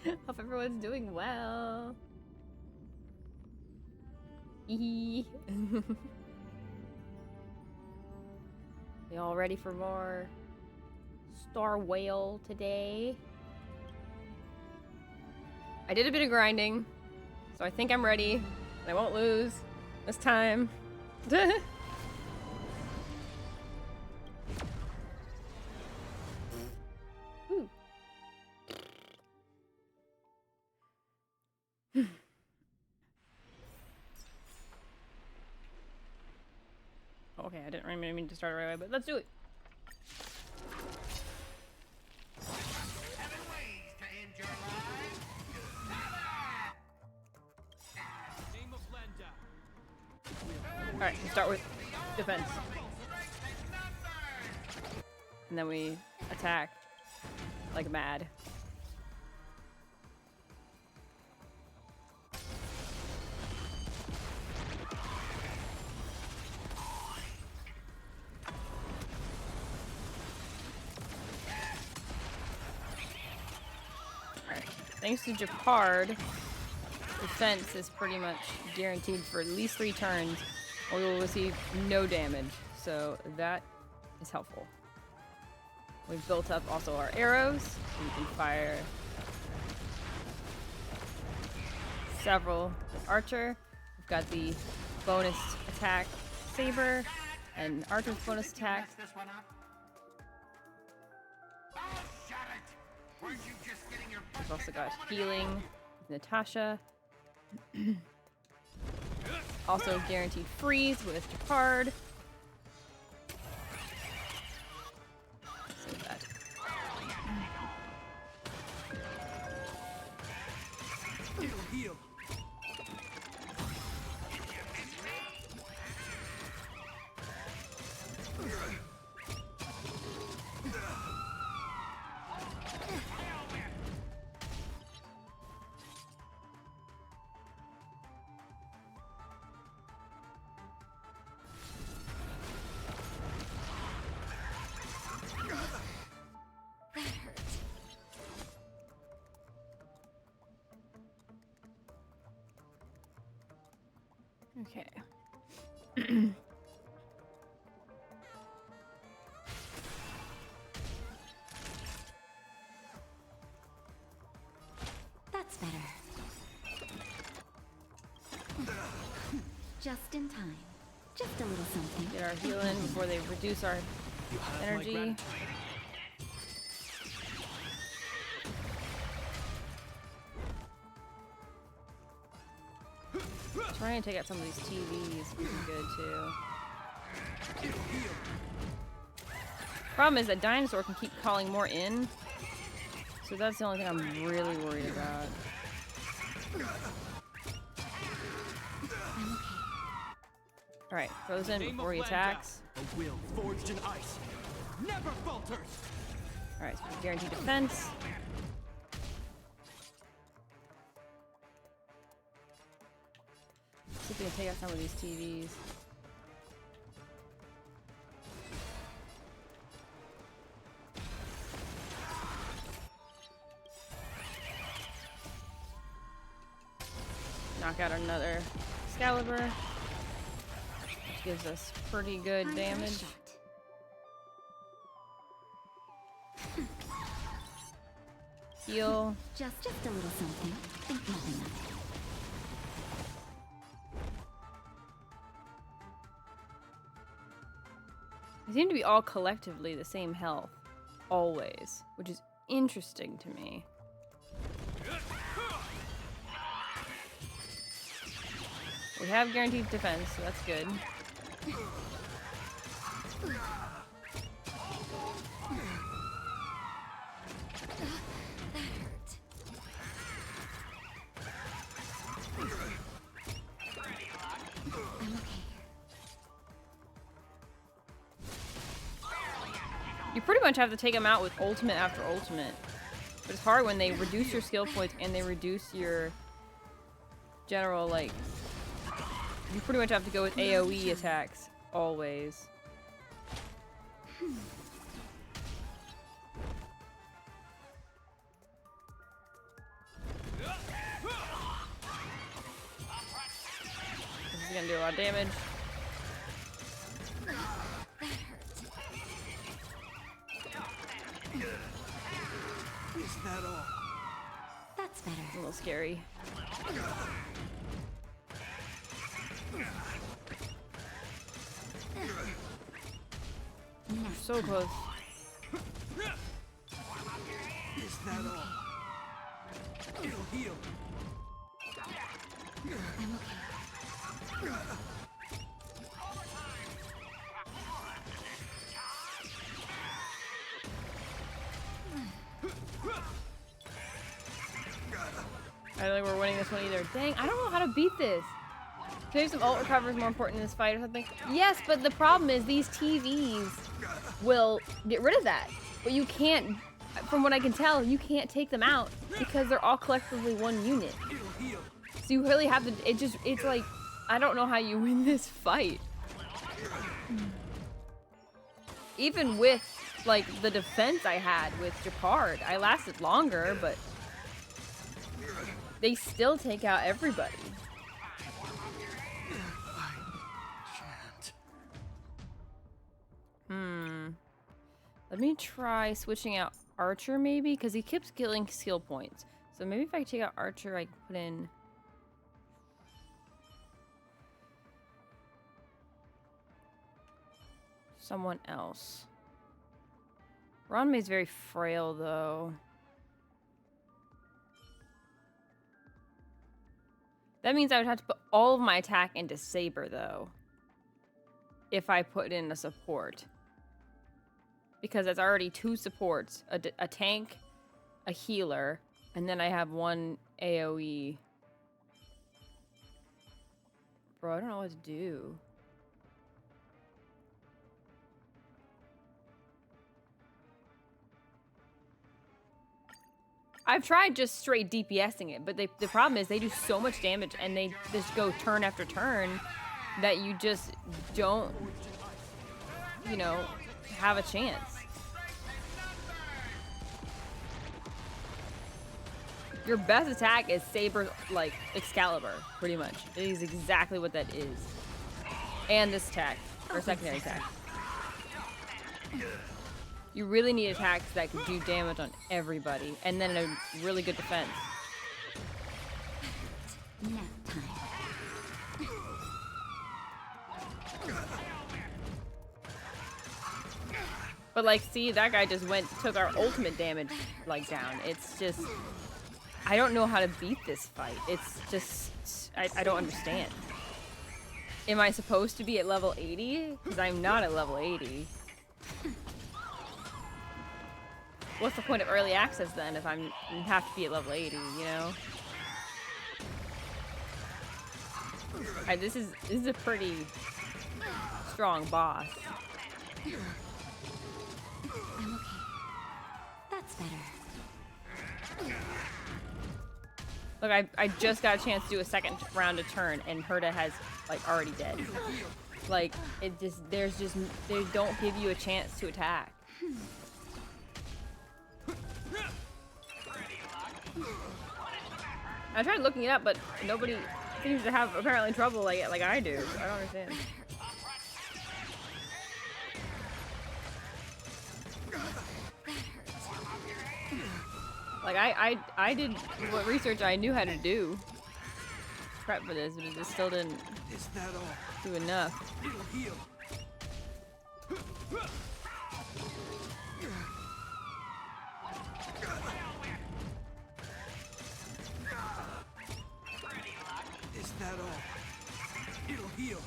Hope everyone's doing well. You all ready for more Star Whale today? I did a bit of grinding, so I think I'm ready. I won't lose this time. Okay, I didn't really mean to start right away, but let's do it. Alright, we start with defense. And then we attack like mad. Alright, thanks to Japard, defense is pretty much guaranteed for at least 3 turns, or we will receive no damage, so that is helpful. We've built up also our arrows, so we can fire several with Archer. We've got the bonus attack Saber, and Archer's bonus attack. We've also got healing with Natasha. Also guaranteed freeze with Japard. Save that. Heal. Okay. That's better. Just in time. Just a little something. Get our heal in before they reduce our energy. Trying to take out some of these TVs would be good too. Problem is that Dinosaur can keep calling more in, so that's the only thing I'm really worried about. Alright, throws in before he attacks. A will forged in ice never falters. Alright, so we guarantee defense. See if we can take out some of these TVs. Knock out another Excalibur, which gives us pretty good damage. Heal. Just a little something. Think nothing of it. They seem to be all collectively the same health, always, which is interesting to me. We have guaranteed defense, so that's good. You pretty much have to take them out with ultimate after ultimate. But it's hard when they reduce your skill points and they reduce your general, like... You pretty much have to go with AoE attacks, always. raw damage. Is that all? That's better. A little scary. Next So time. close. Is that all? It'll heal. I'm okay. I don't think we're winning this one either. Dang, I don't know how to beat this. Maybe some ult recovery is more important in this fight or something. Yes, but the problem is these TVs will get rid of that. But you can't, from what I can tell, you can't take them out because they're all collectively one unit. It'll heal. So you really have to, it's like, I don't know how you win this fight. Even with, like, the defense I had with Japard, I lasted longer, but they still take out everybody. Let me try switching out Archer maybe, because he keeps killing skill points. So maybe if I take out Archer, I can put in someone else. Ranmei is very frail though. That means I would have to put all of my attack into Saber though, if I put in a support. Because that's already 2 supports, a tank, a healer, and then I have 1 AoE. Bro, I don't know what to do. I've tried just straight DPSing it, but the problem is they do so much damage and they just go turn after turn that you just don't, you know, have a chance. Your best attack is Saber, like, Excalibur, pretty much. It is exactly what that is. And this attack, or secondary attack. You really need attacks that can do damage on everybody, and then a really good defense. Nap time. But like, see, that guy just took our ultimate damage, like, down. It's just, I don't know how to beat this fight. It's just, I don't understand. Am I supposed to be at level 80? Because I'm not at level 80. What's the point of early access then if I have to be at level 80, you know? Alright, this is a pretty strong boss. I'm okay. That's better. Look, I just got a chance to do a second round of turn, and Herta has, like, already dead. Like, they don't give you a chance to attack. I tried looking it up, but nobody seems to have apparently trouble like I do. I don't understand. Like, I did what research I knew how to do to prep for this, but it just still didn't Is that all? do enough. It'll heal. Is that all? It'll heal.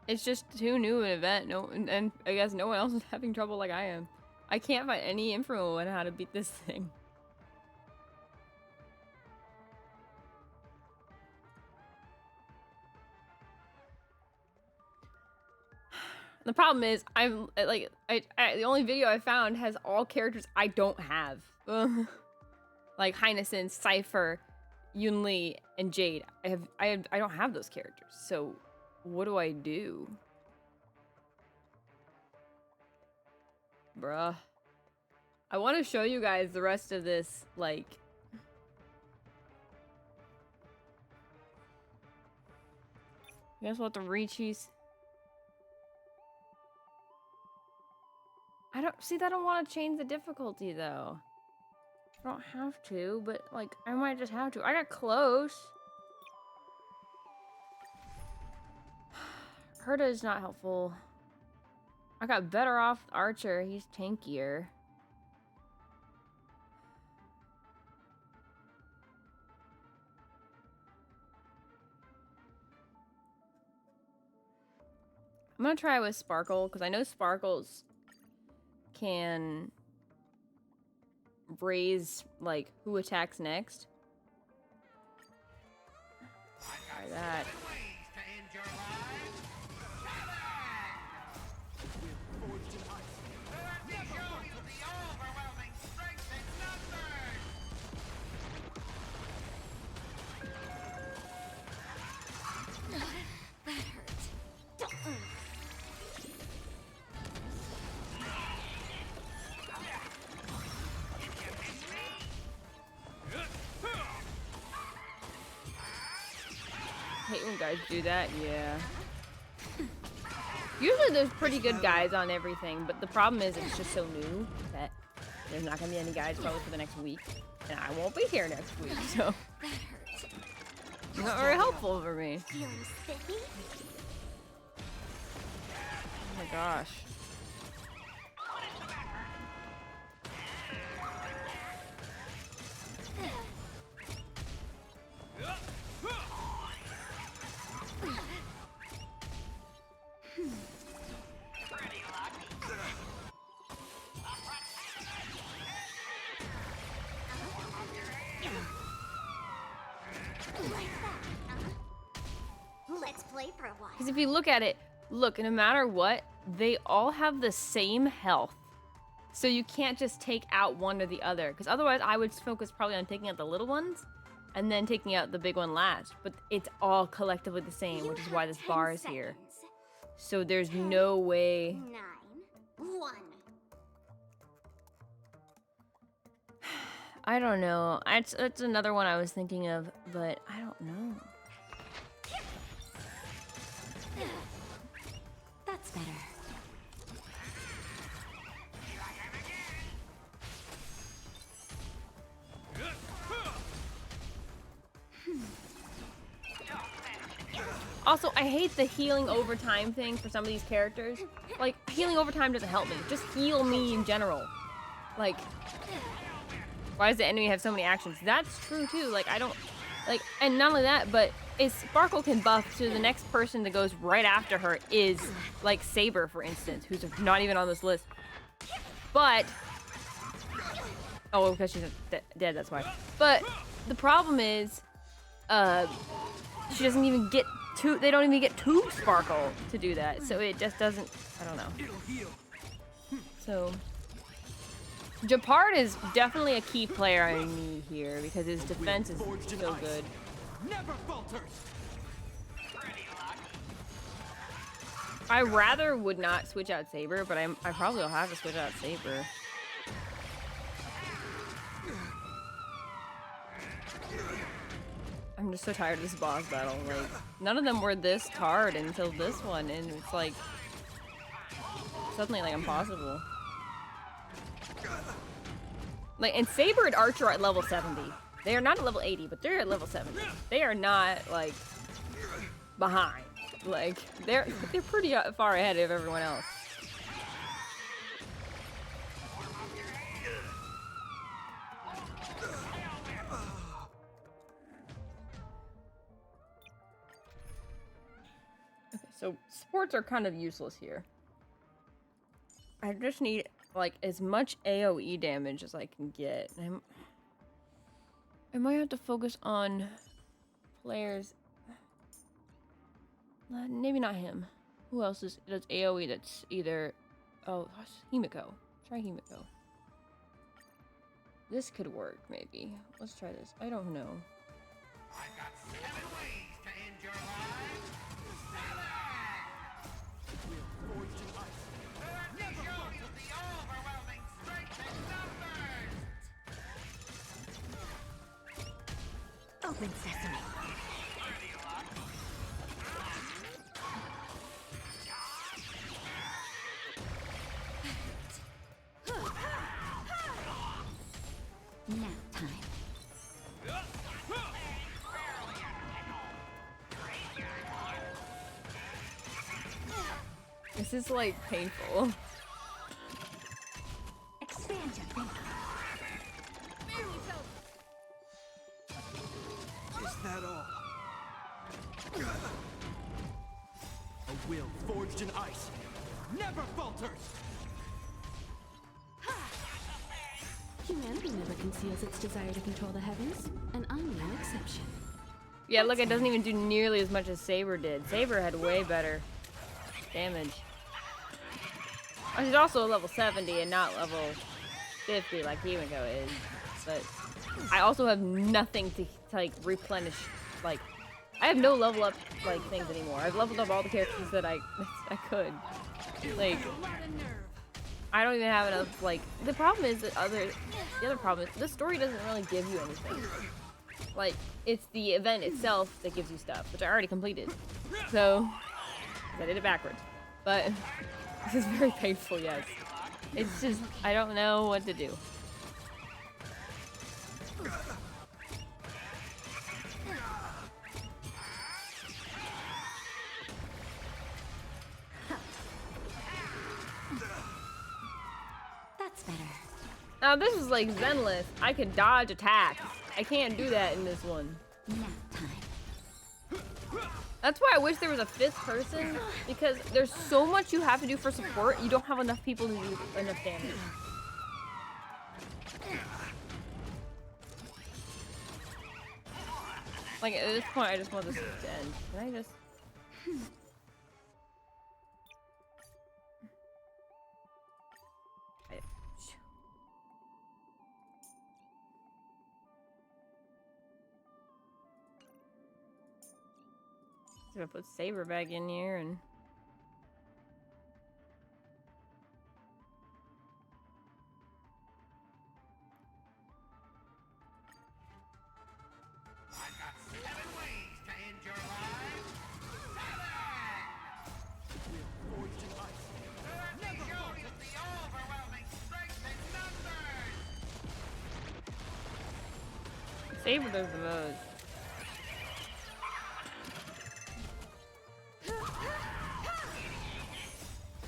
It's just too new an event. And I guess no one else is having trouble like I am. I can't find any info on how to beat this thing. The problem is, I'm like, the only video I found has all characters I don't have. Like Heinesen, Cypher, Yunli, and Jade. I don't have those characters. So what do I do? Bruh. I want to show you guys the rest of this, like... You guys want the reachies? I don't want to change the difficulty, though. I don't have to, but, like, I might just have to. I got close. Herta is not helpful. I got better off with Archer. He's tankier. I'm gonna try with Sparkle, because I know Sparkles can raise, like, who attacks next. Try that. Hate when guys do that, yeah. Usually there's pretty good guys on everything, but the problem is it's just so new that there's not gonna be any guys probably for the next week. And I won't be here next week, so it's not very helpful for me. Oh my gosh. Let's play for a while. Because if you look at it, look, no matter what, they all have the same health. So you can't just take out one or the other. Because otherwise I would focus probably on taking out the little ones and then taking out the big one last. But it's all collectively the same, which is why this bar is here. So there's no way... 9, 1. I don't know. It's another one I was thinking of, but I don't know. That's better. Also, I hate the healing over time thing for some of these characters. Like, healing over time doesn't help me. Just heal me in general. Like, why does the enemy have so many actions? That's true too. Like, I don't, like, and not only that, but if Sparkle can buff to the next person that goes right after her is, like, Saber, for instance, who's not even on this list. But, oh, because she's dead, that's why. But the problem is, she doesn't even get to, they don't even get to Sparkle to do that. So it just doesn't, I don't know. So, Japard is definitely a key player I need here because his defense is so good. Never falters. I rather would not switch out Saber, but I probably will have to switch out Saber. I'm just so tired of this boss battle. Like, none of them were this hard until this one, and it's like suddenly like impossible. Like, and Saber and Archer are at level 70. They are not at level 80, but they're at level 70. They are not, like, behind. Like, they're pretty far ahead of everyone else. Okay, so supports are kind of useless here. I just need like as much AoE damage as I can get. I might have to focus on players. Maybe not him. Who else does AoE that's either... Oh, Himiko. Try Himiko. This could work, maybe. Let's try this. I don't know. I've got 7 ways to end your life. Forged in ice. Let me show you the overwhelming strength in numbers. Open sesame. Nap time. This is like painful. Expand your thinking. Is that all? A will forged in ice never falters! Humanity never conceals its desire to control the heavens, and I'm no exception. Yeah, look, it doesn't even do nearly as much as Saber did. Saber had way better damage. Oh, she's also level 70 and not level 50 like Himiko is. But I also have nothing to like replenish. Like, I have no level up like things anymore. I've leveled up all the characters that I could. Like, I don't even have enough. Like, the problem is that the other problem is this story doesn't really give you anything. Like, it's the event itself that gives you stuff, which I already completed. So, I did it backwards. But this is very painful, yes. It's just, I don't know what to do. That's better. Now, this is like Zenless. I could dodge attacks. I can't do that in this one. Nap time. That's why I wish there was a 5th person, because there's so much you have to do for support, you don't have enough people to do enough damage. Like, at this point, I just want this to end. Can I just... I'm gonna put Saber back in here and... I've got 7 ways to end your life. 7! Forged in ice. Let me show you the overwhelming strength in numbers. Saber does the most.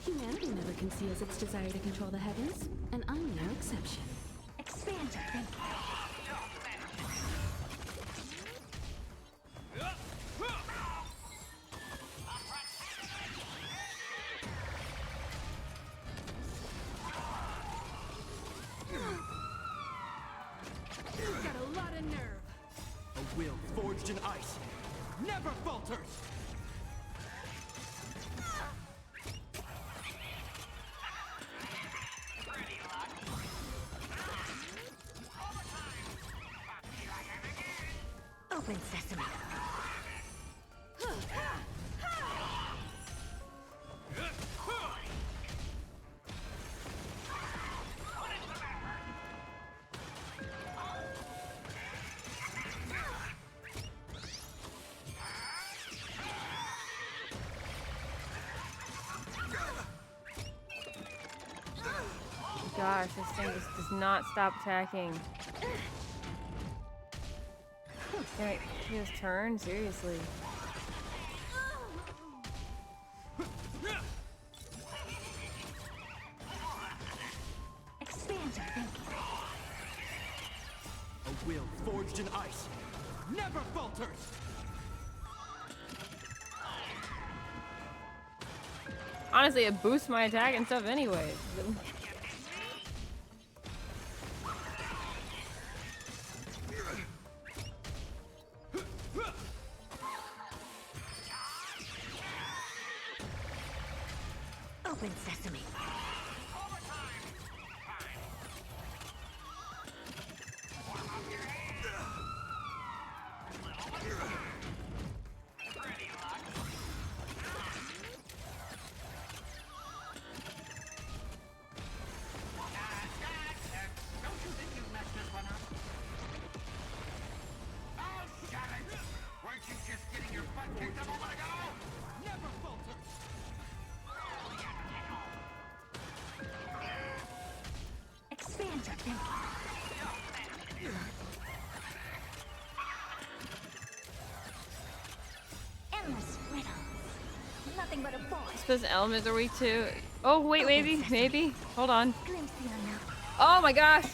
Humanity never conceals its desire to control the heavens, and I'm no exception. Expand your thinking. Got a lot of nerve. A will forged in ice never falters! Open sesame. Gosh, this thing just does not stop attacking. Can I just turn? Seriously. Expand your thinking. A will forged in ice never falters! Honestly, it boosts my attack and stuff anyway. Open sesame. Don't you think you messed this one up? Oh, shut it! Weren't you just getting your butt kicked a moment ago? Never falter. Expand your thinking. Endless riddles. Nothing but a force. Suppose elements are weak too. Oh wait, maybe. Hold on. Glimpse the unknown. Oh my gosh.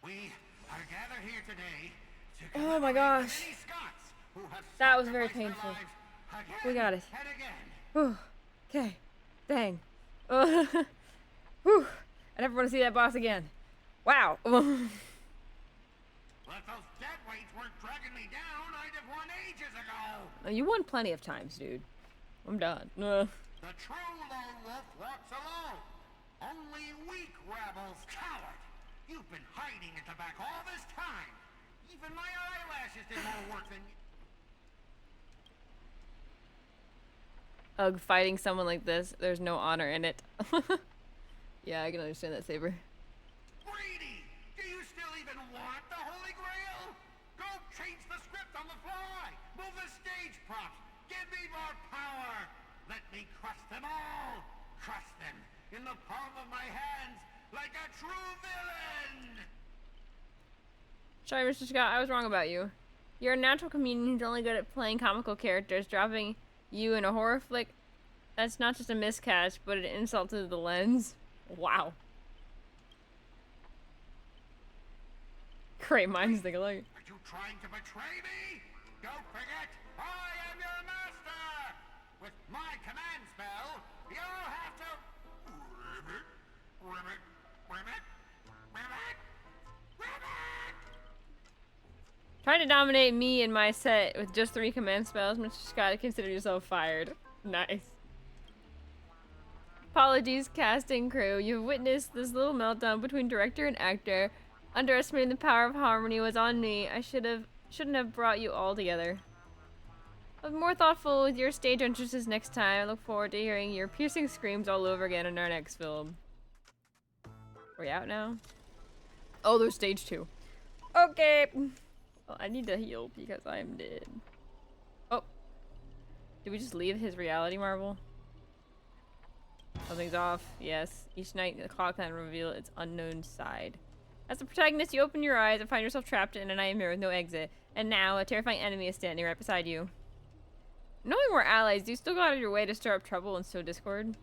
We are gathered here today to Oh my commemorate gosh. the many Scots who have That was very sacrificed their painful. lives We got it. and again. Whew. Okay. Dang. Whew. I never want to see that boss again. Wow. Well, if those dead weights weren't dragging me down, I'd have won ages ago. You won plenty of times, dude. I'm done. The true lone wolf walks alone. Only weak rebels coward. You've been hiding at the back all this time. Even my eyelashes did more work than you. Ugh, fighting someone like this, there's no honor in it. Yeah, I can understand that, Saber. Greedy! Do you still even want the Holy Grail? Go change the script on the fly! Move the stage props! Give me more power! Let me crush them all! Crush them in the palm of my hands like a true villain! Sorry, Mr. Scott, I was wrong about you. You're a natural comedian who's only good at playing comical characters. Dropping you in a horror flick, that's not just a miscast, but an insult to the lens. Wow. Great minds think alike. Are you trying to betray me? Don't forget, I am your master! With my command spell, you'll have to... Ribbit, ribbit, ribbit, ribbit! Trying to dominate me and my set with just 3 command spells, Mr. Scott, consider yourself fired. Nice. Apologies, casting crew. You've witnessed this little meltdown between director and actor. Underestimating the power of harmony was on me. I shouldn't have brought you all together. I'll be more thoughtful with your stage entrances next time. I look forward to hearing your piercing screams all over again in our next film. Are we out now? Oh, there's stage 2. Okay. Well, I need to heal because I am dead. Oh. Did we just leave his reality marble? Something's off. Yes. Each night the clock can reveal its unknown side. As the protagonist, you open your eyes and find yourself trapped in a nightmare with no exit. And now, a terrifying enemy is standing right beside you. Knowing we're allies, do you still go out of your way to stir up trouble and sow discord?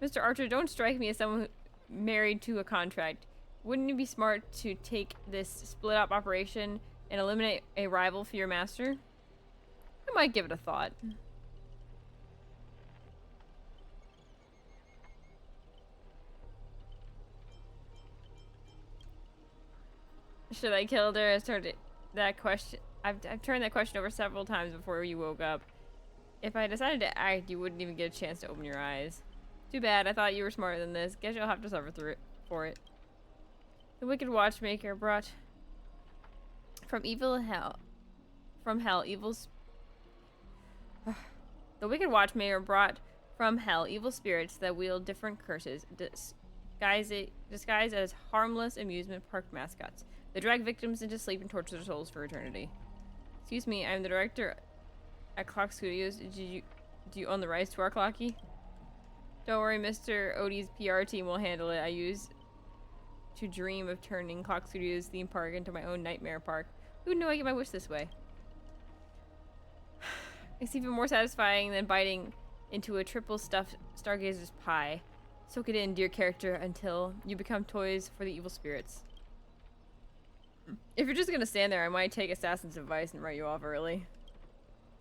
Mr. Archer, don't strike me as someone who married to a contract. Wouldn't it be smart to take this split-up operation and eliminate a rival for your master? I might give it a thought. Should I kill her? I started that question. I've turned that question over several times before you woke up. If I decided to act, you wouldn't even get a chance to open your eyes. Too bad. I thought you were smarter than this. Guess you'll have to suffer through it for it. The wicked watchmaker brought from hell evil The wicked watchmaker brought from hell evil spirits that wield different curses, disguised as harmless amusement park mascots. They drag victims into sleep and torture their souls for eternity. Excuse me, I'm the director at Clock Studios. Do you own the rights to our Clocky? Don't worry, Mr. Odie's PR team will handle it. I used to dream of turning Clock Studios theme park into my own nightmare park. Who knew I get my wish this way? It's even more satisfying than biting into a triple stuffed Stargazer's pie. Soak it in, dear character, until you become toys for the evil spirits. If you're just gonna stand there, I might take Assassin's advice and write you off early.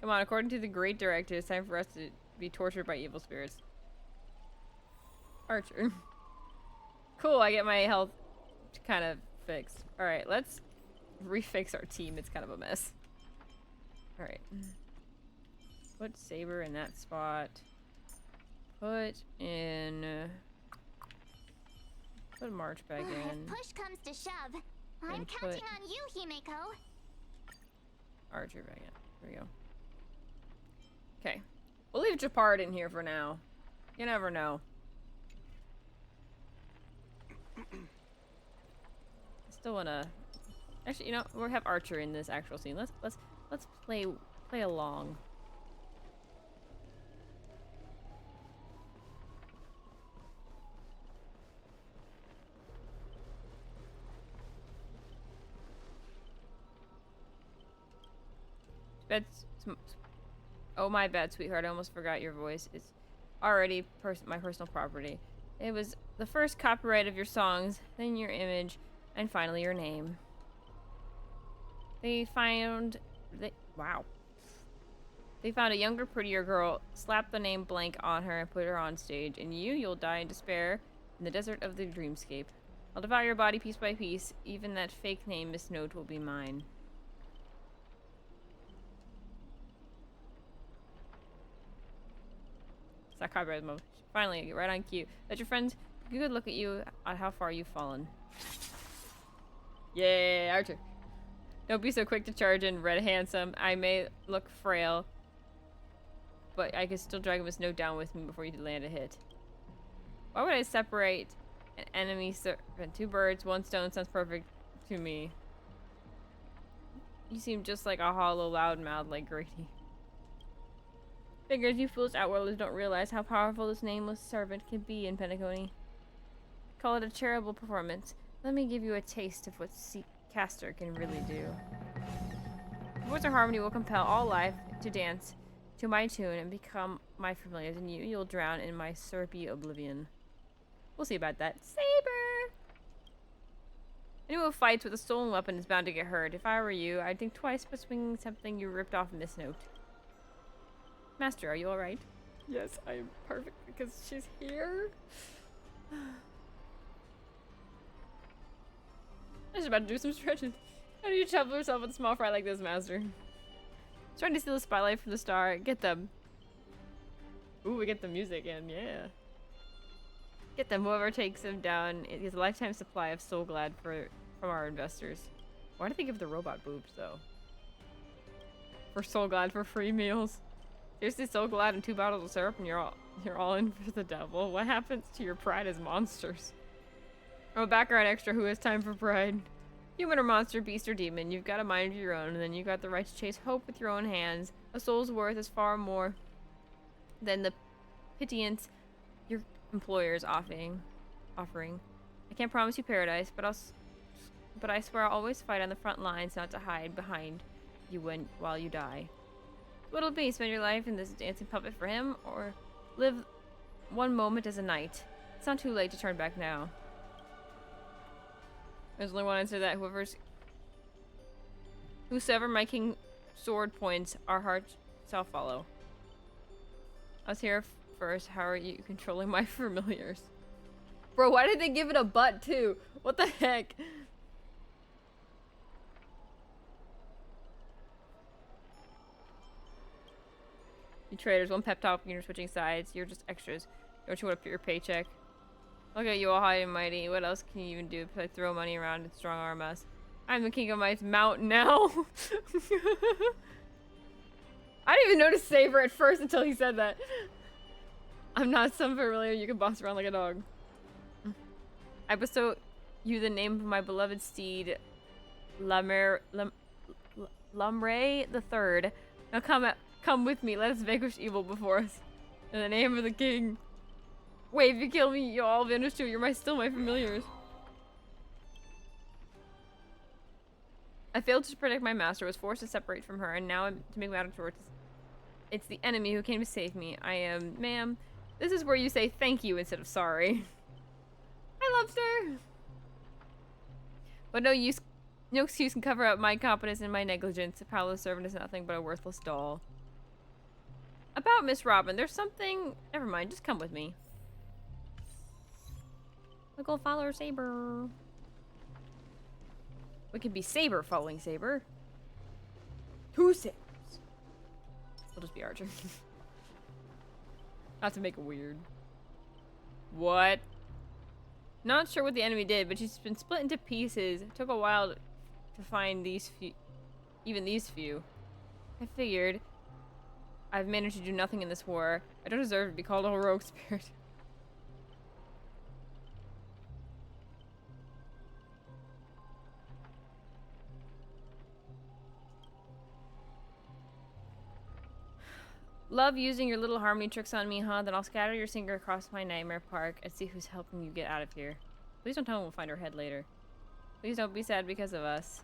Come on, according to the great director, it's time for us to be tortured by evil spirits. Archer. Cool, I get my health kind of fixed. Alright, let's refix our team. It's kind of a mess. Alright. Put Saber in that spot. Put in. Put March back in. If push comes to shove, I'm And counting put- on you, Himeko. Archer back in. There we go. Okay. We'll leave Japard in here for now. You never know. I still wanna. Actually, you know, we'll have Archer in this actual scene. Let's play along. Oh, my bad, sweetheart. I almost forgot your voice. It's already my personal property. It was the first copyright of your songs, then your image, and finally your name. Wow. They found a younger, prettier girl, slapped the name blank on her, and put her on stage. And you'll die in despair in the desert of the dreamscape. I'll devour your body piece by piece. Even that fake name, Miss Note, will be mine. It's not copyright mode. Finally, I get right on cue. Let your friends take a good look at you on how far you've fallen. Yay, Archer. Don't be so quick to charge in, Red Handsome. I may look frail, but I can still drag Miss Note down with me before you land a hit. Why would I separate an enemy servant? 2 birds, 1 stone sounds perfect to me. You seem just like a hollow, loud mouth like Grady. Figures you foolish outworlders don't realize how powerful this nameless servant can be in Penacony. Call it a charitable performance. Let me give you a taste of what Caster can really do. Voice or harmony will compel all life to dance to my tune and become my familiars, and you'll drown in my syrupy oblivion. We'll see about that. Saber! Anyone who fights with a stolen weapon is bound to get hurt. If I were you, I'd think twice about swinging something you ripped off Miss Note. Master, are you alright? Yes, I am perfect because she's here. I was about to do some stretches. How do you trouble yourself with a small fry like this, Master? Trying to steal the spotlight from the star. Get them. Ooh, we get the music in, yeah. Get them. Whoever takes them down, it gets a lifetime supply of Soul Glad from our investors. Why did they give the robot boobs, though? For Soul Glad for free meals. Seriously, Soul Glad and 2 bottles of syrup and you're all in for the devil. What happens to your pride as monsters? Oh, background extra, who has time for pride? Human or monster, beast or demon, you've got a mind of your own, and then you've got the right to chase hope with your own hands. A soul's worth is far more than the pittance your employer is offering. I can't promise you paradise, but I swear I'll always fight on the front lines, not to hide behind you while you die. What'll it be? Spend your life in this dancing puppet for him, or live one moment as a knight? It's not too late to turn back now. There's only one answer to that. Whosoever my king sword points, our hearts shall follow. I was here first. How are you controlling my familiars? Bro, why did they give it a butt too? What the heck? You traders, 1 pep talk and you're switching sides. You're just extras. Don't you want to put your paycheck? Look at you all high and mighty. What else can you even do besides throw money around and strong arm us? I'm the king of my mountain now. I didn't even notice Saber at first until he said that. I'm not some familiar you can boss around like a dog. I bestow you the name of my beloved steed, Lamre the Third. Now come with me. Let us vanquish evil before us. In the name of the king. Wait, if you kill me, you'll all vanish too. You're still my familiars. I failed to protect my master, was forced to separate from her, and now to make matters worse, it's the enemy who came to save me. I am, ma'am. This is where you say thank you instead of sorry. Hi, Lobster. But no excuse can cover up my incompetence and my negligence. A powerless servant is nothing but a worthless doll. About Miss Robin, there's something. Never mind. Just come with me. We'll go follow Saber. We could be Saber following Saber. 2 Sabers. We'll just be Archer. Not to make it weird. What? Not sure what the enemy did, but she's been split into pieces. It took a while to find these few, even these few. I figured I've managed to do nothing in this war. I don't deserve to be called a heroic spirit. Love using your little harmony tricks on me, huh? Then I'll scatter your singer across my nightmare park and see who's helping you get out of here. Please don't tell him we'll find her head later. Please don't be sad because of us.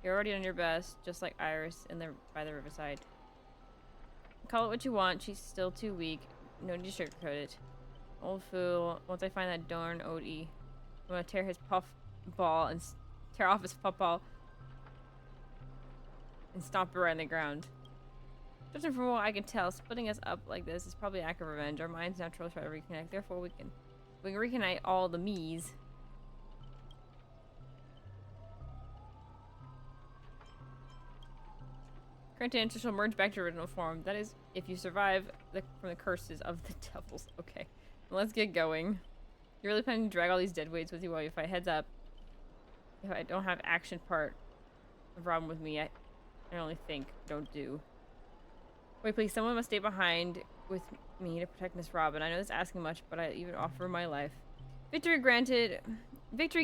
You're already on your best, just like Iris by the riverside. Call it what you want, she's still too weak. No need to sugarcoat it. Old fool, once I find that darn Odie, I'm gonna tear his puff ball and tear off his puff ball and stomp it right on the ground. Judging from what I can tell, splitting us up like this is probably an act of revenge. Our minds naturally try to reconnect, therefore we can reunite all the me's. Current answer shall merge back to original form. That is, if you survive from the curses of the devils. Okay, well, let's get going. You're really planning to drag all these dead weights with you while you fight? Heads up. If I don't have action part of Robin with me, I only think, don't do. Wait, please, someone must stay behind with me to protect Miss Robin. I know this is asking much, but I even offer my life. Victory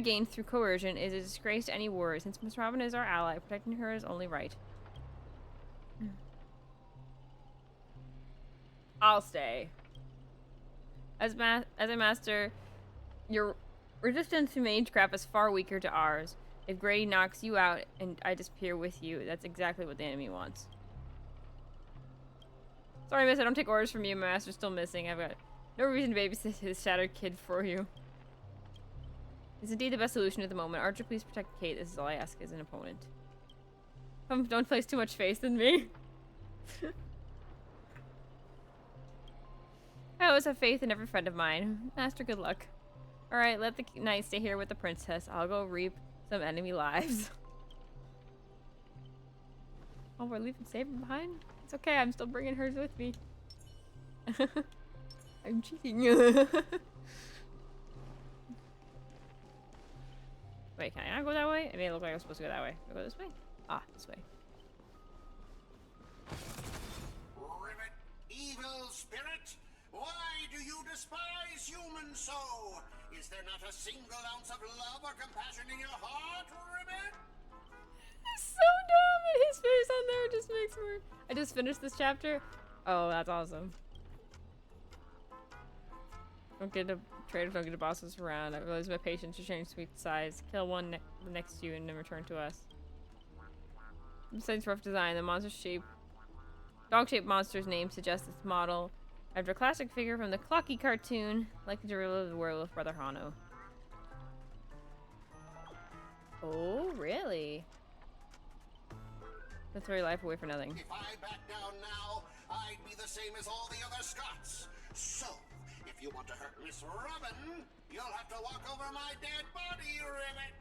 gained through coercion is a disgrace to any war. Since Miss Robin is our ally, protecting her is only right. I'll stay. As a master, your resistance to magecraft is far weaker to ours. If Grady knocks you out and I disappear with you, that's exactly what the enemy wants. Sorry, miss, I don't take orders from you. My master's still missing. I've got no reason to babysit his shattered kid for you. It's indeed the best solution at the moment. Archer, please protect Kate. This is all I ask as an opponent. Don't place too much faith in me. I always have faith in every friend of mine. Master, good luck. Alright, let the knight stay here with the princess. I'll go reap some enemy lives. Oh, we're leaving Saber behind? It's okay, I'm still bringing hers with me. I'm cheating. Wait, can I not go that way? It may look like I was supposed to go that way. Can I go this way? Ah, this way. Rivet, evil spirit! Why do you despise humans so? Is there not a single ounce of love or compassion in your heart, Rivet? It's so dumb, and his face on there just makes me... I just finished this chapter. Oh, that's awesome. Don't get to traders, don't get to boss us around. I realize my patience to change sweet size. Kill one next to you and then return to us. Besides rough design, the monster shape, dog-shaped monster's name suggests its model after a classic figure from the Clocky cartoon, like the derivative of the werewolf Brother Hano. Oh, really? Let's throw your life away for nothing. If I back down now, I'd be the same as all the other Scots. So, if you want to hurt Miss Robin, you'll have to walk over my dead body, Rivet.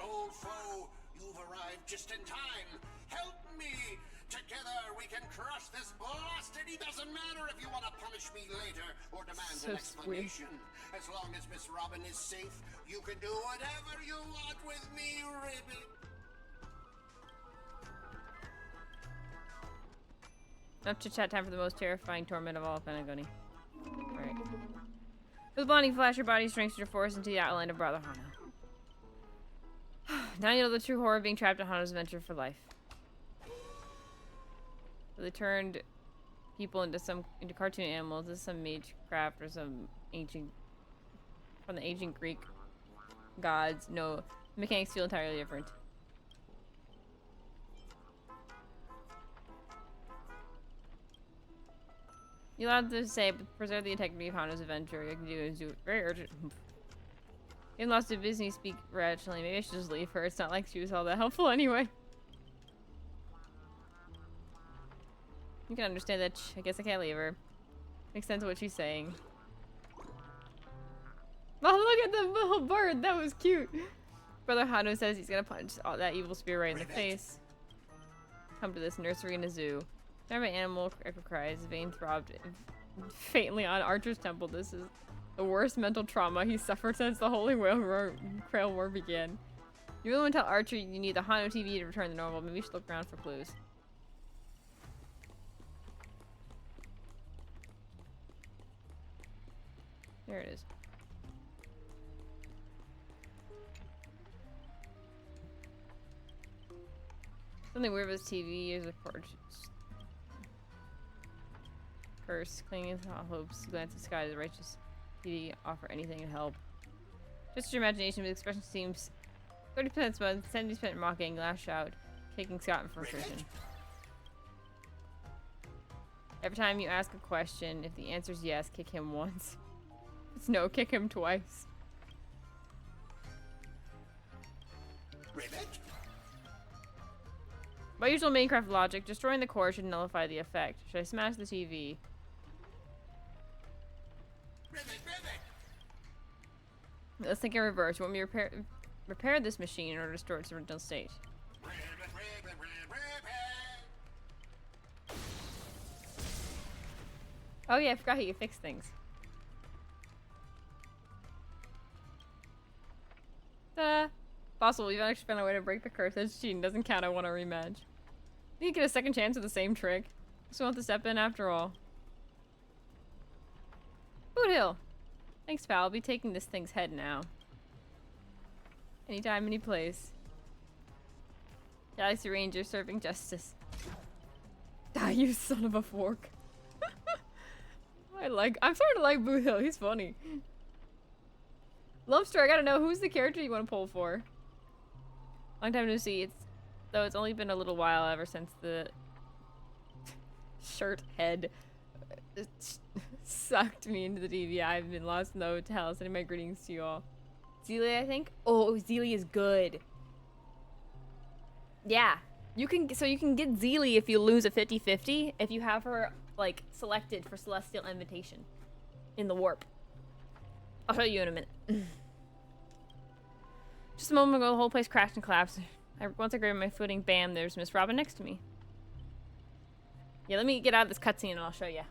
Old foe, you've arrived just in time. Help me! Together we can crush this blasted. It doesn't matter if you want to punish me later or demand an explanation. As long as Miss Robin is safe, you can do whatever you want with me, Ribbit. Enough chit-chat time for the most terrifying torment of all Penagoni. Alright. With blinding flash, your body strengthens your force into the outline of Brother Hano. Now you know the true horror of being trapped in Hano's adventure for life. So they turned people into cartoon animals. This is some magecraft or some ancient from the ancient Greek gods. No, the mechanics feel entirely different. You allowed to say, but preserve the integrity of Hano's adventure. You can do it very urgent. Getting lost to Disney speak rationally. Maybe I should just leave her. It's not like she was all that helpful anyway. You can understand that. I guess I can't leave her. Makes sense of what she's saying. Oh, look at the little bird. That was cute. Brother Hano says he's gonna punch that evil spirit right in the face. come to this nursery in a zoo. Never animal echo cries, vein throbbed faintly on Archer's temple. This is the worst mental trauma he's suffered since the Holy Grail War began. You really want to tell Archer you need the Hono TV to return to normal. Maybe you should look around for clues. There it is. Something weird with this TV is a curse, clinging to hopes, glance at the sky, the righteous TV offer anything to help. Just your imagination, but the expression seems 30% smug, 70% mocking, lash out, kicking Scott in frustration. Every time you ask a question, if the answer is yes, kick him once. If it's no, kick him twice. By usual Minecraft logic, destroying the core should nullify the effect. Should I smash the TV? Let's think in reverse. You want me to repair this machine in order to restore its original state? Oh yeah, I forgot how you fix things. Ta-da! Possible, you've actually found a way to break the curse. That's cheating. Doesn't count. I want a rematch. You get a second chance with the same trick. Just want to step in after all. Boot Hill! Thanks, pal. I'll be taking this thing's head now. Anytime, any place. Galaxy Ranger serving justice. Die, you son of a fork. I'm starting to like Boot Hill. He's funny. Love story. I gotta know, who's the character you want to pull for? Long time no see. Though it's only been a little while ever since the shirt head sucked me into the TV. I've been lost in the hotel. Sending my greetings to you all. Zelia, I think? Oh, Zelia is good. Yeah. You can get Zelia if you lose a 50-50 if you have her like selected for Celestial Invitation in the warp. I'll show you in a minute. Just a moment ago, the whole place crashed and collapsed. Once I grabbed my footing, bam, there's Miss Robin next to me. Yeah, let me get out of this cutscene and I'll show you.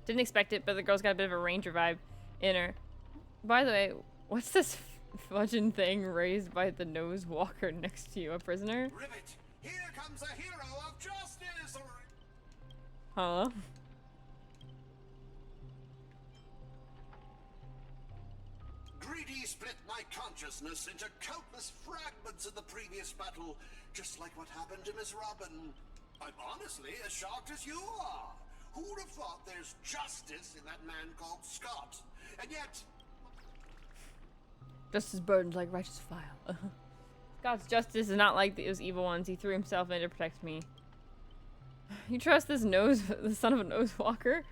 Didn't expect it, but the girl's got a bit of a ranger vibe in her. By the way, what's this fudging thing raised by the nose walker next to you? A prisoner? Ribbit, here comes a hero of justice! Huh? Greedy split my consciousness into countless fragments in the previous battle, just like what happened to Miss Robin. I'm honestly as shocked as you are. Who would have thought there's justice in that man called Scott? And yet... Justice burdens like righteous file. Scott's justice is not like those evil ones. He threw himself in to protect me. You trust this the son of a nose walker?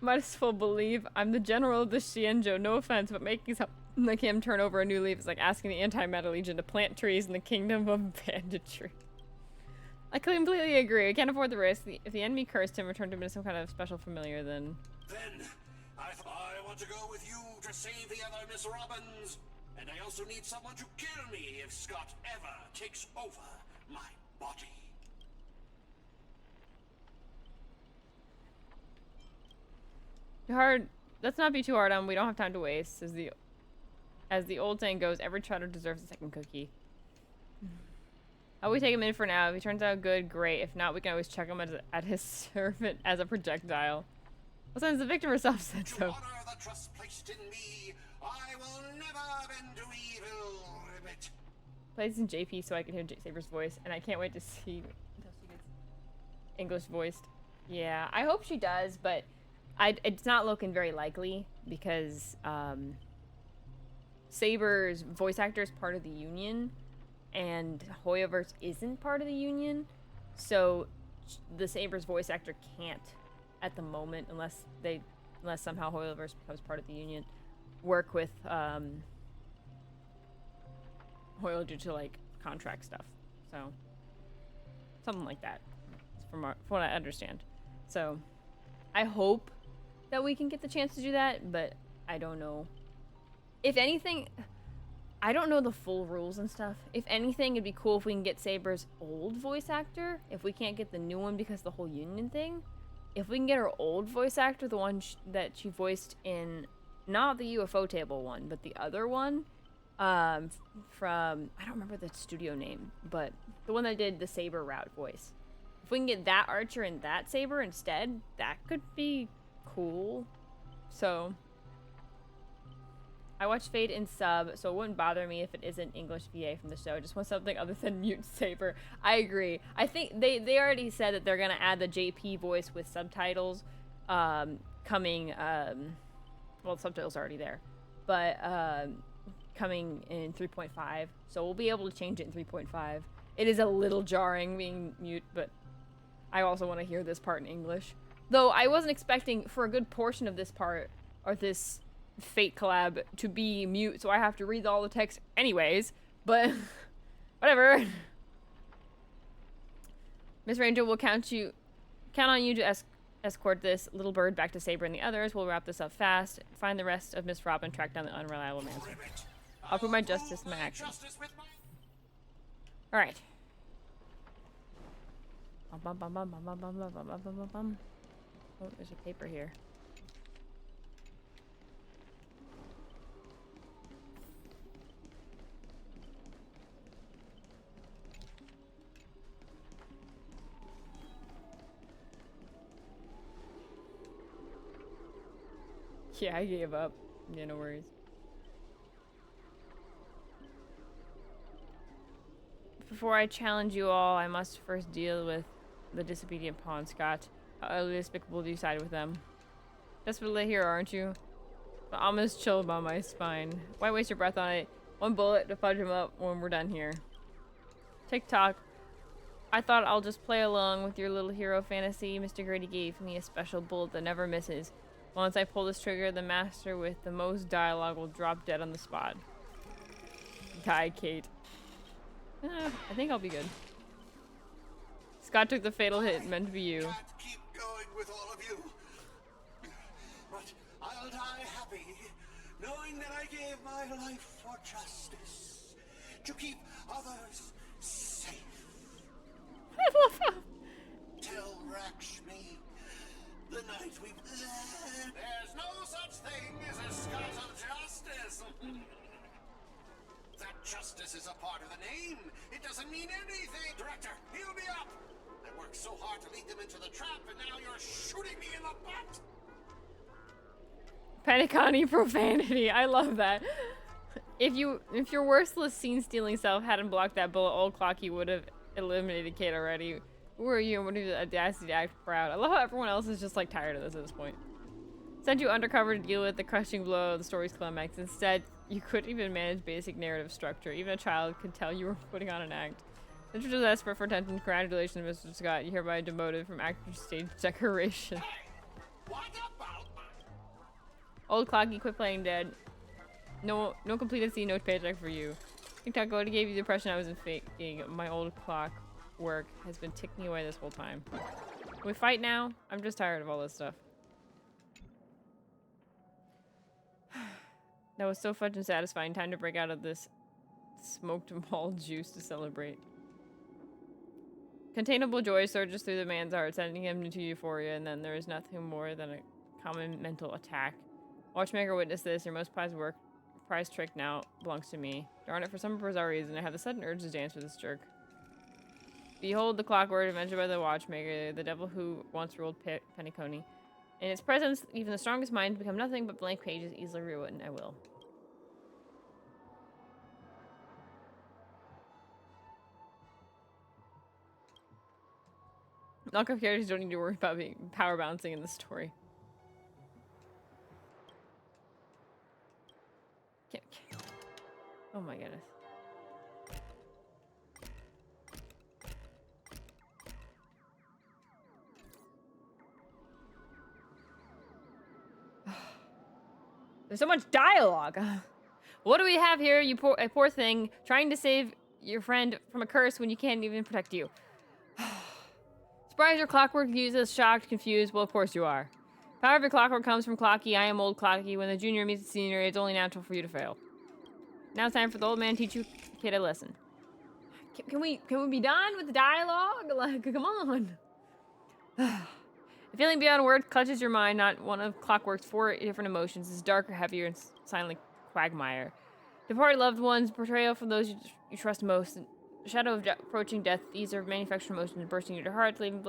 Might as well believe I'm the general of the Xianzhou. No offense, but making like him turn over a new leaf is like asking the anti-meta legion to plant trees in the kingdom of banditry. I completely agree. I can't afford the risk. If the enemy cursed him or turned him into some kind of special familiar, then... Then, I want to go with you to save the other Miss Robins. And I also need someone to kill me if Scott ever takes over my body. Hard. Let's not be too hard on. We don't have time to waste. As the old saying goes, every trotter deserves a second cookie. We take him in for now. If he turns out good, great. If not, we can always check him at his servant as a projectile. Well, since the victim herself said so. To honor the trust placed in me, I will never bend to evil, Ribbit. Plays in JP so I can hear Saber's voice, and I can't wait to see until she gets English voiced. Yeah, I hope she does, but it's not looking very likely because Saber's voice actor is part of the union, and Hoyoverse isn't part of the union, so the Saber's voice actor can't, at the moment, unless somehow Hoyoverse becomes part of the union, work with Hoyle due to like contract stuff. So something like that, from what I understand. So I hope that we can get the chance to do that, but I don't know. If anything, I don't know the full rules and stuff. If anything, it'd be cool if we can get Saber's old voice actor. If we can't get the new one because of the whole union thing. If we can get her old voice actor, the one that she voiced in, not the UFO table one, but the other one, from, I don't remember the studio name, but the one that did the Saber route voice. If we can get that Archer and that Saber instead, that could be cool. So, I watch Fate in sub, so it wouldn't bother me if it isn't English VA from the show. I just want something other than Mute Saber. I agree. I think they already said that they're gonna add the JP voice with subtitles, coming. Well, the subtitles are already there, but coming in 3.5. So we'll be able to change it in 3.5. It is a little jarring being mute, but I also want to hear this part in English. Though I wasn't expecting for a good portion of this part or this Fate collab to be mute, so I have to read all the text anyways, but whatever. Miss Ranger will count on you to escort this little bird back to Saber and the others. We'll wrap this up fast, find the rest of Miss Robin, track down the unreliable man. I'll prove my justice in my actions. Alright. Oh, there's a paper here. Yeah, I gave up. Yeah, no worries. Before I challenge you all, I must first deal with the disobedient pawn, Scott. How utterly despicable do you side with them? Desperately here, aren't you? The ominous chill about my spine. Why waste your breath on it? One bullet to fudge him up when we're done here. Tick-tock. I thought I'll just play along with your little hero fantasy. Mr. Grady gave me a special bullet that never misses. Once I pull this trigger, the master with the most dialogue will drop dead on the spot. Die, Kate. I think I'll be good. Scott took the fatal hit, meant to be you. Can't keep going with all of you. But I'll die happy, knowing that I gave my life for justice, to keep others safe. I love him. Tell Rakshmi, the night we... There's no such thing as a Scott of justice. That justice is a part of the name. It doesn't mean anything. Director, heal me up. I worked so hard to lead them into the trap, and now you're shooting me in the butt. Panicani profanity. I love that. If your worthless scene-stealing self hadn't blocked that bullet, old Clocky would have eliminated Kate already. Who are you and what are you the audacity to act proud? I love how everyone else is just like tired of this at this point. Sent you undercover to deal with the crushing blow of the story's climax. Instead, you couldn't even manage basic narrative structure. Even a child could tell you were putting on an act. Since you're desperate for attention, congratulations, Mr. Scott. You hereby demoted from actor to stage decoration. What about... Old Clocky, quit playing dead. No completed scene, no paycheck for you. TikTok already gave you the impression I was faking. My old clock work has been ticking away this whole time. Can we fight now? I'm just tired of all this stuff. That was so fudging satisfying. Time to break out of this smoked mall juice to celebrate. Containable joy surges through the man's heart, sending him into euphoria, and then there is nothing more than a common mental attack. Watchmaker witness this. Your most prized trick now belongs to me. Darn it, for some bizarre reason, I have a sudden urge to dance with this jerk. Behold the clockwork invented by the watchmaker, the devil who once ruled Pennyconey. In its presence, even the strongest minds become nothing but blank pages, easily rewritten. I will. Knockoff characters don't need to worry about being power balancing in the story. Oh my goodness. There's so much dialogue. What do we have here, you poor thing, trying to save your friend from a curse when you can't even protect you? Surprised your clockwork uses shocked, confused. Well, of course you are. Power of your clockwork comes from Clocky. I am old Clocky. When the junior meets the senior, it's only natural for you to fail. Now it's time for the old man to teach you kid a lesson. Can we be done with the dialogue? Like, come on. A feeling beyond words clutches your mind. Not one of Clockwork's 4 different emotions is darker, heavier, and silent quagmire. Departed loved ones, betrayal from those you trust most, and the shadow of approaching death. These are manufactured emotions bursting into your heart, leaving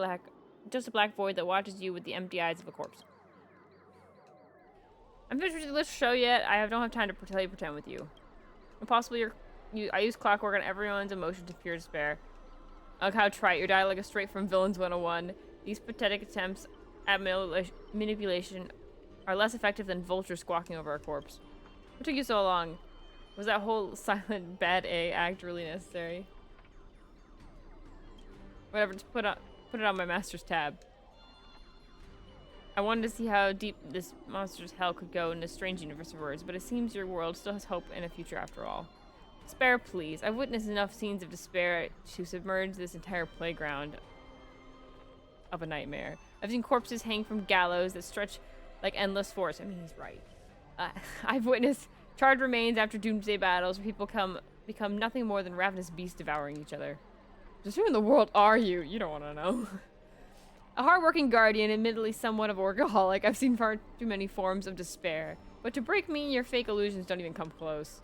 just a black void that watches you with the empty eyes of a corpse. I'm finished with the list show yet. I don't have time to pretend with you. Impossible. I use Clockwork on everyone's emotions of pure despair. Look how trite. Your dialogue is straight from Villains 101. These pathetic attempts at manipulation are less effective than vultures squawking over a corpse. What took you so long? Was that whole silent bad A act really necessary? Whatever, just put it on my master's tab. I wanted to see how deep this monster's hell could go in this strange universe of words, but it seems your world still has hope and a future after all. Spare, please. I've witnessed enough scenes of despair to submerge this entire playground of a nightmare. I've seen corpses hang from gallows that stretch like endless forests. I mean, he's right. I've witnessed charred remains after doomsday battles where people become nothing more than ravenous beasts devouring each other. Just who in the world are you? You don't want to know. A hardworking guardian, admittedly somewhat of a workaholic, I've seen far too many forms of despair. But to break me, your fake illusions don't even come close.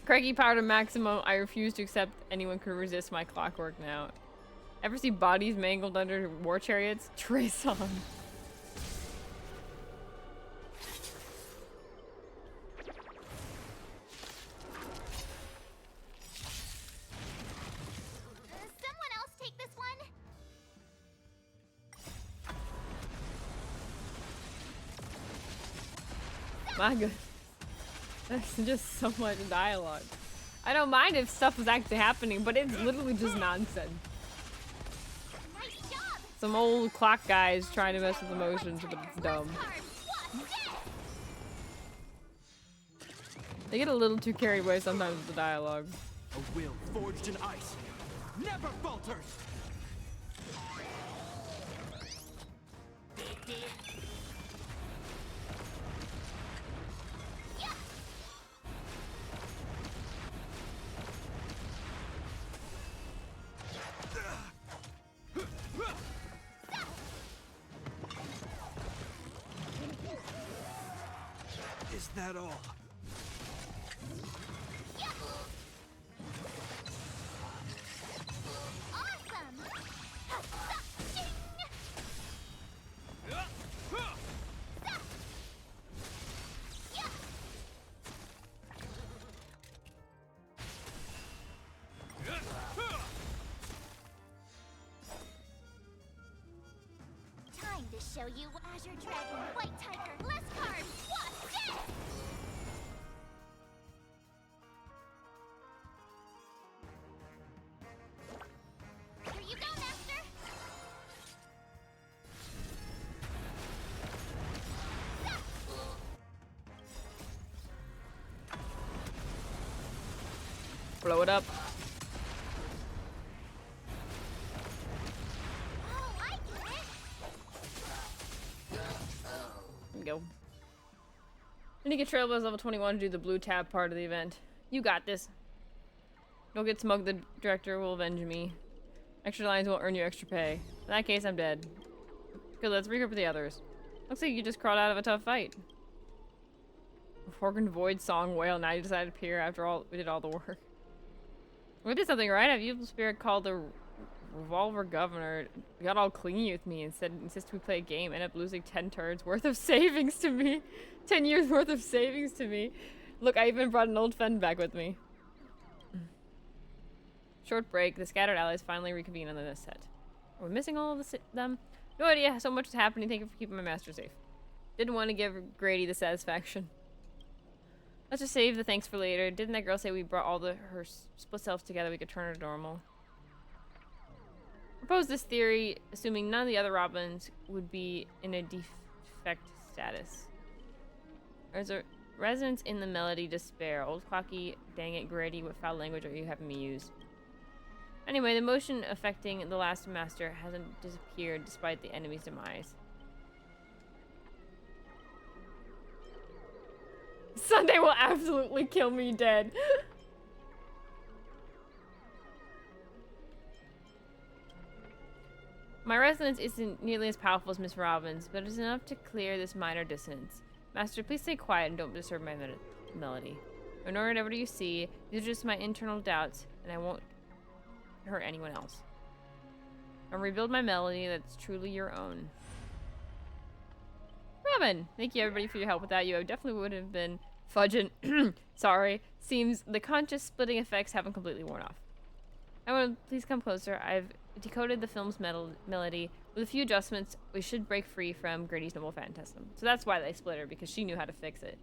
Craggy powder maximum, I refuse to accept anyone could resist my clockwork now. Ever see bodies mangled under war chariots? Trace on. Someone else take this one? My goodness. That's just so much dialogue. I don't mind if stuff was actually happening, but it's literally just nonsense. Nice job! Some old clock guys trying to mess with emotions, but it's dumb. They get a little too carried away sometimes with the dialogue. A will forged in ice never falters. Is that all? Awesome! Time to show you Azure Dragon, White Tiger, less cards, what's this? Here you go, Master! Blow it up. Oh, I get it! There we go. I need to get Trailblaze level 21 to do the blue tab part of the event. You got this. Don't get smug, the director will avenge me. Extra lines will earn you extra pay. In that case, I'm dead. Good, let's regroup with the others. Looks like you just crawled out of a tough fight. Forgotten Void song wail, now you decided to appear after all we did all the work. We did something right. Have evil spirit called the Revolver Governor got all clingy with me and said insist we play a game, end up losing 10 turns worth of savings to me. 10 years worth of savings to me. Look, I even brought an old friend back with me. Short break. The scattered allies finally reconvene on the set. Are we missing all of them? No idea. So much is happening. Thank you for keeping my master safe. Didn't want to give Grady the satisfaction. Let's just save the thanks for later. Didn't that girl say we brought all her split selves together, we could turn her to normal? Propose this theory, assuming none of the other Robins would be in a defect status. There's a resonance in the melody despair. Old Clocky, dang it, Grady, what foul language are you having me use? Anyway, the motion affecting the last master hasn't disappeared despite the enemy's demise. Sunday will absolutely kill me dead. My resonance isn't nearly as powerful as Miss Robin's, but it's enough to clear this minor dissonance. Master, please stay quiet and don't disturb my melody. Ignore whatever you see. These are just my internal doubts, and I won't hurt anyone else. I'll rebuild my melody that's truly your own. Robin! Thank you everybody for your help with that. You definitely would have been fudging. Sorry. Seems the conscious splitting effects haven't completely worn off. Everyone, please come closer. I've decoded the film's melody. With a few adjustments, we should break free from Grady's noble phantasm. So that's why they split her, because she knew how to fix it.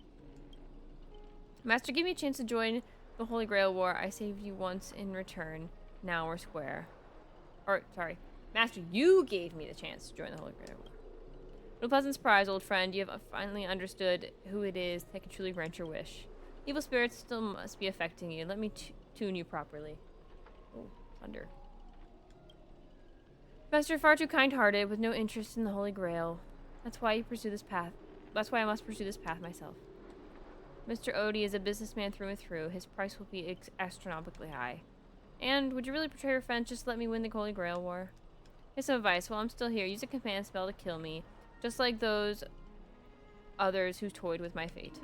Master, give me a chance to join the Holy Grail War. I saved you once in return. Now we're square. Or, sorry. Master, you gave me the chance to join the Holy Grail War. What a pleasant surprise, old friend. You have finally understood who it is that can truly grant your wish. Evil spirits still must be affecting you. Let me tune you properly. Oh, thunder. Master, far too kind-hearted, with no interest in the Holy Grail. That's why you pursue this path. That's why I must pursue this path myself. Mr. Odie is a businessman through and through. His price will be astronomically high. And would you really betray your friends just to let me win the Holy Grail War? Here's some advice. While I'm still here, use a command spell to kill me, just like those others who toyed with my fate.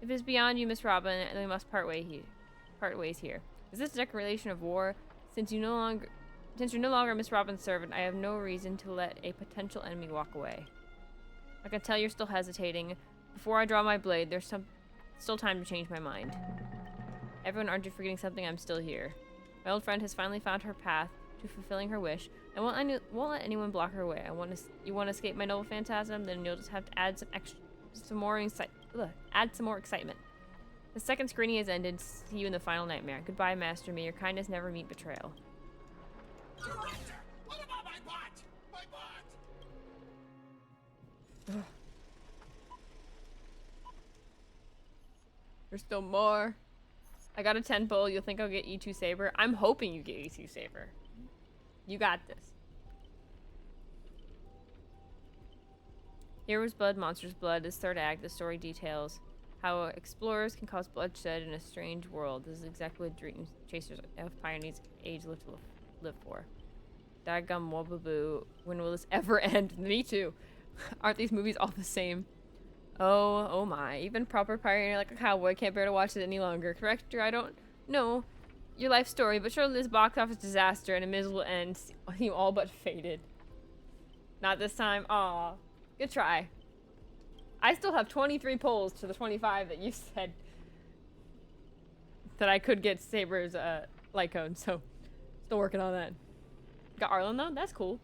If it's beyond you, Miss Robin, then we must part ways here. Is this a declaration of war? Since you're no longer Miss Robin's servant, I have no reason to let a potential enemy walk away. I can tell you're still hesitating. Before I draw my blade, there's still time to change my mind. Everyone, aren't you forgetting something? I'm still here. My old friend has finally found her path to fulfilling her wish. I won't let anyone block her way. You want to escape my noble phantasm? Then you'll just have to add some more excitement. The second screening has ended. See you in the final nightmare. Goodbye, Master. May your kindness never meet betrayal. Director, what about my bot? My bot! Ugh. There's still more. I got a 10 bull. You'll think I'll get E2 Saber. I'm hoping you get E2 Saber. You got this. Hero's Blood, Monster's Blood. This third act, the story details how explorers can cause bloodshed in a strange world. This is exactly what dreams chasers of Pioneer's age live for. Daggum wobaboo. When will this ever end? Me too. Aren't these movies all the same? Oh my. Even proper pioneer like a cowboy can't bear to watch it any longer. Corrector, I don't know your life story, but surely this box office disaster and a miserable end seem all but fated. Not this time. Aw. Good try. I still have 23 polls to the 25 that you said that I could get Saber's light cone, so still working on that. Got Arlen though? That's cool.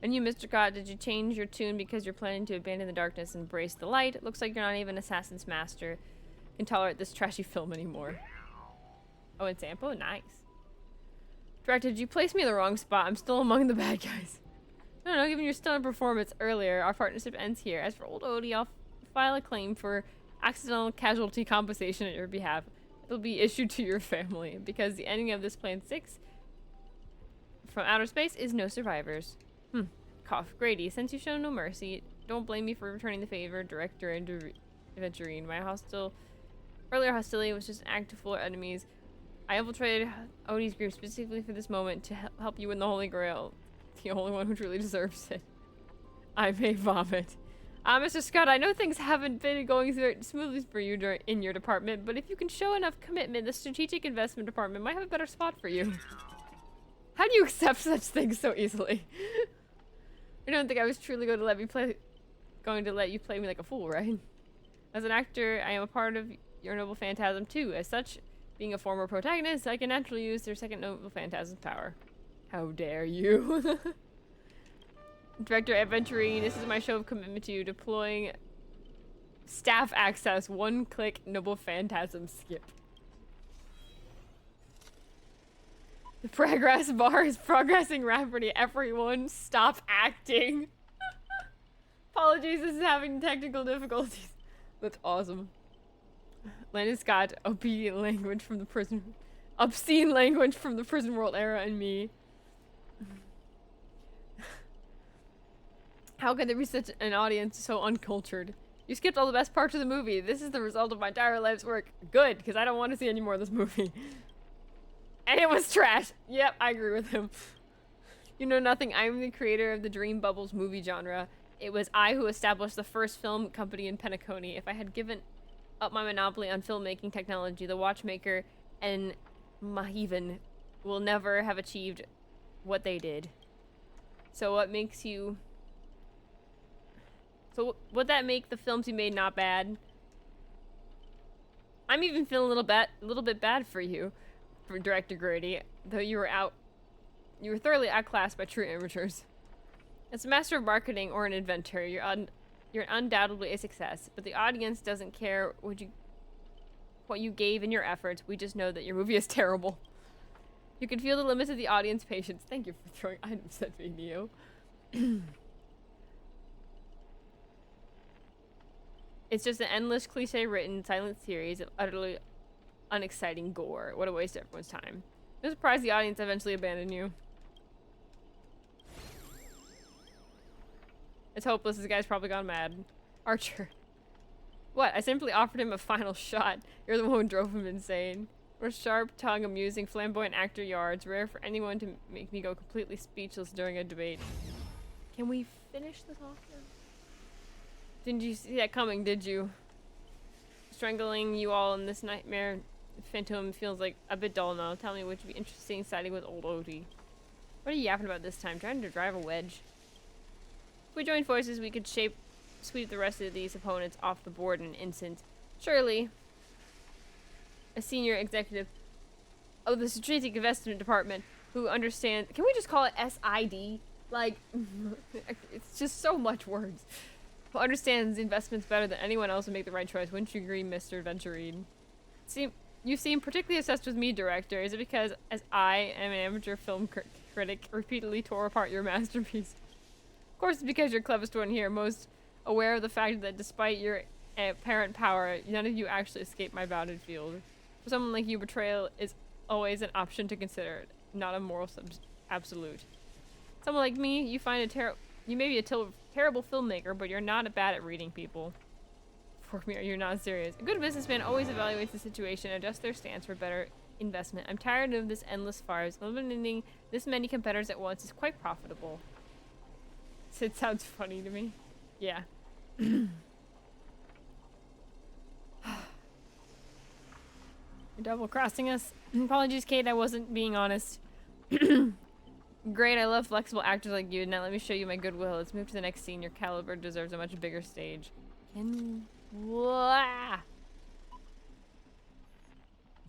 And you, Mr. God, did you change your tune because you're planning to abandon the darkness and embrace the light? It looks like you're not even Assassin's Master. Can tolerate this trashy film anymore. Oh, and Sampo? Nice. Director, did you place me in the wrong spot? I'm still among the bad guys. No, given your stellar performance earlier, our partnership ends here. As for old Odie, I'll file a claim for accidental casualty compensation on your behalf. It'll be issued to your family, because the ending of this Plan 6 from outer space is no survivors. Cough. Grady, since you've shown no mercy, don't blame me for returning the favor, Director and Aventurine. My earlier hostility was just an act to fool our enemies. I infiltrated Odie's group specifically for this moment to help you win the Holy Grail. The only one who truly deserves it. I may vomit. Mr. Scott, I know things haven't been going smoothly for you in your department, but if you can show enough commitment, the Strategic Investment Department might have a better spot for you. How do you accept such things so easily? I don't think I was truly going to let you play me like a fool, right? As an actor, I am a part of your noble phantasm too. As such, being a former protagonist, I can naturally use their second noble phantasm's power. How dare you? Director Aventurine, this is my show of commitment to you. Deploying staff access, one-click noble phantasm skip. The progress bar is progressing rapidly. Everyone, stop acting. Apologies, this is having technical difficulties. That's awesome. Landon Scott, obscene language from the prison world era, and me. How could there be such an audience so uncultured? You skipped all the best parts of the movie. This is the result of my entire life's work. Good, because I don't want to see any more of this movie. And it was trash. Yep, I agree with him. You know nothing. I'm the creator of the Dream Bubbles movie genre. It was I who established the first film company in Penacony. If I had given up my monopoly on filmmaking technology, the watchmaker and Mahivan will never have achieved what they did. So what makes you... So would that make the films you made not bad? I'm even feeling a little bit bad for you, for Director Grady, though you were thoroughly outclassed by true amateurs. As a master of marketing or an inventor, you're undoubtedly a success, but the audience doesn't care what you gave in your efforts. We just know that your movie is terrible. You can feel the limits of the audience patience. Thank you for throwing items at me, Neo. It's just an endless cliche-written silent series of utterly unexciting gore. What a waste of everyone's time. I'm surprised the audience eventually abandoned you. It's hopeless. This guy's probably gone mad. Archer. What? I simply offered him a final shot. You're the one who drove him insane. What a sharp-tongued, amusing, flamboyant actor you are. It's rare for anyone to make me go completely speechless during a debate. Can we finish this off now? Didn't you see that coming, did you? Strangling you all in this nightmare phantom feels like a bit dull now. Tell me, would you be interesting siding with old Odie? What are you yapping about this time? Trying to drive a wedge? If we join forces, we could sweep the rest of these opponents off the board in an instant. Surely, a senior executive of the Strategic Investment Department who understands... Can we just call it SID? Like, it's just so much words. Who understands investments better than anyone else would make the right choice. Wouldn't you agree, Mr. Venturine? You seem particularly obsessed with me, Director. Is it because, as I am an amateur film critic, repeatedly tore apart your masterpiece? Of course it's because you're cleverest one here, most aware of the fact that despite your apparent power, none of you actually escape my bounded field. For someone like you, betrayal is always an option to consider, not a moral absolute. Someone like me, you may be a terrible filmmaker, but you're not bad at reading people. For me, you're not serious. A good businessman always evaluates the situation and adjusts their stance for better investment. I'm tired of this endless farce. Eliminating this many competitors at once is quite profitable. It sounds funny to me. Yeah. You're double-crossing us. Apologies, Kate, I wasn't being honest. Great, I love flexible actors like you. Now let me show you my goodwill. Let's move to the next scene. Your caliber deserves a much bigger stage. I'm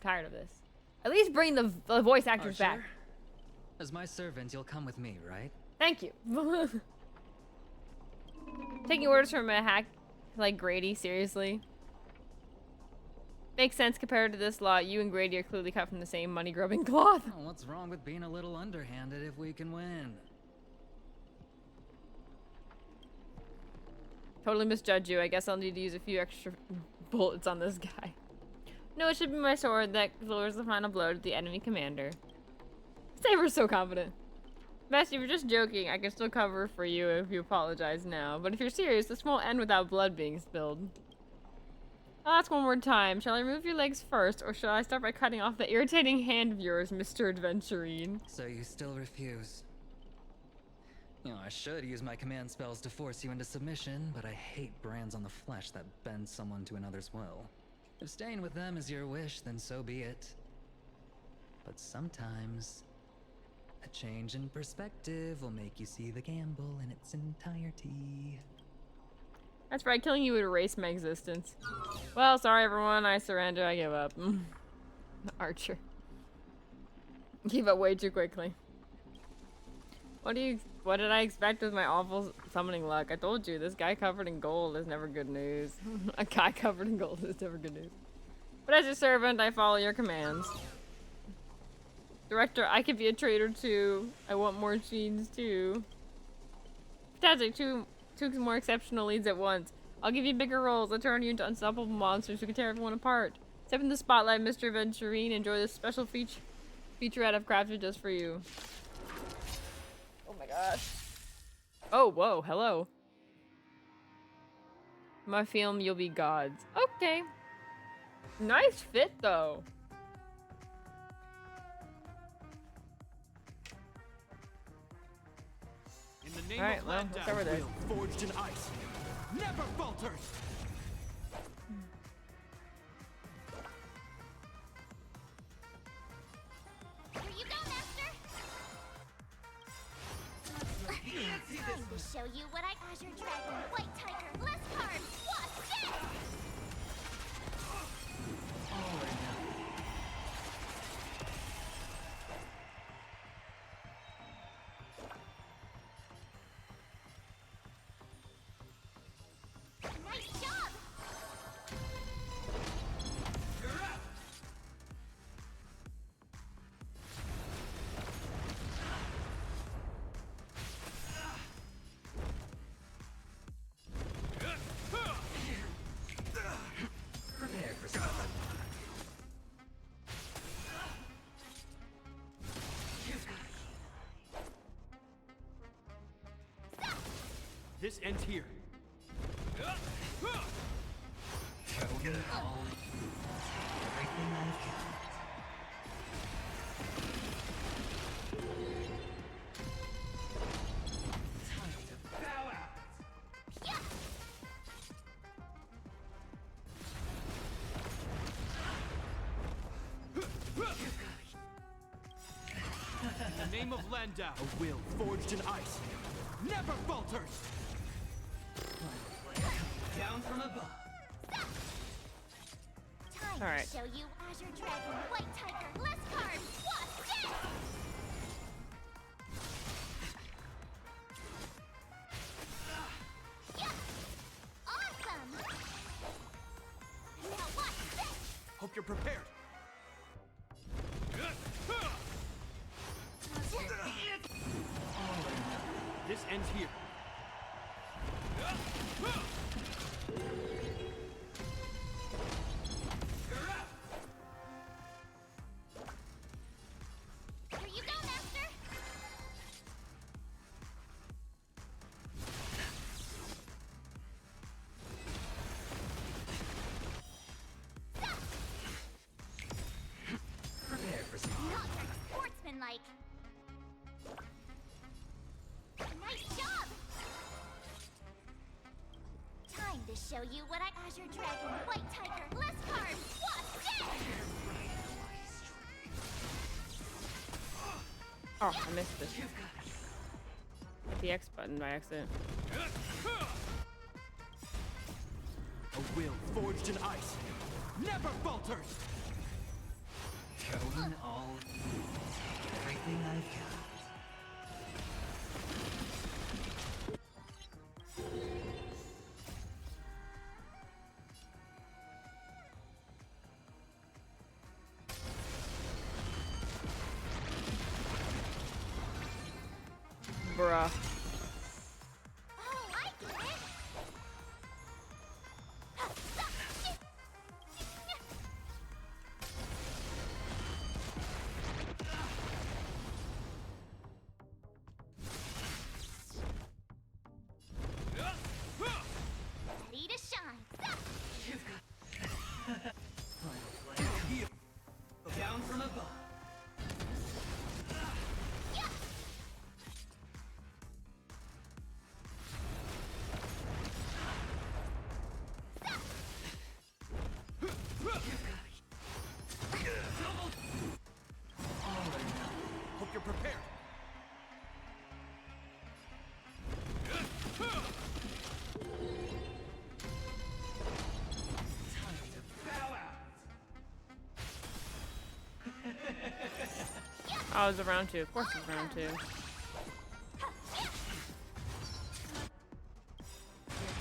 tired of this. At least bring the voice actors back. As my servant, you'll come with me, right? Thank you. Taking orders from a hack like Grady, seriously? Makes sense compared to this lot. You and Grady are clearly cut from the same money-grubbing cloth. Oh, what's wrong with being a little underhanded if we can win? Totally misjudge you. I guess I'll need to use a few extra bullets on this guy. No, it should be my sword that delivers the final blow to the enemy commander. Saber's so confident. Best, if you're just joking, I can still cover for you if you apologize now. But if you're serious, this won't end without blood being spilled. I'll ask one more time. Shall I remove your legs first, or shall I start by cutting off the irritating hand of yours, Mr. Adventurine? So you still refuse? You know, I should use my command spells to force you into submission, but I hate brands on the flesh that bend someone to another's will. If staying with them is your wish, then so be it. But sometimes, a change in perspective will make you see the gamble in its entirety. That's right, killing you would erase my existence. Well, sorry everyone, I surrender, I give up. Archer. Gave up way too quickly. What did I expect with my awful summoning luck? I told you, this guy covered in gold is never good news. A guy covered in gold is never good news. But as your servant, I follow your commands. Director, I could be a traitor too. I want more scenes too. Fantastic, two more exceptional leads at once. I'll give you bigger roles. I'll turn you into unstoppable monsters who can tear everyone apart. Step in the spotlight, Mr. Venturine. Enjoy this special featurette I've crafted just for you. Oh my gosh. Oh, whoa, hello. My film, you'll be gods. Okay. Nice fit, though. In the name All right, of well, Landau, let's cover this. will forged in ice never falters. Here you go, Master! Time to show you what I... Azure Dragon, White Tiger, less cards, wasp, death! Nice job! Prepare for something. This ends here. In the name of Landau, a will forged in ice never falters. Down from above. Time All right. to show you Azure Dragon, White Tiger, less cards, wasp, death! Yeah! Awesome! Now watch this! Hope you're prepared. This ends here. Here you go, Master! Prepare for some. Not very sportsmanlike. Nice job! Time to show you what I... Azure Dragon, White Tiger, less cards, wasp, death! Oh, I missed this. Hit the X button by accident. A will forged in ice never falters. Going all. Everything I've got. Bruh. Oh, I get it! Ready to shine! Down from above. Hope you're prepared. Oh, it was around 2. Of course it was around 2.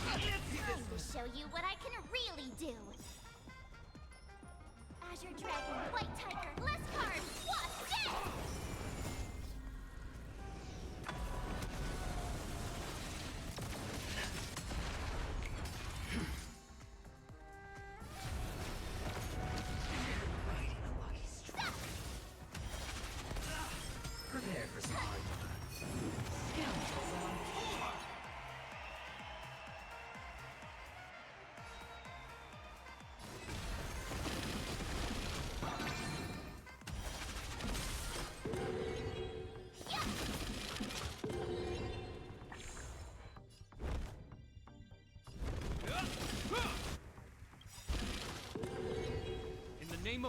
Time to show you what I can really do! Azure Dragon, White Tiger, less cards, wasp, death! Prepare for some hard times. 'Cause I'm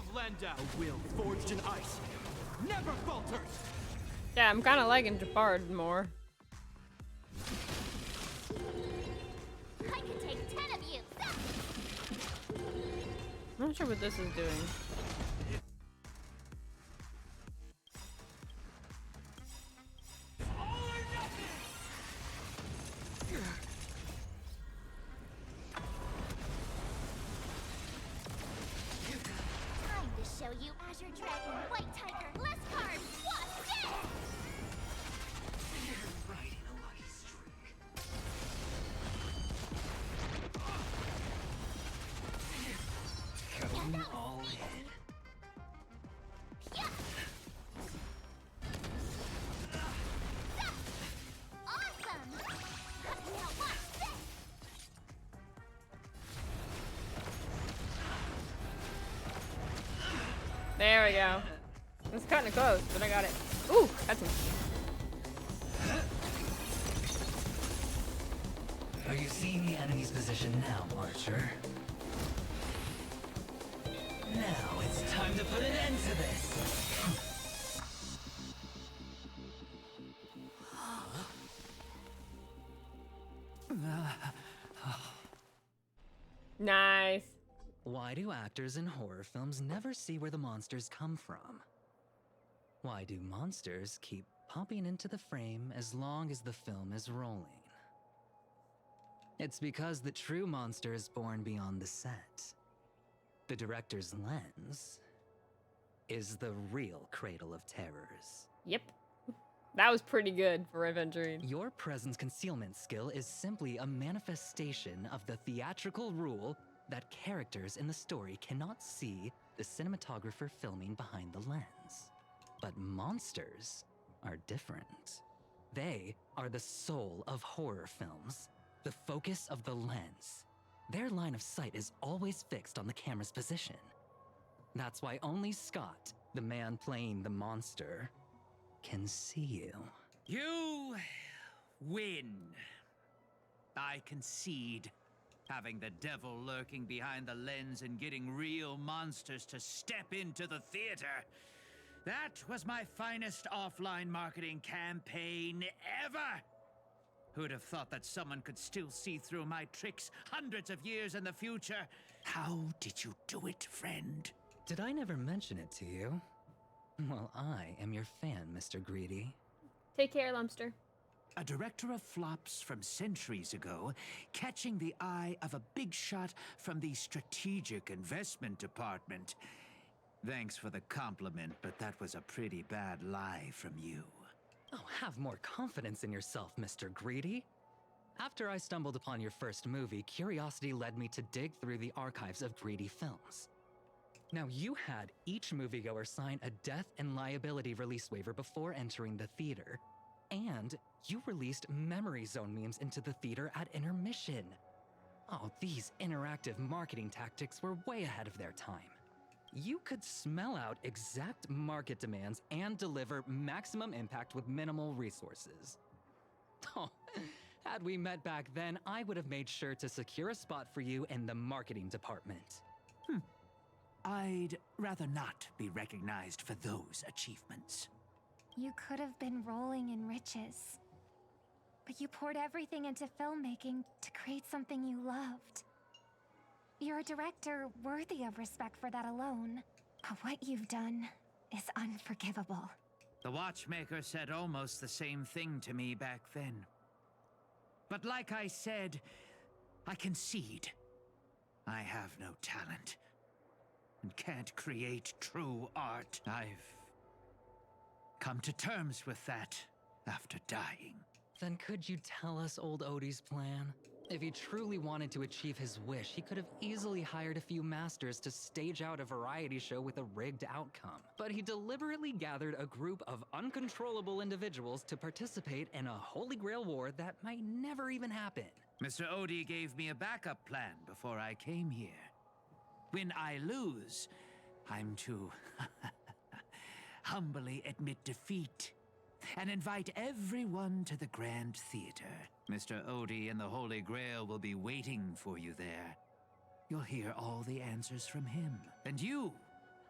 of Lenda. A will forged in ice never falters. Yeah, I'm kind of liking Japard more. I could take 10 of you. I'm not sure what this is doing. Time to show you Azure Dragon, White Tiger, less cards, wasp, dead! Riding a lucky streak. Going all in. Awesome! Now watch this! There we go. It's kind of close, but I got it. Ooh, that's me. Are you seeing the enemy's position now, Archer? Now it's time to put an end to this! Nice. Why do actors in horror films never see where the monsters come from? Why do monsters keep popping into the frame as long as the film is rolling? It's because the true monster is born beyond the set. The director's lens is the real cradle of terrors. Yep. That was pretty good for Aventurine. Your presence concealment skill is simply a manifestation of the theatrical rule that characters in the story cannot see the cinematographer filming behind the lens. But monsters are different. They are the soul of horror films, the focus of the lens. Their line of sight is always fixed on the camera's position. That's why only Scott, the man playing the monster, can see you. You win. I concede. Having the devil lurking behind the lens and getting real monsters to step into the theater. That was my finest offline marketing campaign ever. Who'd have thought that someone could still see through my tricks hundreds of years in the future? How did you do it, friend? Did I never mention it to you? Well, I am your fan, Mr. Greedy. Take care, Lumster. A director of flops from centuries ago, catching the eye of a big shot from the strategic investment department. Thanks for the compliment, but that was a pretty bad lie from you. Oh, have more confidence in yourself, Mr. Greedy. After I stumbled upon your first movie, curiosity led me to dig through the archives of Greedy films. Now, you had each moviegoer sign a death and liability release waiver before entering the theater. And you released memory zone memes into the theater at intermission. Oh, these interactive marketing tactics were way ahead of their time. You could smell out exact market demands and deliver maximum impact with minimal resources. Oh, had we met back then, I would have made sure to secure a spot for you in the marketing department. I'd rather not be recognized for those achievements. You could have been rolling in riches. But you poured everything into filmmaking to create something you loved. You're a director worthy of respect for that alone. But what you've done is unforgivable. The watchmaker said almost the same thing to me back then. But like I said, I concede. I have no talent. And can't create true art. I've come to terms with that after dying. Then could you tell us old Odie's plan? If he truly wanted to achieve his wish, he could have easily hired a few masters to stage out a variety show with a rigged outcome. But he deliberately gathered a group of uncontrollable individuals to participate in a Holy Grail war that might never even happen. Mr. Odie gave me a backup plan before I came here. When I lose, I'm to humbly admit defeat and invite everyone to the Grand Theater. Mr. Odie and the Holy Grail will be waiting for you there. You'll hear all the answers from him. And you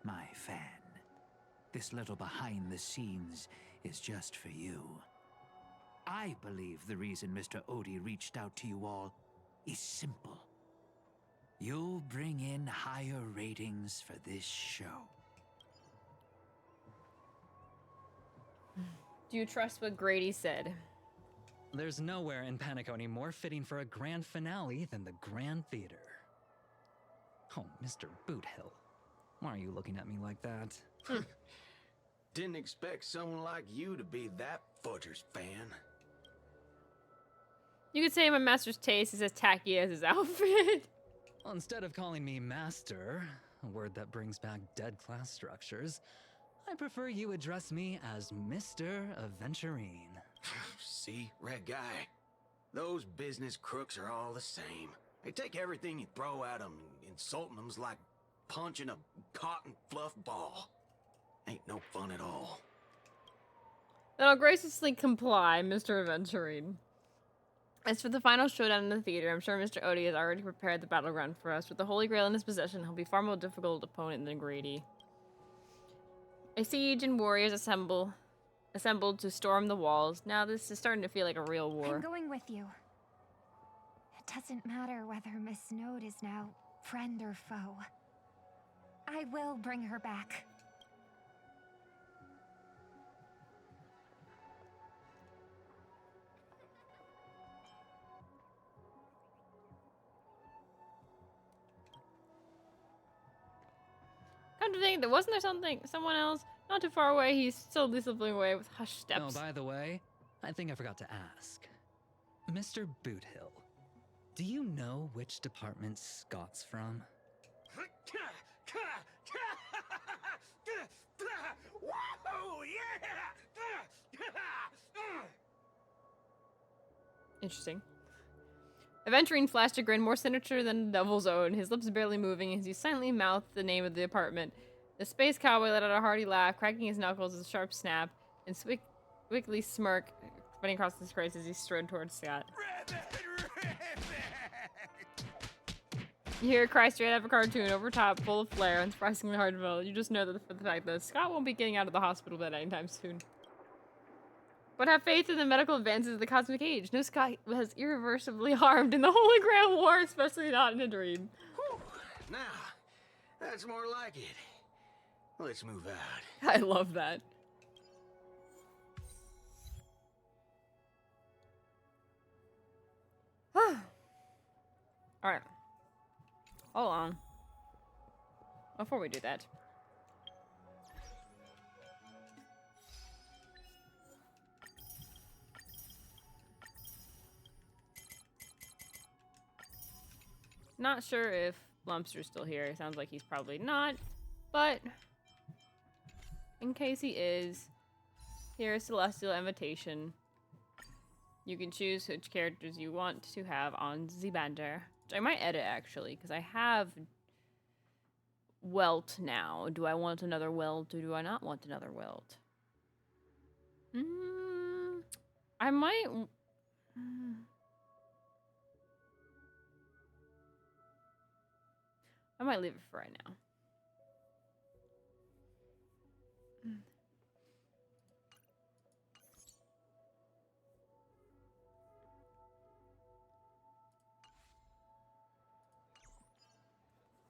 my fan. This little behind the scenes is just for you. I believe the reason Mr. Odie reached out to you all is simple. You'll bring in higher ratings for this show. Do you trust what Grady said? There's nowhere in Panaconii more fitting for a grand finale than the Grand Theater. Oh, Mr. Boothill. Why are you looking at me like that? Didn't expect someone like you to be that Fudger's fan. You could say my master's taste is as tacky as his outfit. Well, instead of calling me Master, a word that brings back dead class structures, I prefer you address me as Mr. Aventurine. See, Red Guy? Those business crooks are all the same. They take everything you throw at them, insulting them's like punching a cotton fluff ball. Ain't no fun at all. Then I'll graciously comply, Mr. Aventurine. As for the final showdown in the theater, I'm sure Mr. Odie has already prepared the battleground for us. With the Holy Grail in his possession, he'll be far more difficult opponent than Grady. A siege and warriors assembled to storm the walls. Now this is starting to feel like a real war. I'm going with you. It doesn't matter whether Miss Snowd is now friend or foe. I will bring her back. Come to think, wasn't there someone else not too far away? He's slowly slipping away with hushed steps. Oh, by the way, I think I forgot to ask. Mr. Boothill, do you know which department Scott's from? Whoa, yeah! Interesting. Aventurine flashed a grin more sinister than the devil's own, his lips barely moving as he silently mouthed the name of the apartment. The space cowboy let out a hearty laugh, cracking his knuckles with a sharp snap, and wiggly smirk spreading across his face as he strode towards Scott. You hear a cry straight out of a cartoon, over top, full of flair, and surprisingly hard to follow. You just know that for the fact that Scott won't be getting out of the hospital bed anytime soon. But have faith in the medical advances of the cosmic age. No Scott was irreversibly harmed in the Holy Grail War, especially not in a dream. Whew. Now, that's more like it. Let's move out. I love that. Alright. Hold on. Before we do that. Not sure if Lumpster's still here. It sounds like he's probably not. But in case he is, here's Celestial Invitation. You can choose which characters you want to have on Zibander. Which I might edit, actually, because I have Welt now. Do I want another Welt or do I not want another Welt? I might... I might leave it for right now.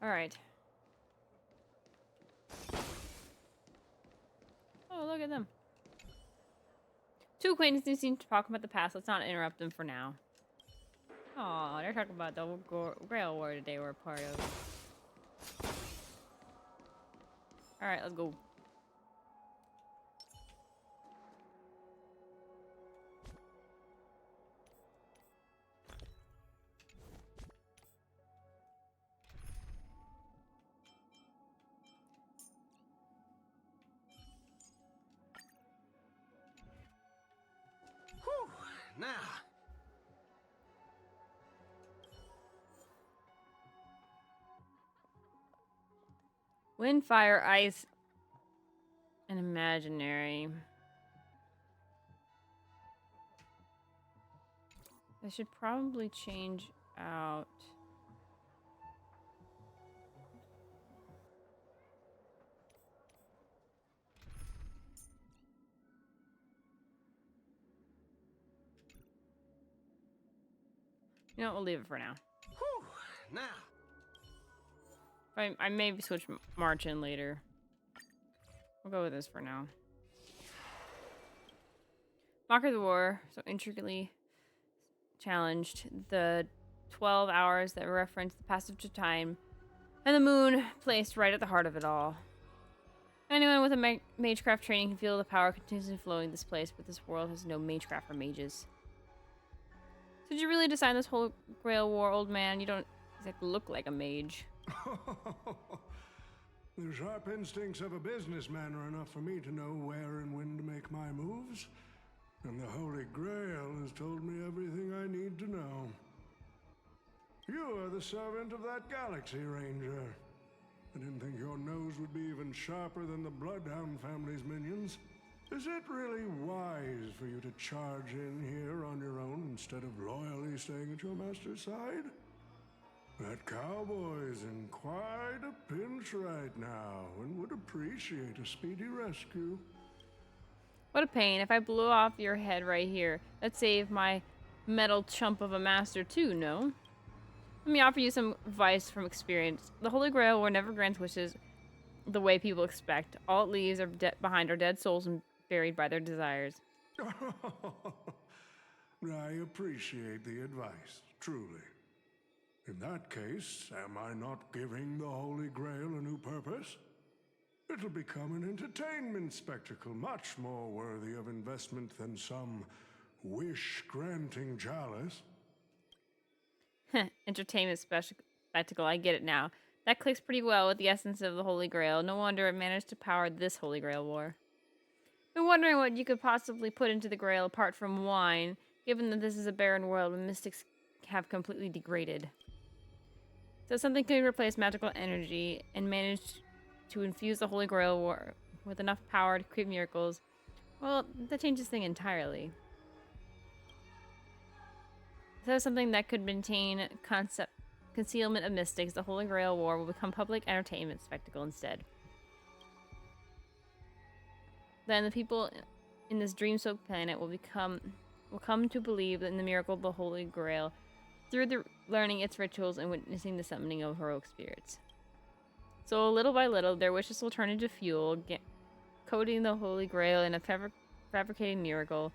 All right. Oh, look at them. Two acquaintances seem to talk about the past. Let's not interrupt them for now. Aw, they're talking about the Grail War that they were a part of. Alright, let's go. Whew. Now. Wind, fire, ice, and imaginary. I should probably change out. You know what, we'll leave it for now. Whew. Now, I may switch March in later. We'll go with this for now. Mocker the War, so intricately challenged. The 12 hours that reference the passage of time, and the moon placed right at the heart of it all. Anyone with a magecraft training can feel the power continuously flowing this place, but this world has no magecraft or mages. Did you really design this whole Grail War, old man? You don't exactly look like a mage. The sharp instincts of a businessman are enough for me to know where and when to make my moves. And the Holy Grail has told me everything I need to know. You are the servant of that Galaxy Ranger. I didn't think your nose would be even sharper than the Bloodhound family's minions. Is it really wise for you to charge in here on your own instead of loyally staying at your master's side? That cowboy's in quite a pinch right now and would appreciate a speedy rescue. What a pain. If I blew off your head right here, that'd save my metal chump of a master too, no? Let me offer you some advice from experience. The Holy Grail will never grant wishes the way people expect. All it leaves are behind are dead souls and buried by their desires. I appreciate the advice, truly. In that case, am I not giving the Holy Grail a new purpose? It'll become an entertainment spectacle much more worthy of investment than some wish-granting chalice. Entertainment spectacle, I get it now. That clicks pretty well with the essence of the Holy Grail. No wonder it managed to power this Holy Grail war. Been wondering what you could possibly put into the Grail apart from wine, given that this is a barren world where mystics have completely degraded. So something could replace magical energy and manage to infuse the Holy Grail war with enough power to create miracles. Well, that changes things entirely. So something that could maintain concealment of mystics, the Holy Grail War will become public entertainment spectacle instead. Then the people in this dream-soaked planet will come to believe in the miracle of the Holy Grail through learning its rituals and witnessing the summoning of heroic spirits. So little by little, their wishes will turn into fuel, coating the Holy Grail in a fabricated miracle,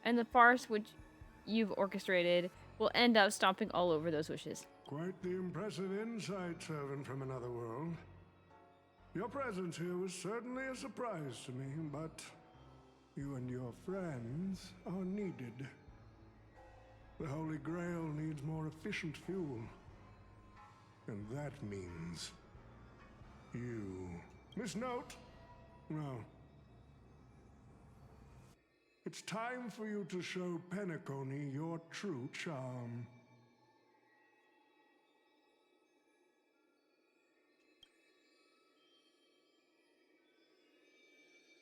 and the farce which you've orchestrated will end up stomping all over those wishes. Quite the impressive insight, servant from another world. Your presence here was certainly a surprise to me, but you and your friends are needed. The Holy Grail needs more efficient fuel. And that means you. Miss Note? No. It's time for you to show Penacony your true charm.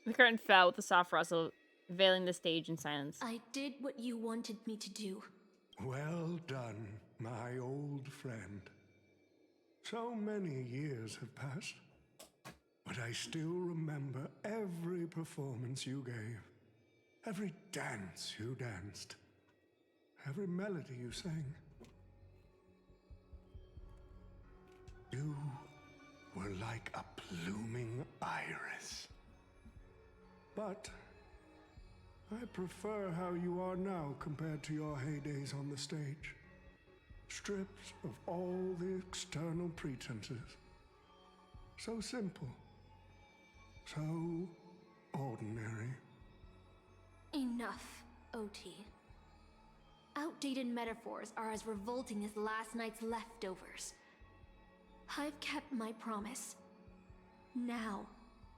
The curtain fell with a soft rustle, veiling the stage in silence. I did what you wanted me to do. Well done, my old friend. So many years have passed, but I still remember every performance you gave. Every dance you danced. Every melody you sang. You were like a blooming iris. But I prefer how you are now compared to your heydays on the stage. Stripped of all the external pretenses. So simple. So ordinary. Enough, OT. Outdated metaphors are as revolting as last night's leftovers. I've kept my promise. Now,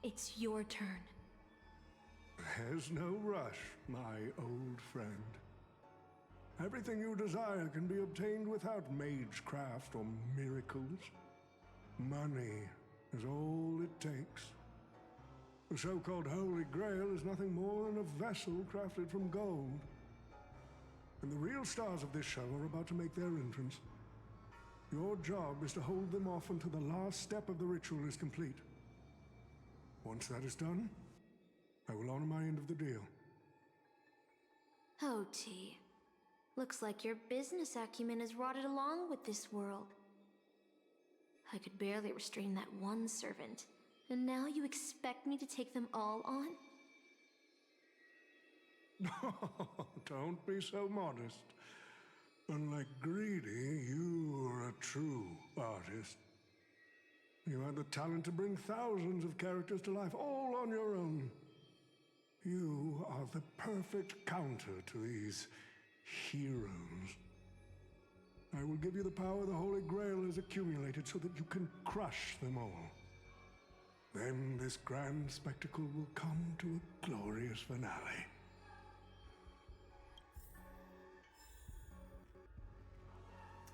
it's your turn. There's no rush, my old friend. Everything you desire can be obtained without magecraft or miracles. Money is all it takes. The so-called Holy Grail is nothing more than a vessel crafted from gold. And the real stars of this show are about to make their entrance. Your job is to hold them off until the last step of the ritual is complete. Once that is done, I will honor my end of the deal. OT, Looks like your business acumen has rotted along with this world. I could barely restrain that one servant, and now you expect me to take them all on? Don't be so modest. Unlike Greedy, you are a true artist. You had the talent to bring thousands of characters to life, all on your own. You are the perfect counter to these heroes. I will give you the power the Holy Grail has accumulated so that you can crush them all. Then this grand spectacle will come to a glorious finale.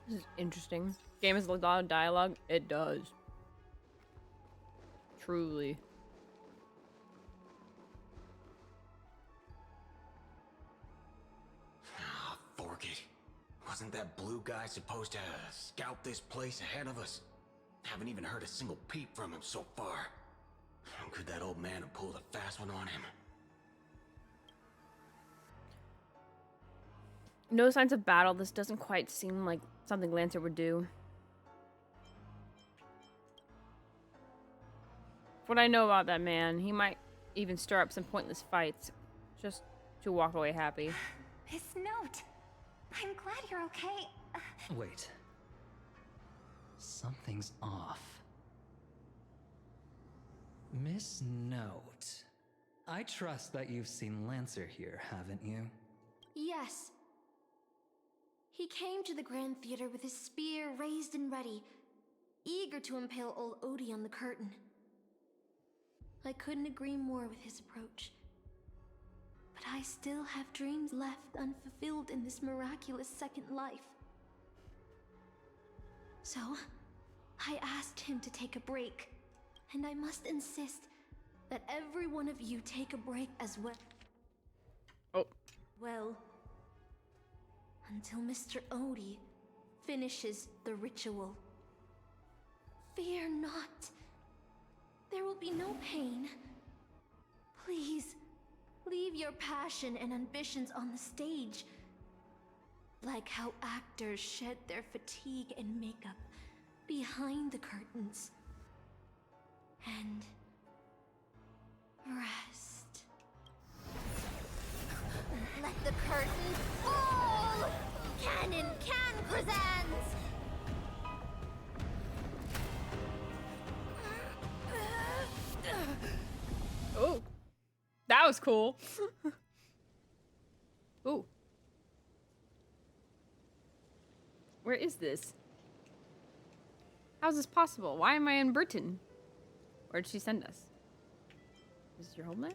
This is interesting. Game has a lot of dialogue. It does. Truly. Ah, fork it. Wasn't that blue guy supposed to scout this place ahead of us? Haven't even heard a single peep from him so far. Could that old man have pulled a fast one on him? No signs of battle. This doesn't quite seem like something Lancer would do. What I know about that man, he might even stir up some pointless fights, just to walk away happy. His note. I'm glad you're okay. Wait. Something's off. Miss Note. I trust that you've seen Lancer here, haven't you? Yes. He came to the Grand Theater with his spear raised and ready, eager to impale old Odie on the curtain. I couldn't agree more with his approach. But I still have dreams left unfulfilled in this miraculous second life. So, I asked him to take a break, and I must insist that every one of you take a break as well. Oh. Well, until Mr. Odie finishes the ritual. Fear not. There will be no pain. Please, leave your passion and ambitions on the stage. Like how actors shed their fatigue and makeup behind the curtains. And rest. Let the curtain fall! Canon can presents! Oh, that was cool. Ooh. Where is this? How is this possible? Why am I in Britain? Where did she send us? Is this your homeland?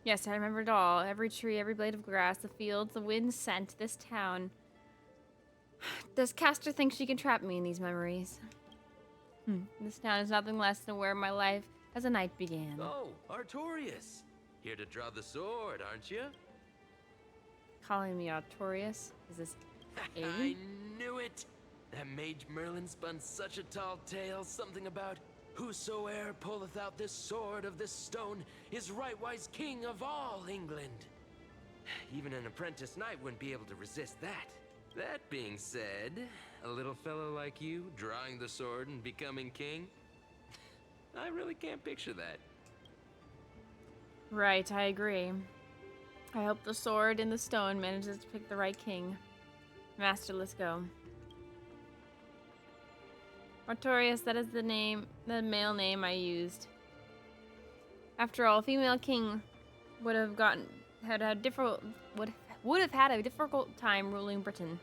Yes, I remember it all. Every tree, every blade of grass, the fields, the wind sent this town. Does Castor think she can trap me in these memories? This town is nothing less than where my life as a knight began. Oh, Artorias. Here to draw the sword, aren't you? Calling me Artorias? Is this I Aiden? knew it. That mage Merlin spun such a tall tale, something about whosoe'er pulleth out this sword of this stone is rightwise king of all England. Even an apprentice knight wouldn't be able to resist that. That being said, a little fellow like you drawing the sword and becoming king, I really can't picture that. Right, I agree. I hope the sword in the stone manages to pick the right king. Master, let's go. Artorias, that is the male name I used. After all, a female king would have had a difficult time ruling Britain.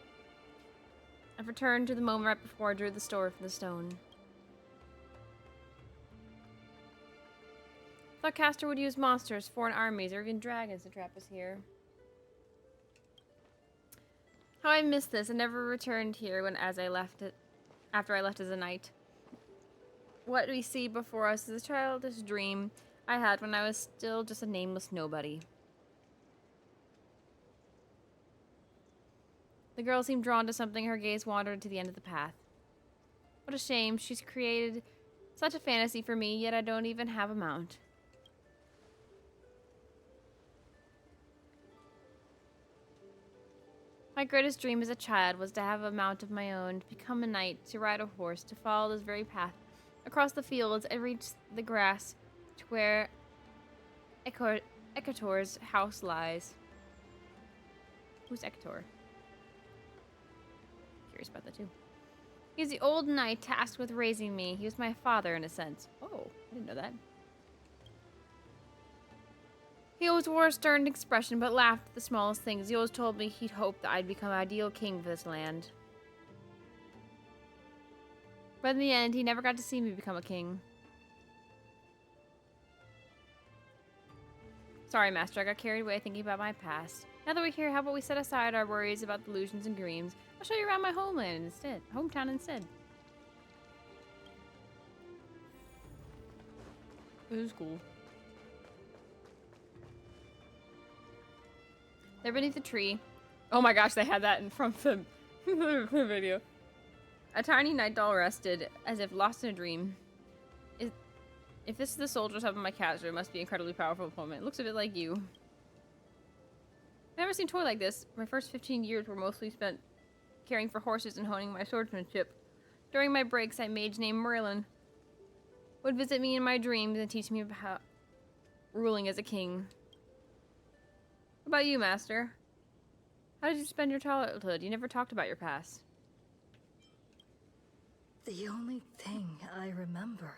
I've returned to the moment right before I drew the sword from the stone. I thought Castor would use monsters, foreign armies, or even dragons to trap us here. How I missed this. I never returned here after I left as a knight. What we see before us is a childish dream I had when I was still just a nameless nobody. The girl seemed drawn to something. Her gaze wandered to the end of the path. What a shame. She's created such a fantasy for me, yet I don't even have a mount. My greatest dream as a child was to have a mount of my own, to become a knight, to ride a horse, to follow this very path, across the fields and reach the grass to where Ekator's house lies. Who's Ekator? Curious about that too. He's the old knight tasked with raising me. He was my father in a sense. Oh, I didn't know that. He always wore a stern expression, but laughed at the smallest things. He always told me he'd hoped that I'd become ideal king for this land. But in the end, he never got to see me become a king. Sorry, Master, I got carried away thinking about my past. Now that we're here, how about we set aside our worries about delusions and dreams? I'll show you around my hometown instead. This is cool. There beneath the tree. Oh my gosh, they had that in front of the video. A tiny night doll rested, as if lost in a dream. If this is the soldiers up in my castle, it must be an incredibly powerful opponent. It looks a bit like you. I've never seen a toy like this. My first 15 years were mostly spent caring for horses and honing my swordsmanship. During my breaks, a mage named Merlin would visit me in my dreams and teach me about ruling as a king. What about you, Master? How did you spend your childhood? You never talked about your past. The only thing I remember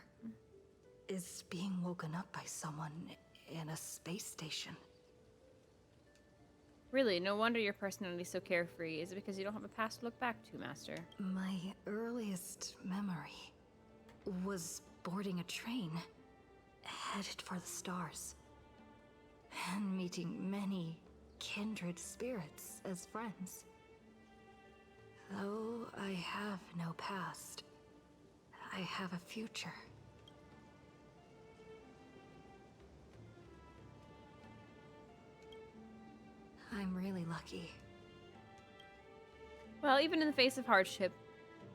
is being woken up by someone in a space station. Really, no wonder your personality is so carefree. Is it because you don't have a past to look back to, Master? My earliest memory was boarding a train, headed for the stars, and meeting many kindred spirits as friends. Though I have no past, I have a future. I'm really lucky. Well, even in the face of hardship,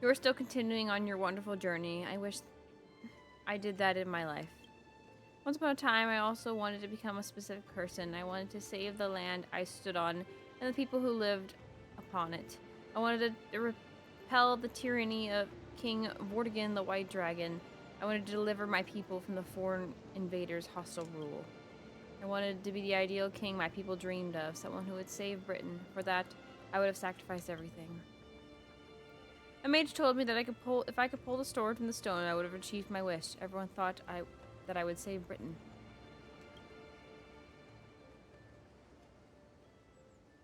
you are still continuing on your wonderful journey. I wish I did that in my life. Once upon a time, I also wanted to become a specific person. I wanted to save the land I stood on and the people who lived upon it. I wanted to repel the tyranny of King Vortigern the White Dragon. I wanted to deliver my people from the foreign invaders' hostile rule. I wanted to be the ideal king my people dreamed of, someone who would save Britain. For that, I would have sacrificed everything. A mage told me that if I could pull the sword from the stone, I would have achieved my wish. Everyone thought that I would save Britain.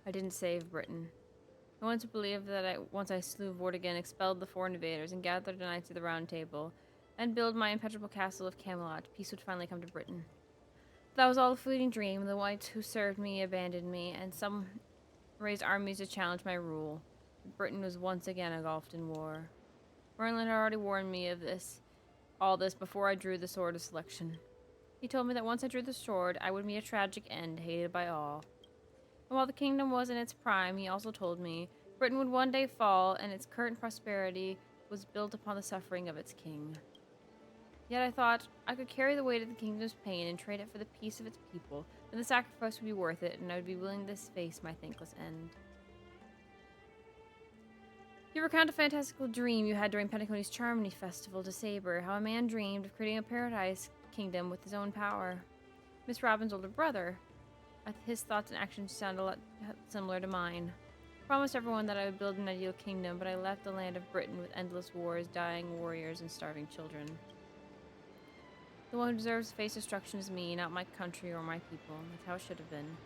I didn't save Britain. No one believed that once I slew Vortigern, expelled the foreign invaders, and gathered the knights of the Round Table, and build my impenetrable castle of Camelot, peace would finally come to Britain. That was all a fleeting dream. The whites who served me abandoned me, and some raised armies to challenge my rule. Britain was once again engulfed in war. Merlin had already warned me of all this before I drew the sword of selection. He told me that once I drew the sword, I would meet a tragic end, hated by all. And while the kingdom was in its prime, he also told me Britain would one day fall, and its current prosperity was built upon the suffering of its king. Yet I thought I could carry the weight of the kingdom's pain and trade it for the peace of its people, then the sacrifice would be worth it, and I would be willing to face my thankless end. You recount a fantastical dream you had during Pentecone's Charmony Festival to Saber, how a man dreamed of creating a paradise kingdom with his own power. Miss Robin's older brother. His thoughts and actions sound a lot similar to mine. I promised everyone that I would build an ideal kingdom, but I left the land of Britain with endless wars, dying warriors, and starving children. The one who deserves to face destruction is me, not my country or my people. That's how it should have been.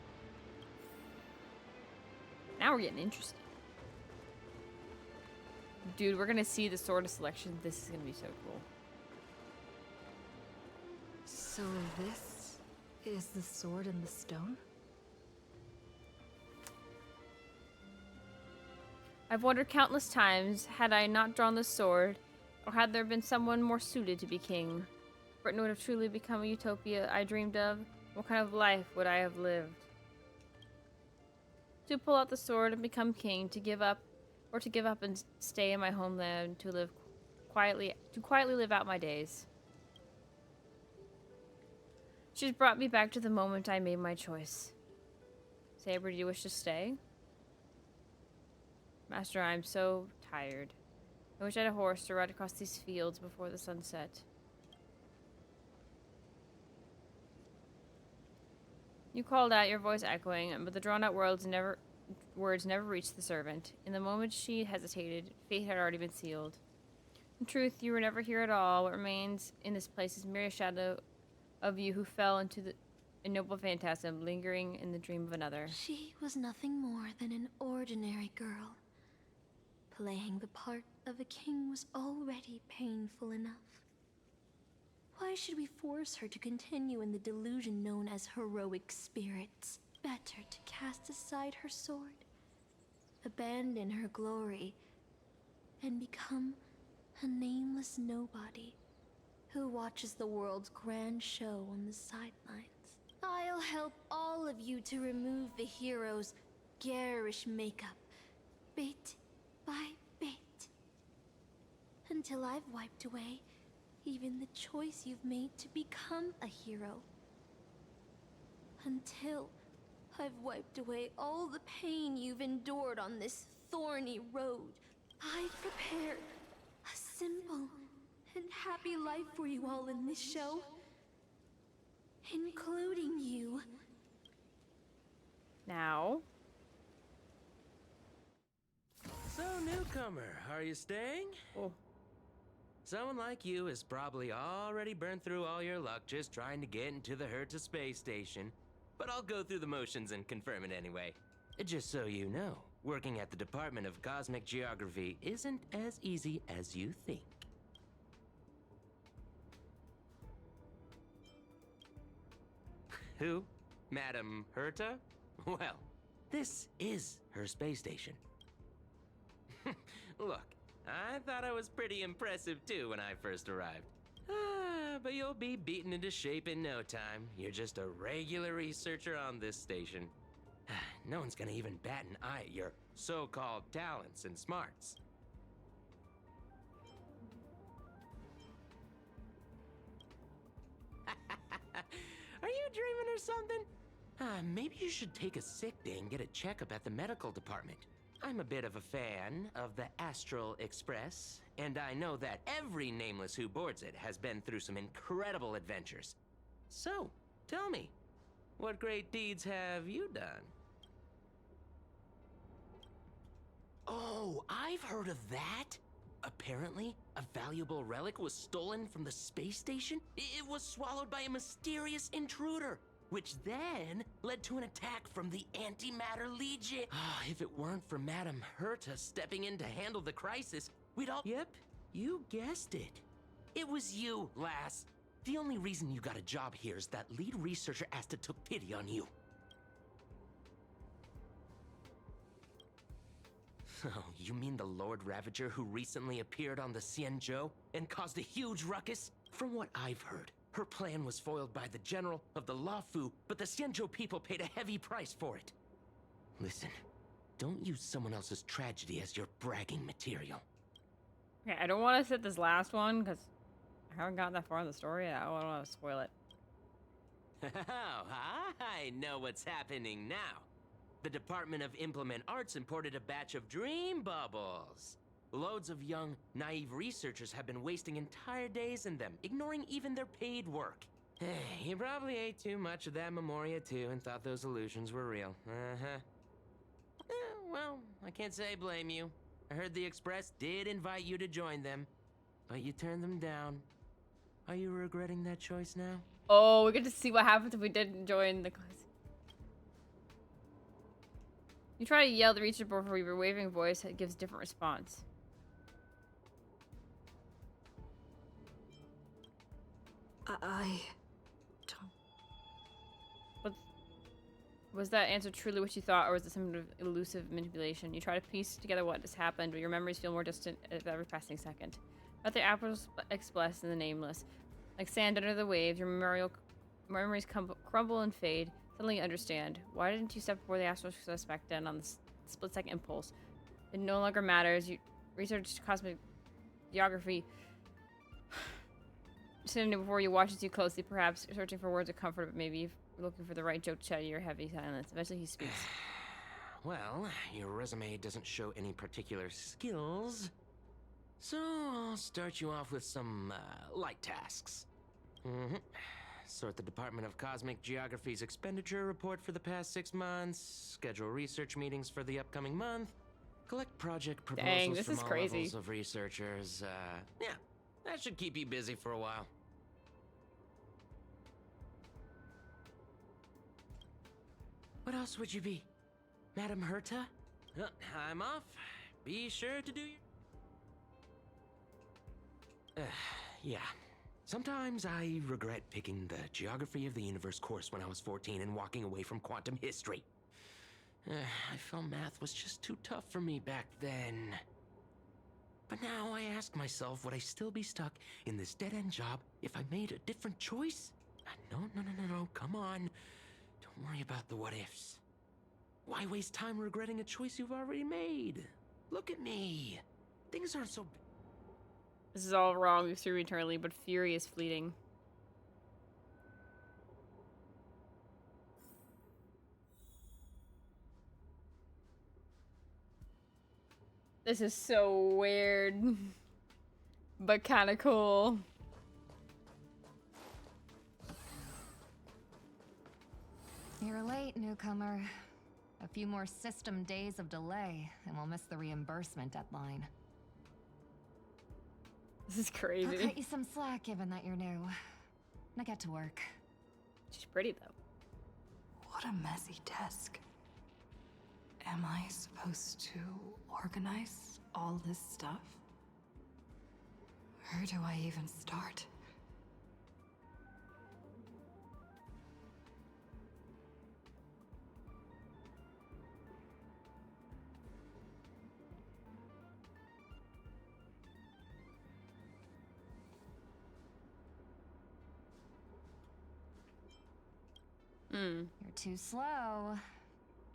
Now we're getting interesting. Dude, we're gonna see the sword of selection. This is gonna be so cool. So this is the sword in the stone? I've wondered countless times, had I not drawn the sword, or had there been someone more suited to be king, Britain would have truly become a utopia I dreamed of. What kind of life would I have lived? To pull out the sword and become king, to give up and stay in my homeland, to quietly live out my days. She's brought me back to the moment I made my choice. Saber, do you wish to stay? Master, I'm so tired. I wish I had a horse to ride across these fields before the sunset. You called out, your voice echoing, but the drawn-out words never reached the servant. In the moment she hesitated, fate had already been sealed. In truth, you were never here at all. What remains in this place is merely a shadow of you who fell into a noble phantasm, lingering in the dream of another. She was nothing more than an ordinary girl. Playing the part of a king was already painful enough. Why should we force her to continue in the delusion known as heroic spirits? Better to cast aside her sword, abandon her glory, and become a nameless nobody who watches the world's grand show on the sidelines. I'll help all of you to remove the hero's garish makeup, bit by bit, until I've wiped away even the choice you've made to become a hero. Until I've wiped away all the pain you've endured on this thorny road. I've prepared a simple and happy life for you all in this show, including you. Now? So, newcomer, are you staying? Oh. Someone like you has probably already burned through all your luck just trying to get into the Herta space station. But I'll go through the motions and confirm it anyway. Just so you know, working at the Department of Cosmic Geography isn't as easy as you think. Who? Madam Herta? Well, this is her space station. Look, I thought I was pretty impressive too when I first arrived. But you'll be beaten into shape in no time. You're just a regular researcher on this station. No one's gonna even bat an eye at your so-called talents and smarts. Are you dreaming or something? Maybe you should take a sick day and get a checkup at the medical department. I'm a bit of a fan of the Astral Express, and I know that every nameless who boards it has been through some incredible adventures. So, tell me, what great deeds have you done? Oh, I've heard of that! Apparently, a valuable relic was stolen from the space station. It was swallowed by a mysterious intruder, which then led to an attack from the Antimatter Legion. If it weren't for Madam Herta stepping in to handle the crisis, we'd all— Yep, you guessed it. It was you, lass. The only reason you got a job here is that lead researcher Asta took pity on you. Oh, you mean the Lord Ravager who recently appeared on the Xianzhou and caused a huge ruckus? From what I've heard, her plan was foiled by the general of the Luofu, but the Xianzhou people paid a heavy price for it. Listen, don't use someone else's tragedy as your bragging material. Okay, I don't want to set this last one because I haven't gotten that far in the story. I don't want to spoil it. Oh, I know what's happening now. The Department of Implement Arts imported a batch of dream bubbles. Loads of young, naive researchers have been wasting entire days in them, ignoring even their paid work. You probably ate too much of that Memoria too and thought those illusions were real. Well, I can't say I blame you. I heard the Express did invite you to join them, but you turned them down. Are you regretting that choice now? Oh, we get to see what happens if we didn't join the class. You try to yell the reacher before your waving voice gives a different response. I don't... Was that answer truly what you thought, or was it some sort of elusive manipulation? You try to piece together what has happened, but your memories feel more distant at every passing second. But the apples express in the nameless. Like sand under the waves, your memories crumble and fade. Suddenly you understand. Why didn't you step before the astral suspect then on the split-second impulse? It no longer matters. You research cosmic geography. Sitting before you watches you closely, perhaps searching for words of comfort, but maybe looking for the right joke to chat in your heavy silence. Eventually he speaks. Well, your resume doesn't show any particular skills. So I'll start you off with some light tasks. Sort the Department of Cosmic Geography's expenditure report for the past 6 months, schedule research meetings for the upcoming month, collect project proposals this from is all crazy. levels of researchers. Yeah, that should keep you busy for a while. What else would you be? Madam Herta? I'm off. Be sure to do your... yeah. Sometimes I regret picking the Geography of the Universe course when I was 14 and walking away from quantum history. I felt math was just too tough for me back then. But now I ask myself, would I still be stuck in this dead-end job if I made a different choice? No, come on. Don't worry about the what-ifs. Why waste time regretting a choice you've already made? Look at me. Things aren't so... This is all wrong. Move through eternally, but fury is fleeting. This is so weird, but kind of cool. You're late, newcomer. A few more system days of delay, and we'll miss the reimbursement deadline. This is I'll crazy. cut you some slack, given that you're new. Now get to work. She's pretty, though. What a messy desk. Am I supposed to organize all this stuff? Where do I even start? You're too slow.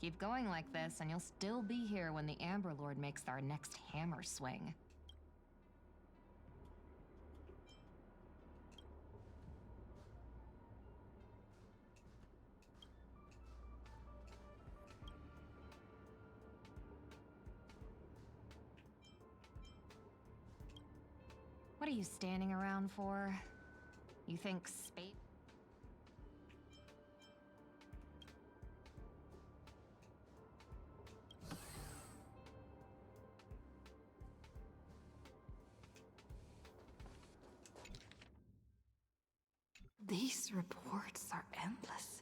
Keep going like this, and you'll still be here when the Amber Lord makes our next hammer swing. What are you standing around for? You think space... These reports are endless.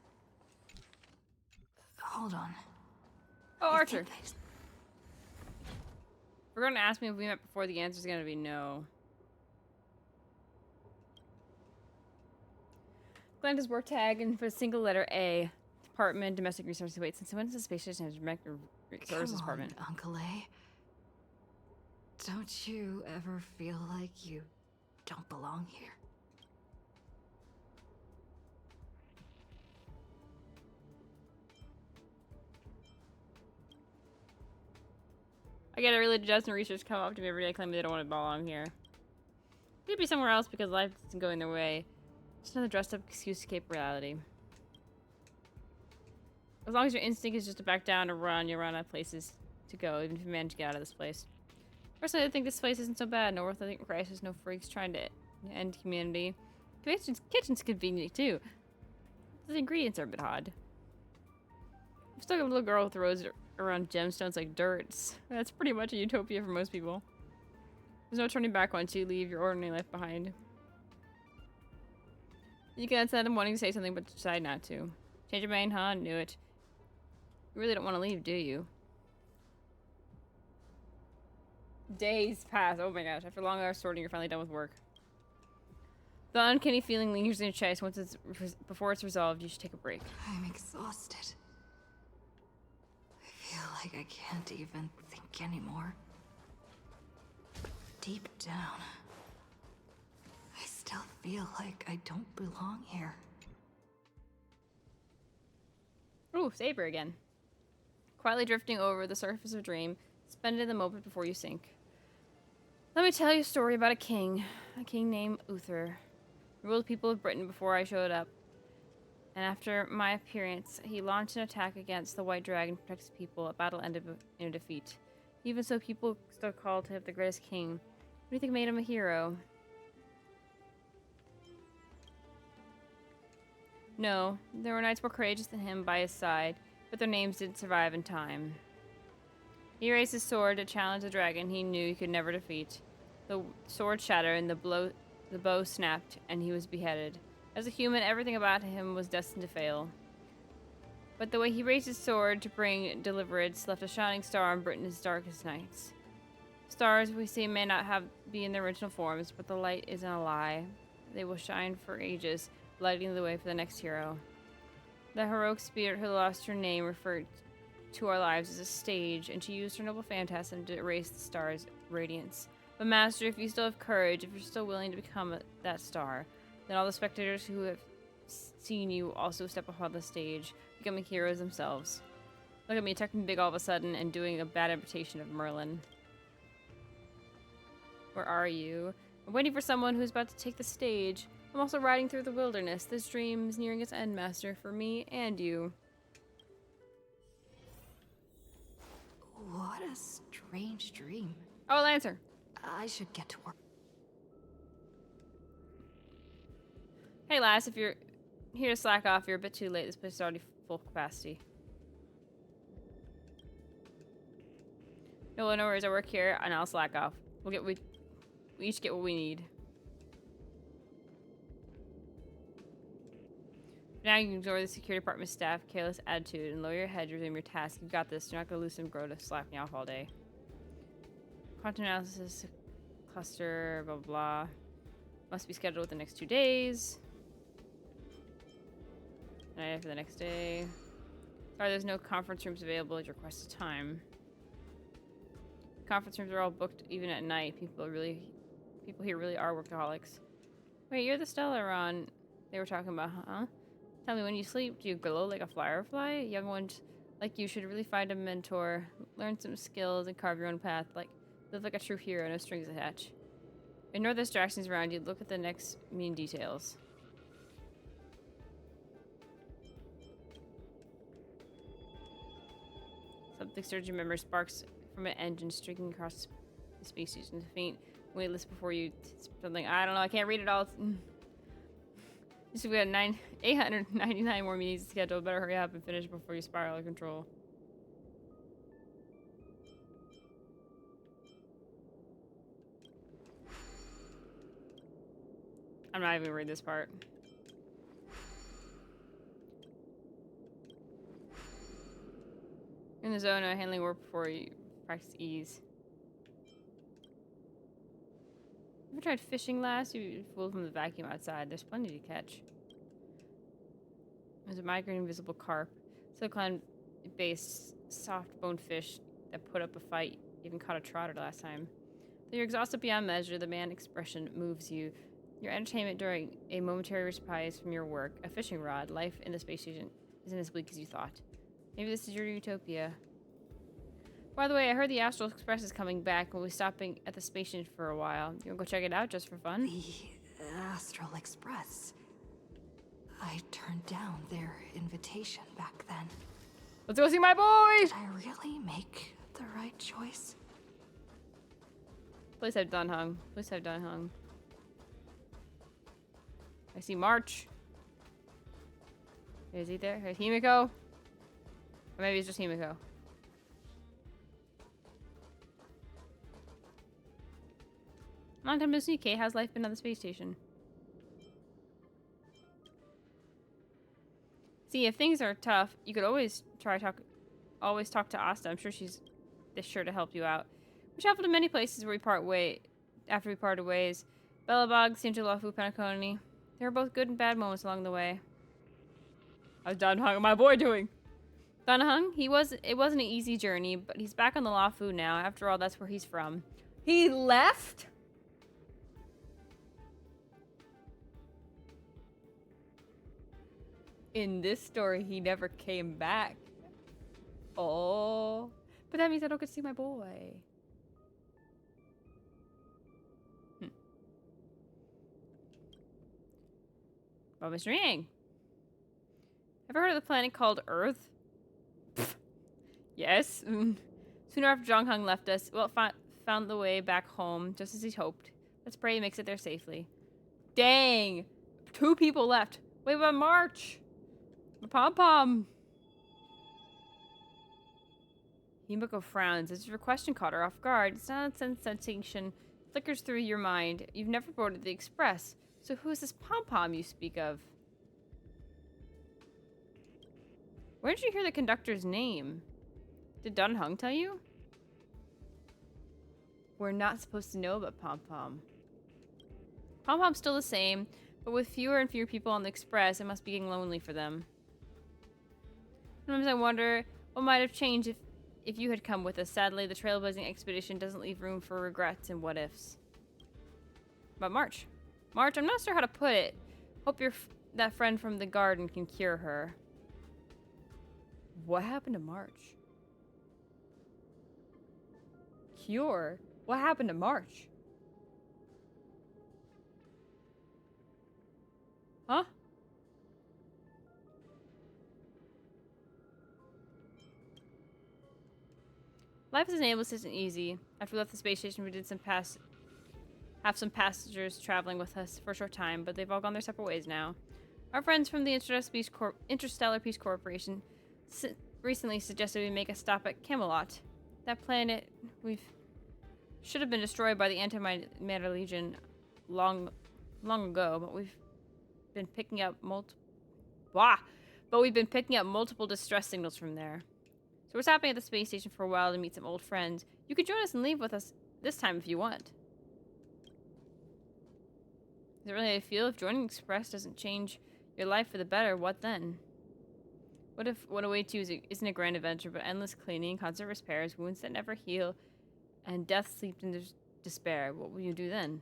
Hold on. Oh, I Archer. think We're going to ask me if we met before. The answer is going to be no. Glenda's work tag and for a single letter A. Department, Domestic Resources. Wait, since when does the Space Station have Domestic Resources Department? Come on, Uncle A. Don't you ever feel like you don't belong here? I get a really dozen researchers come up to me every day claiming they don't want to belong here. Could be somewhere else because life isn't going their way. Just another dressed up excuse to escape reality. As long as your instinct is just to back down or run, you'll run out of places to go, even if you manage to get out of this place. Personally, I think this place isn't so bad. No worth crisis, no freaks trying to end humanity. Kitchen's convenient too. The ingredients are a bit odd. I'm stuck with a little girl who throws around gemstones like dirt. That's pretty much a utopia for most people. There's no turning back once you leave your ordinary life behind. You can sense them wanting to say something, but decide not to. Change your mind, huh? Knew it. You really don't want to leave, do you? Days pass. Oh my gosh. After long hours sorting, you're finally done with work. The uncanny feeling lingers in your chest. Before it's resolved, you should take a break. I'm exhausted. I feel like I can't even think anymore. Deep down, I still feel like I don't belong here. Ooh, Saber again. Quietly drifting over the surface of a dream, spend it in the moment before you sink. Let me tell you a story about a king named Uther. Ruled the people of Britain before I showed up. And after my appearance, he launched an attack against the White Dragon to protect his people. A battle ended in a defeat. Even so, people still called him the greatest king. What do you think made him a hero? No, there were knights more courageous than him by his side, but their names didn't survive in time. He raised his sword to challenge the dragon he knew he could never defeat. The sword shattered and the bow snapped, and he was beheaded. As a human, everything about him was destined to fail. But the way he raised his sword to bring deliverance left a shining star on Britain's darkest nights. Stars we see may not be in their original forms, but the light isn't a lie. They will shine for ages, lighting the way for the next hero. The heroic spirit who lost her name referred to our lives as a stage, and she used her noble phantasm to erase the star's radiance. But Master, if you still have courage, if you're still willing to become that star, then all the spectators who have seen you also step upon the stage, becoming heroes themselves. Look at me, talking big all of a sudden and doing a bad imitation of Merlin. Where are you? I'm waiting for someone who's about to take the stage. I'm also riding through the wilderness. This dream is nearing its end, Master, for me and you. What a strange dream. Oh, I'll answer. I should get to work. Hey, lass, if you're here to slack off, you're a bit too late. This place is already full capacity. No worries, I work here, and I'll slack off. We each get what we need. Now you can ignore the security department staff, careless attitude, and lower your head to resume your task. You've got this. You're not gonna lose some grow to slap me off all day. Content analysis, cluster, blah, blah, blah. Must be scheduled within the next 2 days. Night for the next day. Sorry, there's no conference rooms available at your requested time. Conference rooms are all booked even at night. People here really are workaholics. Wait, you're the Stellaron they were talking about, huh? Tell me, when you sleep, do you glow like a firefly? Young ones like you should really find a mentor, learn some skills, and carve your own path. Live like a true hero, no strings attached. Ignore the distractions around you. Look at the next mean details. Something surging member sparks from an engine streaking across the space station. Faint, weightless before you. Something, I don't know. I can't read it all. We got 899 more meetings scheduled. Better hurry up and finish before you spiral out of control. I'm not even gonna read this part. In the zone, handling work before you practice ease. Ever tried fishing last? You fooled from the vacuum outside. There's plenty to catch. There's a migrating invisible carp. Silicon-based soft-boned fish that put up a fight. Even caught a trotter last time. Though you're exhausted beyond measure, the man expression moves you. Your entertainment during a momentary respite from your work. A fishing rod. Life in the space station isn't as bleak as you thought. Maybe this is your utopia. By the way, I heard the Astral Express is coming back. We'll be stopping at the space station for a while. You wanna go check it out just for fun? The Astral Express. I turned down their invitation back then. Let's go see my boys! Did I really make the right choice? Please have done hung. Please have done hung. I see March. Is he there? Is Himiko? Or maybe it's just Himiko. Long time no see, Kate. How's life been on the space station? See, if things are tough, you could always talk to Asta. I'm sure she's sure to help you out. We traveled to many places where after we parted ways. Bellabog, Sinjalofu, Penacony. There were both good and bad moments along the way. How's Don Hung and my boy doing? Don Hung? It wasn't an easy journey, but he's back on the Lafu now. After all, that's where he's from. He left? In this story, he never came back. Oh. But that means I don't get to see my boy. Well, Mr. Yang. Ever heard of the planet called Earth? Yes. Soon after Zhongheng left us, well, found the way back home, just as he'd hoped. Let's pray he makes it there safely. Dang! 2 people left. Wait, about March? Pom-pom! Himiko frowns as your question caught her off guard. It's not a sensation flickers through your mind. You've never boarded the express. So who's this pom-pom you speak of? Where did you hear the conductor's name? Did Dun Hung tell you? We're not supposed to know about pom-pom. Pom-pom's still the same, but with fewer and fewer people on the express, it must be getting lonely for them. Sometimes I wonder what might have changed if you had come with us. Sadly, the trailblazing expedition doesn't leave room for regrets and what-ifs. But March. March, I'm not sure how to put it. Hope that friend from the garden can cure her. What happened to March? Cure? What happened to March? Huh? Life as an ableist isn't easy. After we left the space station, we did have some passengers traveling with us for a short time, but they've all gone their separate ways now. Our friends from the Interstellar Peace Corporation recently suggested we make a stop at Camelot. That planet should have been destroyed by the Antimatter Legion long ago, but we've been picking up multiple distress signals from there. So we're stopping at the space station for a while to meet some old friends. You could join us and leave with us this time if you want. Is it really how you feel? If joining Express doesn't change your life for the better, what then? What if what awaits you isn't a grand adventure, but endless cleaning, constant repairs, wounds that never heal, and death sleeped in despair? What will you do then?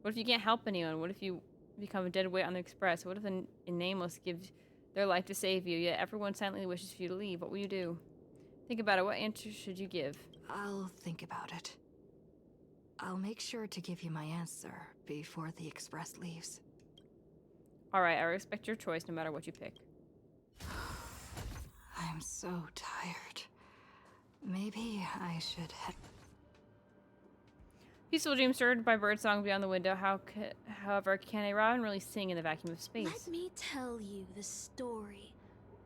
What if you can't help anyone? What if you become a dead weight on the Express? What if a nameless gives their life to save you, yet everyone silently wishes for you to leave? What will you do? Think about it. What answer should you give? I'll think about it. I'll make sure to give you my answer before the Express leaves. Alright, I respect your choice no matter what you pick. I'm so tired. Maybe I should head... Peaceful dream stirred by birdsong beyond the window. However, can a robin really sing in the vacuum of space? Let me tell you the story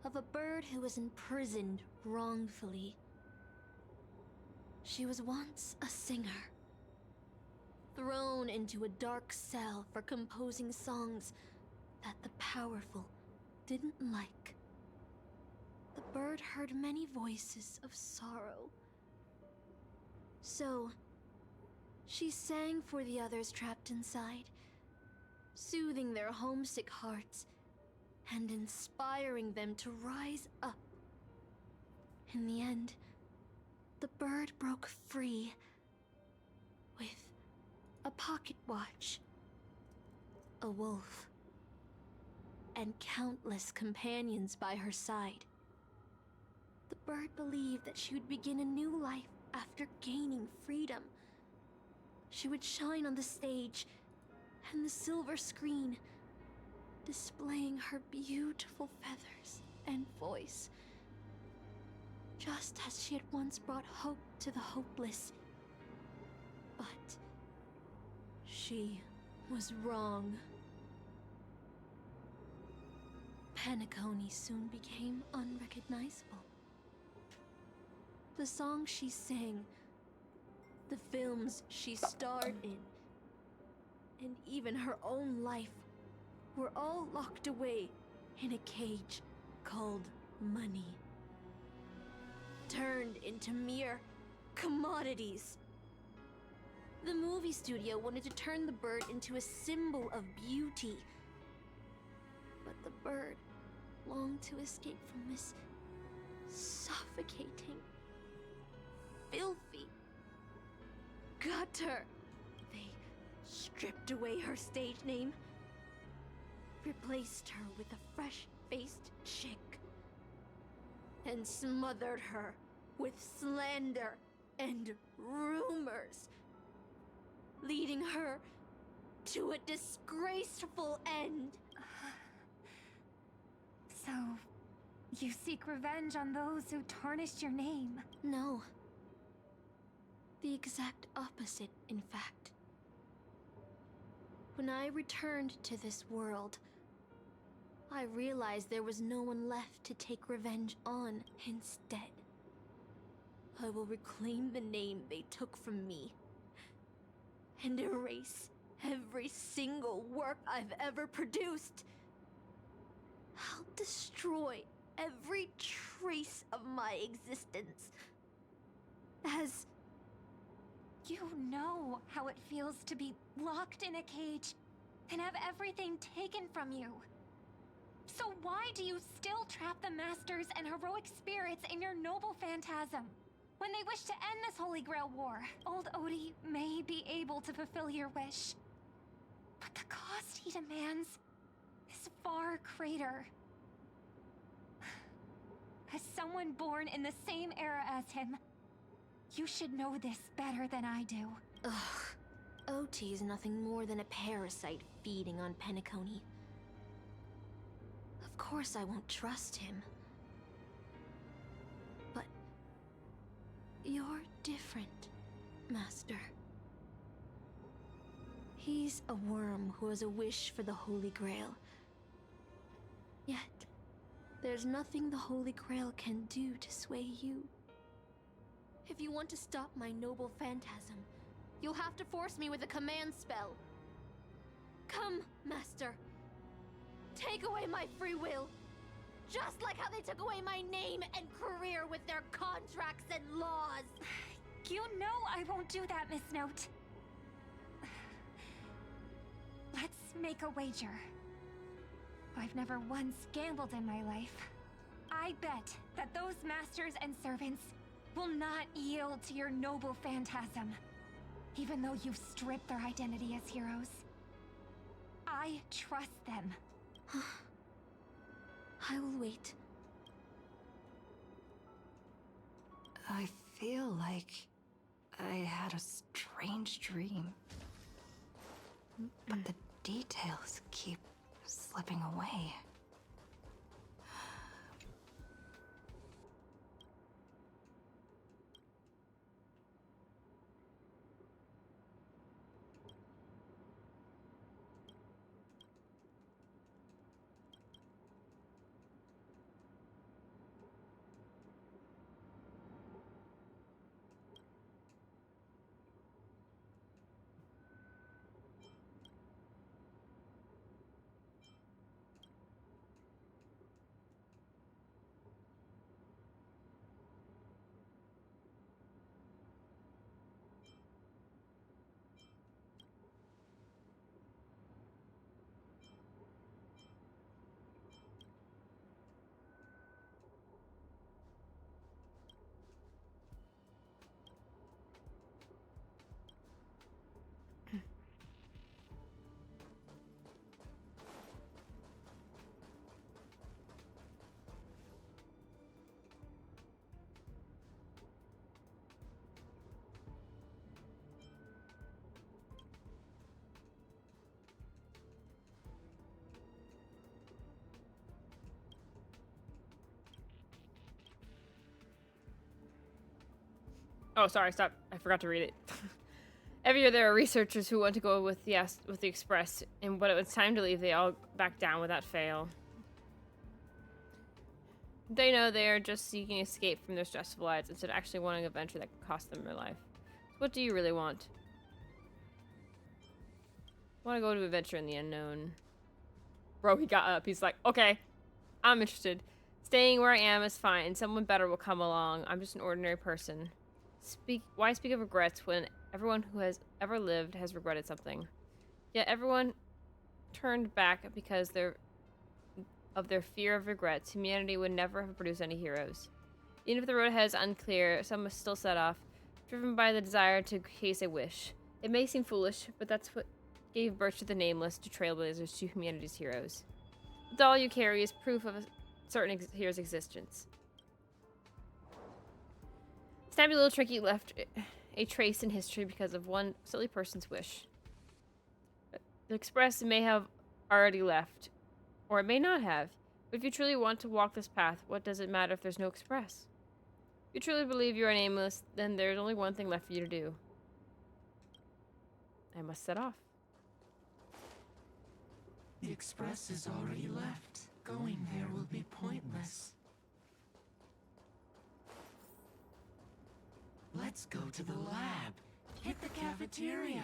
of a bird who was imprisoned wrongfully. She was once a singer, thrown into a dark cell for composing songs that the powerful didn't like. The bird heard many voices of sorrow. So, she sang for the others trapped inside, soothing their homesick hearts and inspiring them to rise up. In the end, the bird broke free with a pocket watch, a wolf, and countless companions by her side. The bird believed that she would begin a new life after gaining freedom. She would shine on the stage and the silver screen, displaying her beautiful feathers and voice, just as she had once brought hope to the hopeless. But she was wrong. Penacony soon became unrecognizable. The songs she sang, the films she starred in, and even her own life were all locked away in a cage called money, turned into mere commodities. The movie studio wanted to turn the bird into a symbol of beauty, but the bird longed to escape from this suffocating, filthy gutter. They stripped away her stage name, replaced her with a fresh-faced chick, and smothered her with slander and rumors, leading her to a disgraceful end. So, you seek revenge on those who tarnished your name? No. The exact opposite, in fact. When I returned to this world, I realized there was no one left to take revenge on. Instead, I will reclaim the name they took from me and erase every single work I've ever produced. I'll destroy every trace of my existence. As you know how it feels to be locked in a cage and have everything taken from you. So why do you still trap the masters and heroic spirits in your noble phantasm? When they wish to end this Holy Grail war, old Odie may be able to fulfill your wish. But the cost he demands is far greater. As someone born in the same era as him, you should know this better than I do. Ugh. OT is nothing more than a parasite feeding on Penacony. Of course I won't trust him. But you're different, Master. He's a worm who has a wish for the Holy Grail. Yet, there's nothing the Holy Grail can do to sway you. If you want to stop my noble phantasm, you'll have to force me with a command spell. Come, Master. Take away my free will. Just like how they took away my name and career with their contracts and laws. You know I won't do that, Miss Note. Let's make a wager. I've never once gambled in my life. I bet that those masters and servants will not yield to your noble phantasm, even though you've stripped their identity as heroes. I trust them. I will wait. I feel like I had a strange dream. But the details keep slipping away. Oh, sorry, stop. I forgot to read it. Every year there are researchers who want to go with the Express, and when it was time to leave, they all back down without fail. They know they are just seeking escape from their stressful lives instead of actually wanting an adventure that could cost them their life. So what do you really want? I want to go to adventure in the unknown. Bro, he got up. He's like, okay, I'm interested. Staying where I am is fine, and someone better will come along. I'm just an ordinary person. Why speak of regrets when everyone who has ever lived has regretted something? Yet everyone turned back because of their fear of regrets. Humanity would never have produced any heroes. Even if the road ahead is unclear, some must still set off, driven by the desire to chase a wish. It may seem foolish, but that's what gave birth to the Nameless, to Trailblazers, to humanity's heroes. The doll you carry is proof of a certain hero's existence. Snappy Little Tricky left a trace in history because of one silly person's wish. The Express may have already left, or it may not have. But if you truly want to walk this path, what does it matter if there's no express? If you truly believe you are nameless, then there's only one thing left for you to do. I must set off. The express is already left. Going there will be pointless. Let's go to the lab. Hit the cafeteria.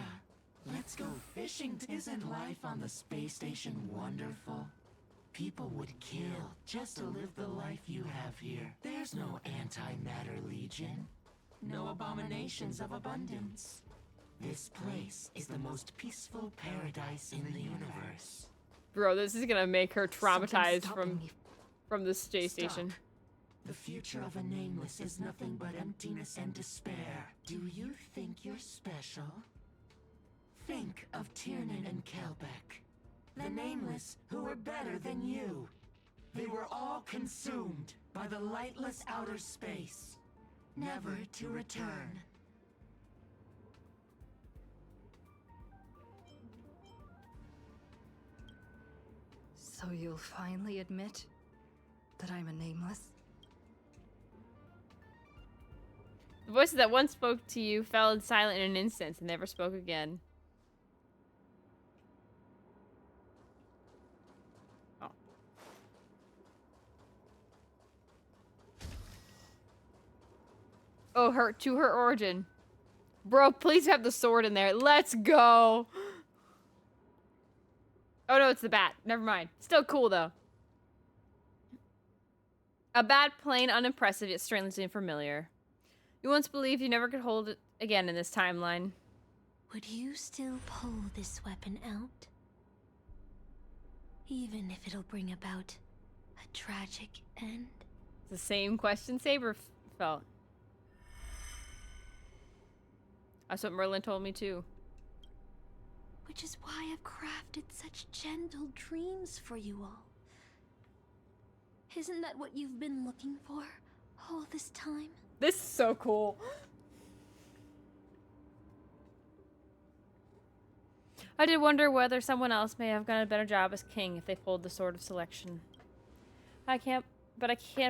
Let's go fishing. Isn't life on the space station wonderful? People would kill just to live the life you have here. There's no antimatter legion. No abominations of abundance. This place is the most peaceful paradise in the universe. Bro, this is gonna make her traumatized from the space station. The future of a nameless is nothing but emptiness and despair. Do you think you're special? Think of Tiernan and Kelbeck. The nameless who were better than you. They were all consumed by the lightless outer space, never to return. So you'll finally admit that I'm a nameless? The voices that once spoke to you fell silent in an instant and never spoke again. Oh. Oh, her origin. Bro, please have the sword in there. Let's go. Oh no, it's the bat. Never mind. Still cool though. A bat, plain unimpressive yet strangely familiar. You once believed you never could hold it again in this timeline. Would you still pull this weapon out? Even if it'll bring about a tragic end? It's the same question Saber felt. That's what Merlin told me too. Which is why I've crafted such gentle dreams for you all. Isn't that what you've been looking for all this time? This is so cool. I did wonder whether someone else may have done a better job as king if they pulled the Sword of Selection. I can't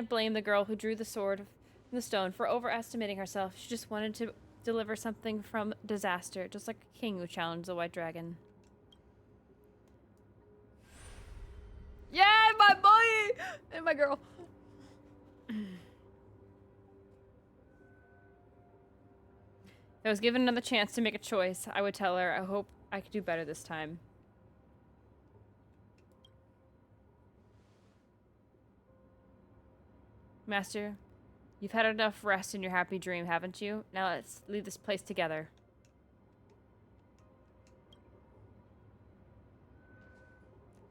blame the girl who drew the sword from the stone for overestimating herself. She just wanted to deliver something from disaster, just like a king who challenged the white dragon. Yeah, my boy! And my girl. I was given another chance to make a choice. I would tell her, I hope I could do better this time. Master, you've had enough rest in your happy dream, haven't you? Now let's leave this place together.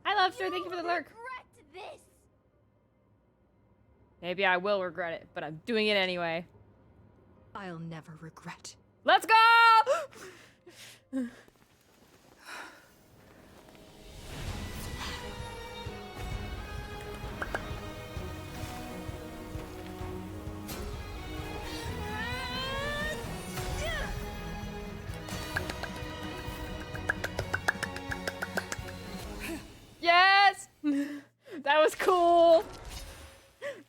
Hi, Lobster. Thank you for the lurk. Regret this. Maybe I will regret it, but I'm doing it anyway. I'll never regret. Let's go! Yes! That was cool.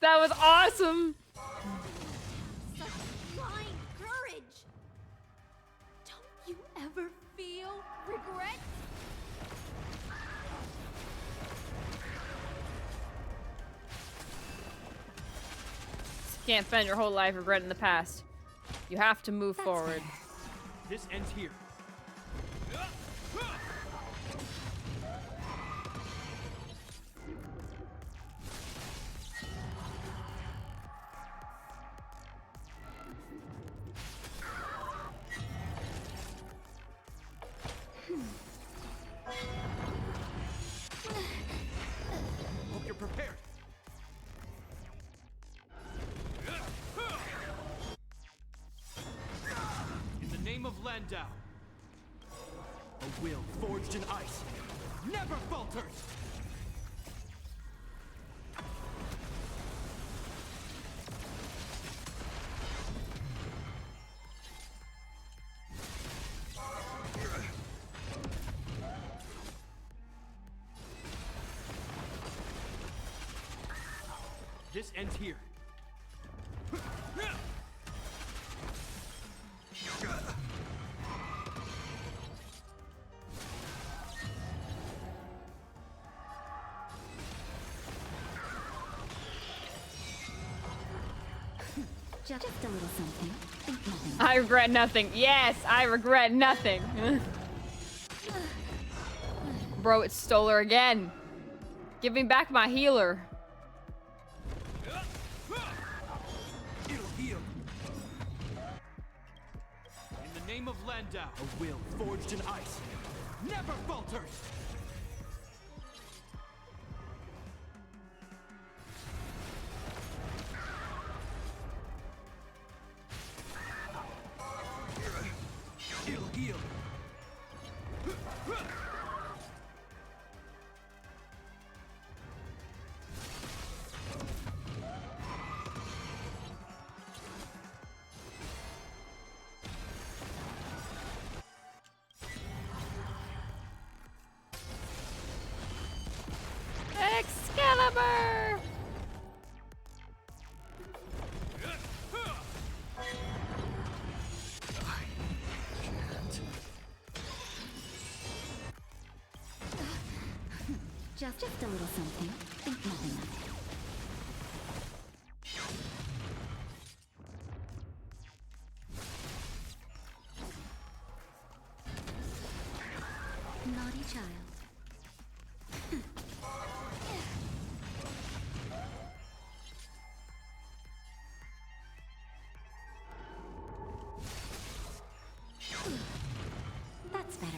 That was awesome. Such blind courage. Don't you ever feel regret? Can't spend your whole life regretting the past. You have to move forward. This ends here. Hope you're prepared. In the name of Landau, a will forged in ice never falters! this ends here. Just a little something. Think nothing. I regret nothing. Yes, I regret nothing. Bro, it stole her again. Give me back my healer. It'll heal. In the name of Landau, a will forged in ice never falters. It'll heal. Excalibur! Just a little something. Think nothing of it. Naughty child. That's better.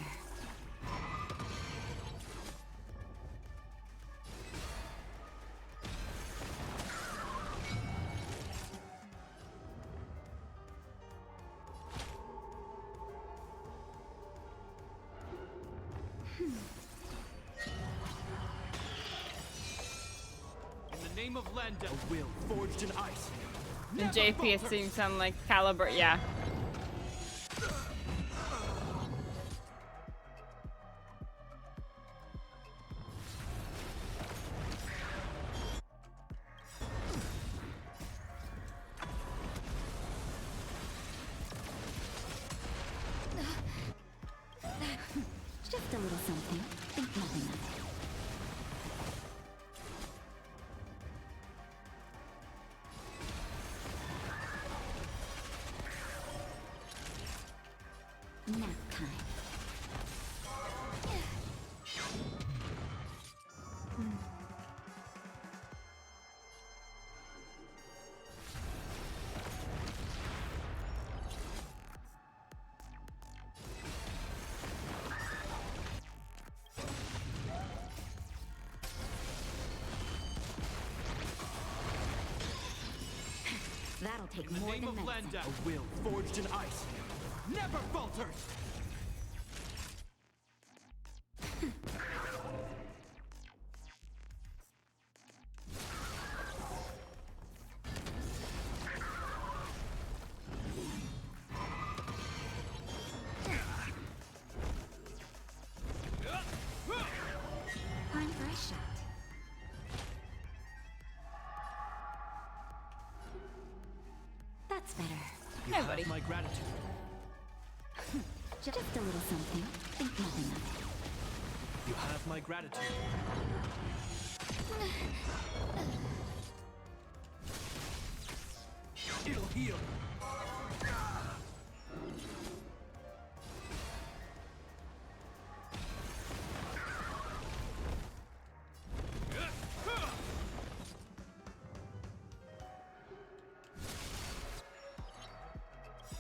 In the name of Landau, a will forged in ice. And never JP, it falters. seems something like Caliber. Yeah. Just a little something. Think nothing of it. Nap time. That'll take In the more name than of medicine. Landau, a will forged in ice never falters. Time for a shot. That's better. You Hey, have buddy. my gratitude. Just a little something. Think nothing of it. You have my gratitude. It'll heal.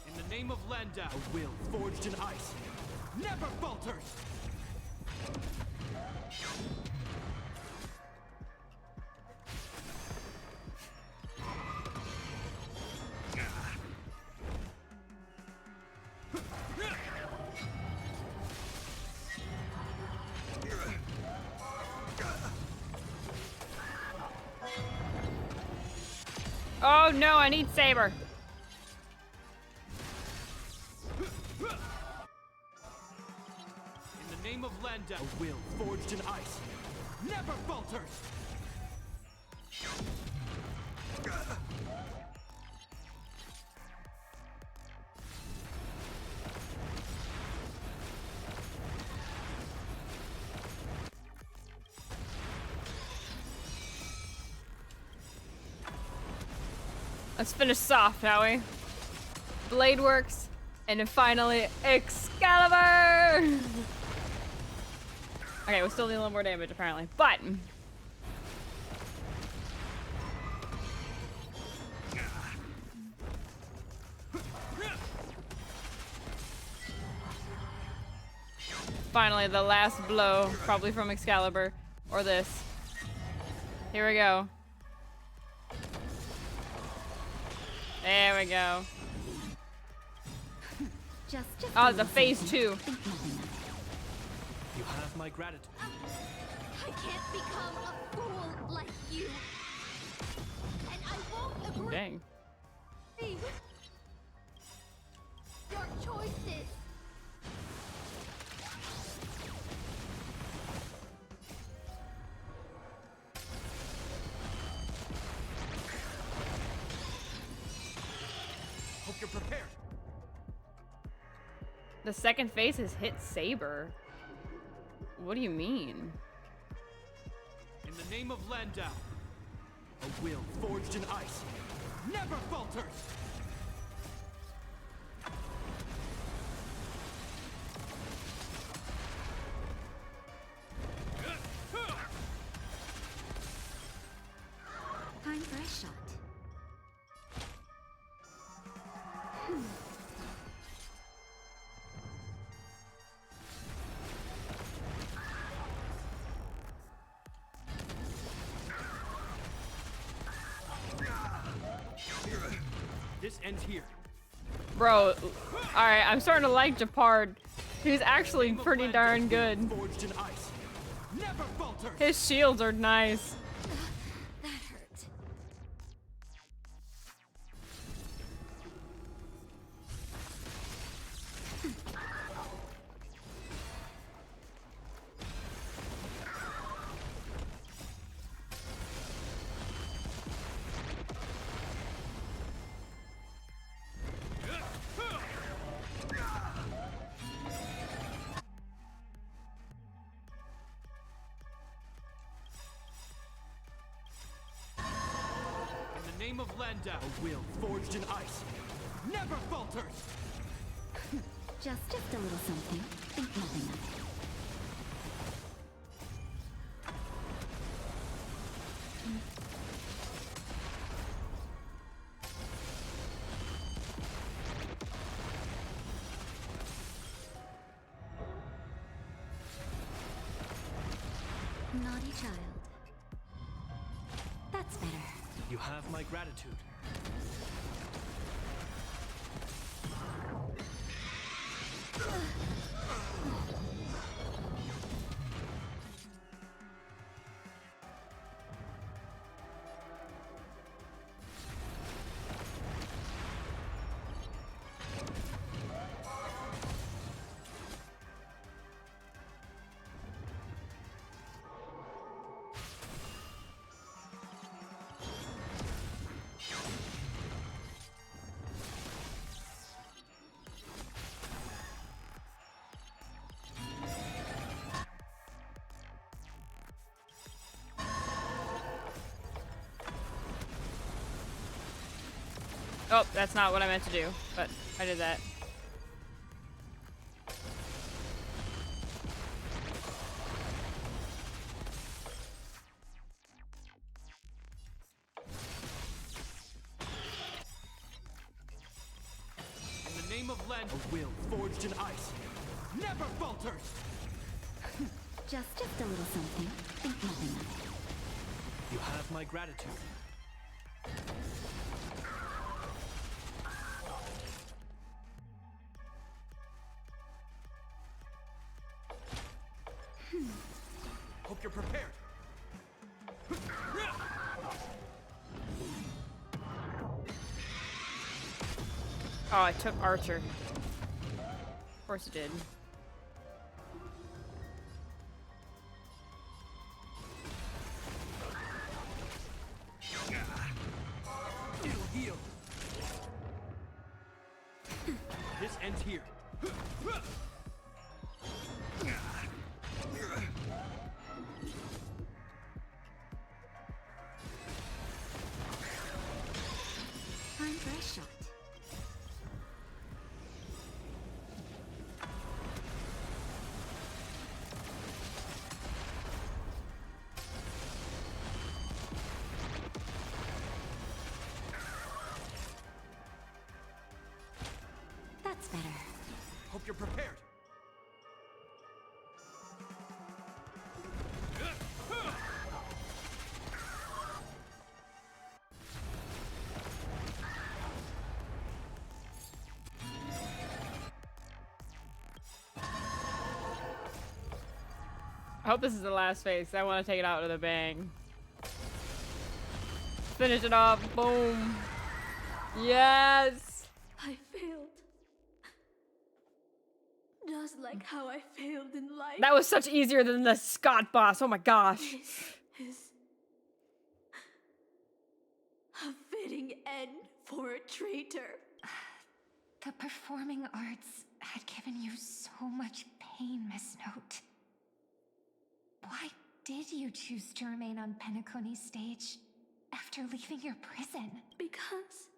In the name of Landau, a will forged in ice never falters. Oh no, I need Saber. In the name of Landau, a will forged in ice never falters. Let's finish soft, shall we? Blade works, and then finally Excalibur! Okay, we're still doing a little more damage apparently, but finally the last blow, probably from Excalibur, or this. Here we go. There we go. Oh, the phase 2. You have my gratitude. I can't become a fool like you. And I won't agree. Dang. Your choices. Hope you're prepared. The second phase has hit Saber. What do you mean? In the name of Landau, a will forged in ice never falters. Time for a shot. This ends here. Bro, alright, I'm starting to like Japard. He's actually pretty darn good. Forged in ice never falters. His shields are nice. That hurt. In the name of Landau, a will forged in ice never falters. Just a little something. Think nothing of it. Naughty child. That's better. You have my gratitude. Oh, that's not what I meant to do, but I did that. In the name of Landau, a will forged in ice never falters. Just a little something. Think nothing of it. You have my gratitude. Hope you're prepared. Oh, I took Archer. Of course it did. It'll heal. This ends here. That's better. Hope you're prepared. I hope this is the last phase. I want to take it out with a bang. Finish it off. Boom. Yes. I failed. Just like how I failed in life. That was such easier than the Scott boss. Oh my gosh. This is a fitting end for a traitor. The performing arts had given you so much pain, Miss Note. Why did you choose to remain on Penacony's stage after leaving your prison? Because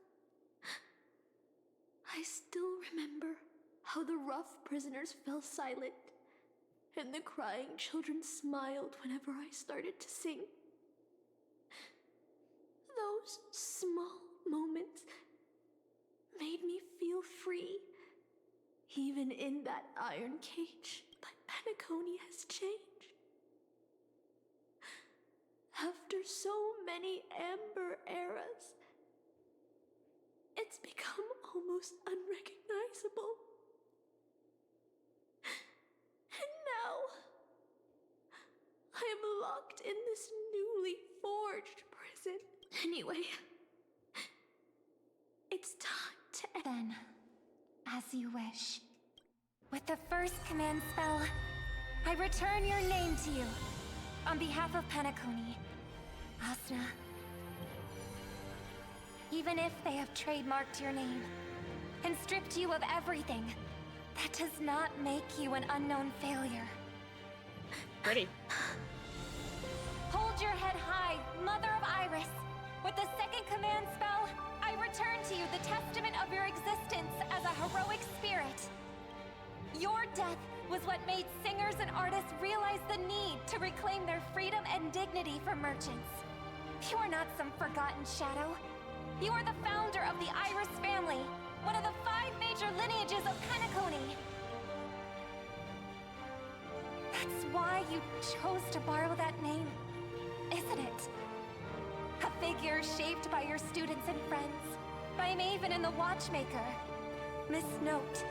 I still remember how the rough prisoners fell silent and the crying children smiled whenever I started to sing. Those small moments made me feel free, even in that iron cage. But Penacony has changed. After so many Amber eras, it's become almost unrecognizable. And now, I am locked in this newly forged prison. Anyway, it's time to end. Then, as you wish. With the first command spell, I return your name to you. On behalf of Penacony, Asuna. Even if they have trademarked your name and stripped you of everything, that does not make you an unknown failure. Pretty. Hold your head high, Mother of Iris. With the second command spell, I return to you the testament of your existence as a heroic spirit. Your death was what made singers and artists realize the need to reclaim their freedom and dignity from merchants. You are not some forgotten shadow. You are the founder of the Iris family, one of the 5 major lineages of Penacony. That's why you chose to borrow that name, isn't it? A figure shaped by your students and friends, by Maven and the Watchmaker, Miss Note,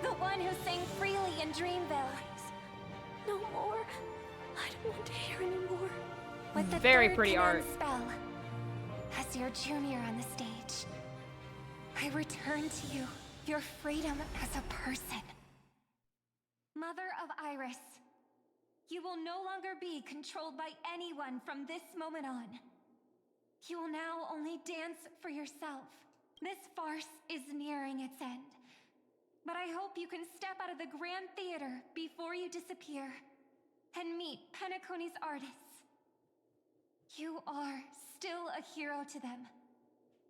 the one who sang freely in Dreamville. No more. I don't want to hear anymore. With the Very third pretty command art. spell, as your junior on the stage, I return to you your freedom as a person. Mother of Iris, you will no longer be controlled by anyone from this moment on. You will now only dance for yourself. This farce is nearing its end. But I hope you can step out of the Grand Theater before you disappear and meet Penacony's artists. You are still a hero to them,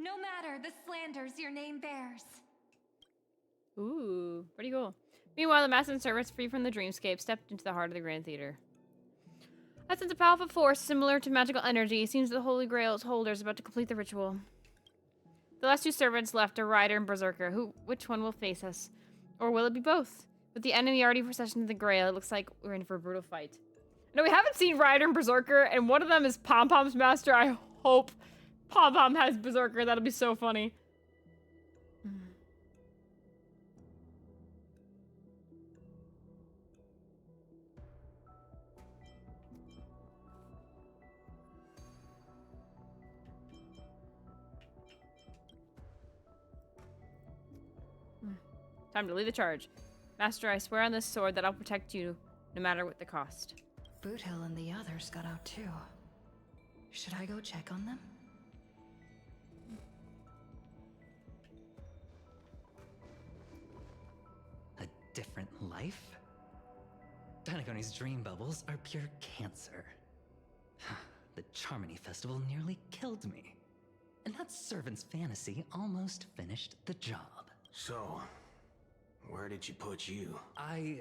no matter the slanders your name bears. Ooh, pretty cool. Meanwhile, the master and servants, free from the dreamscape, stepped into the heart of the Grand Theater. A sense of powerful force similar to magical energy seems that the Holy Grail's holder is about to complete the ritual. The last 2 servants left are Ryder and Berserker. Which one will face us? Or will it be both? With the enemy already processioned to the Grail, it looks like we're in for a brutal fight. No, we haven't seen Ryder and Berserker, and one of them is Pom Pom's master. I hope Pom Pom has Berserker. That'll be so funny. Time to lead the charge. Master, I swear on this sword that I'll protect you, no matter what the cost. Boothill and the others got out too. Should I go check on them? A different life? Penacony's dream bubbles are pure cancer. The Charmony Festival nearly killed me. And that servant's fantasy almost finished the job. So, where did she put you? I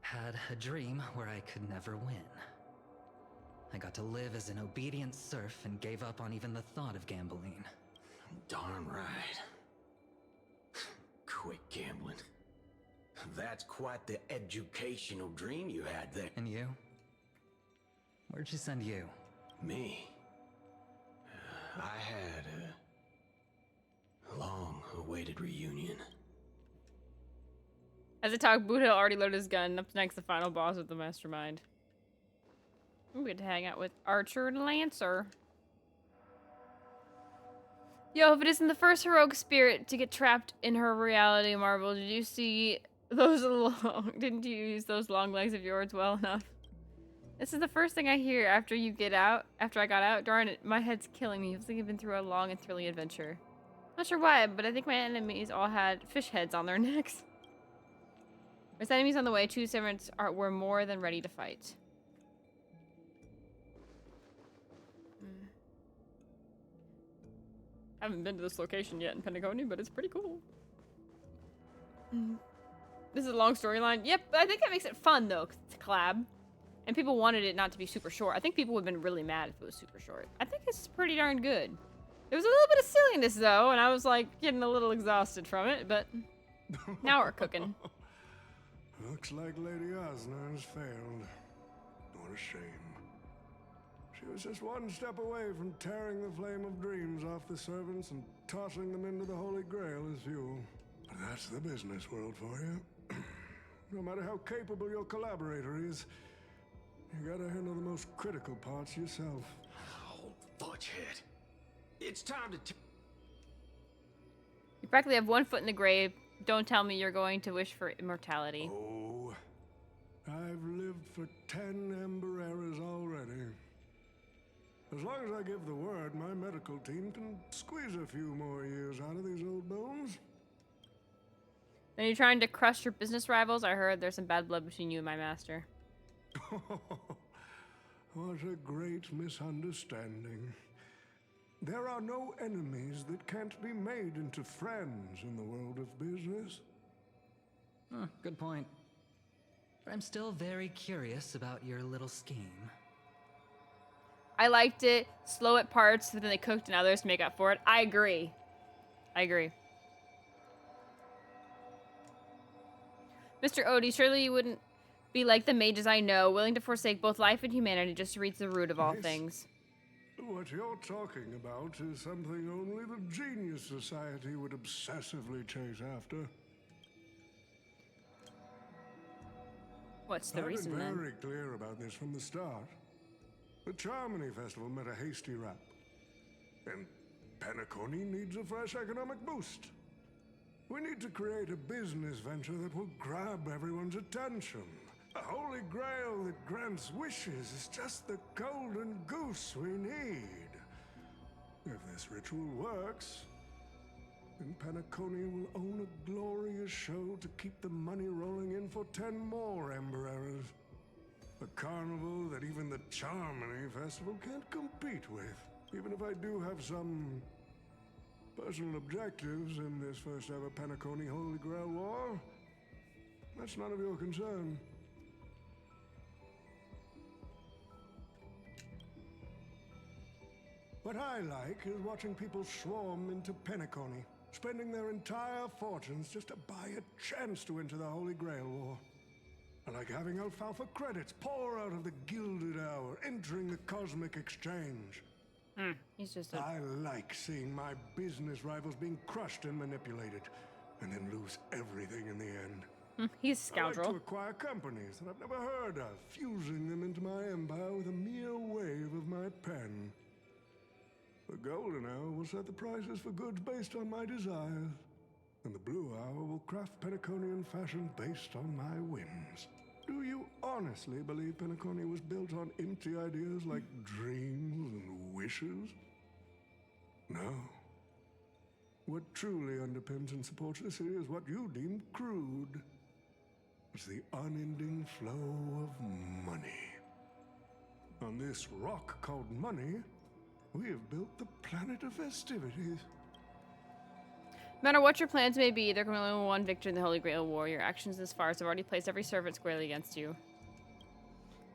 had a dream where I could never win. I got to live as an obedient serf and gave up on even the thought of gambling. Darn right. Quit gambling. That's quite the educational dream you had there. And you? Where'd she send you? Me? I had a long-awaited reunion. As I talk, Buddha already loaded his gun. Up next, the final boss with the mastermind. We get to hang out with Archer and Lancer. Yo, if it isn't the first heroic spirit to get trapped in her reality, Marvel, did you see those long... Didn't you use those long legs of yours well enough? This is the first thing I hear after you get out. After I got out, darn it, my head's killing me. It feels like I've been through a long and thrilling adventure. Not sure why, but I think my enemies all had fish heads on their necks. With enemies on the way, two servants were more than ready to fight. I haven't been to this location yet in Pentaconi, but it's pretty cool. This is a long storyline. Yep, I think that makes it fun, though, 'cause it's a collab. And people wanted it not to be super short. I think people would have been really mad if it was super short. I think it's pretty darn good. There was a little bit of silliness, though, and I was, like, getting a little exhausted from it, but now we're cooking. Looks like Lady Osner has failed. What a shame. She was just one step away from tearing the flame of dreams off the servants and tossing them into the Holy Grail as fuel. But that's the business world for you. No matter how capable your collaborator is, you gotta handle the most critical parts yourself. Oh, fudgehead. It's time to... You practically have one foot in the grave. Don't tell me you're going to wish for immortality. Oh, I've lived for 10 Ember Eras already. As long as I give the word, my medical team can squeeze a few more years out of these old bones. Are you trying to crush your business rivals? I heard there's some bad blood between you and my master. What a great misunderstanding. There are no enemies that can't be made into friends in the world of business. Good point. But I'm still very curious about your little scheme. I liked it. Slow at parts, but then they cooked in others to make up for it. I agree. I agree. Mr. Odie, surely you wouldn't be like the mages I know, willing to forsake both life and humanity just to reach the root of all things. What you're talking about is something only the Genius Society would obsessively chase after. What's the reason, then? I've been very clear about this from the start. The Charmony Festival met a hasty rap. And Pentaconi needs a fresh economic boost. We need to create a business venture that will grab everyone's attention. A holy grail that grants wishes is just the golden goose we need. If this ritual works, then Pentaconi will own a glorious show to keep the money rolling in for 10 more Ember Eras. A carnival that even the Charmony Festival can't compete with. Even if I do have some personal objectives in this first ever Pentaconi Holy Grail War, that's none of your concern. What I like is watching people swarm into Pentaconi, spending their entire fortunes just to buy a chance to enter the Holy Grail War. I like having alfalfa credits pour out of the Gilded Hour, entering the Cosmic Exchange. He's just a... I like seeing my business rivals being crushed and manipulated, and then lose everything in the end. He's a scoundrel. I like to acquire companies that I've never heard of, fusing them into my empire with a mere wave of my pen. The Golden Hour will set the prices for goods based on my desires, and the Blue Hour will craft Pentaconian fashion based on my whims. Do you honestly believe Pentaconi was built on empty ideas like dreams and wishes? No. What truly underpins and supports this is what you deem crude. It's the unending flow of money. On this rock called money, we have built the planet of festivities. No matter what your plans may be, there can only be one victor in the Holy Grail War. Your actions thus far have already placed every servant squarely against you.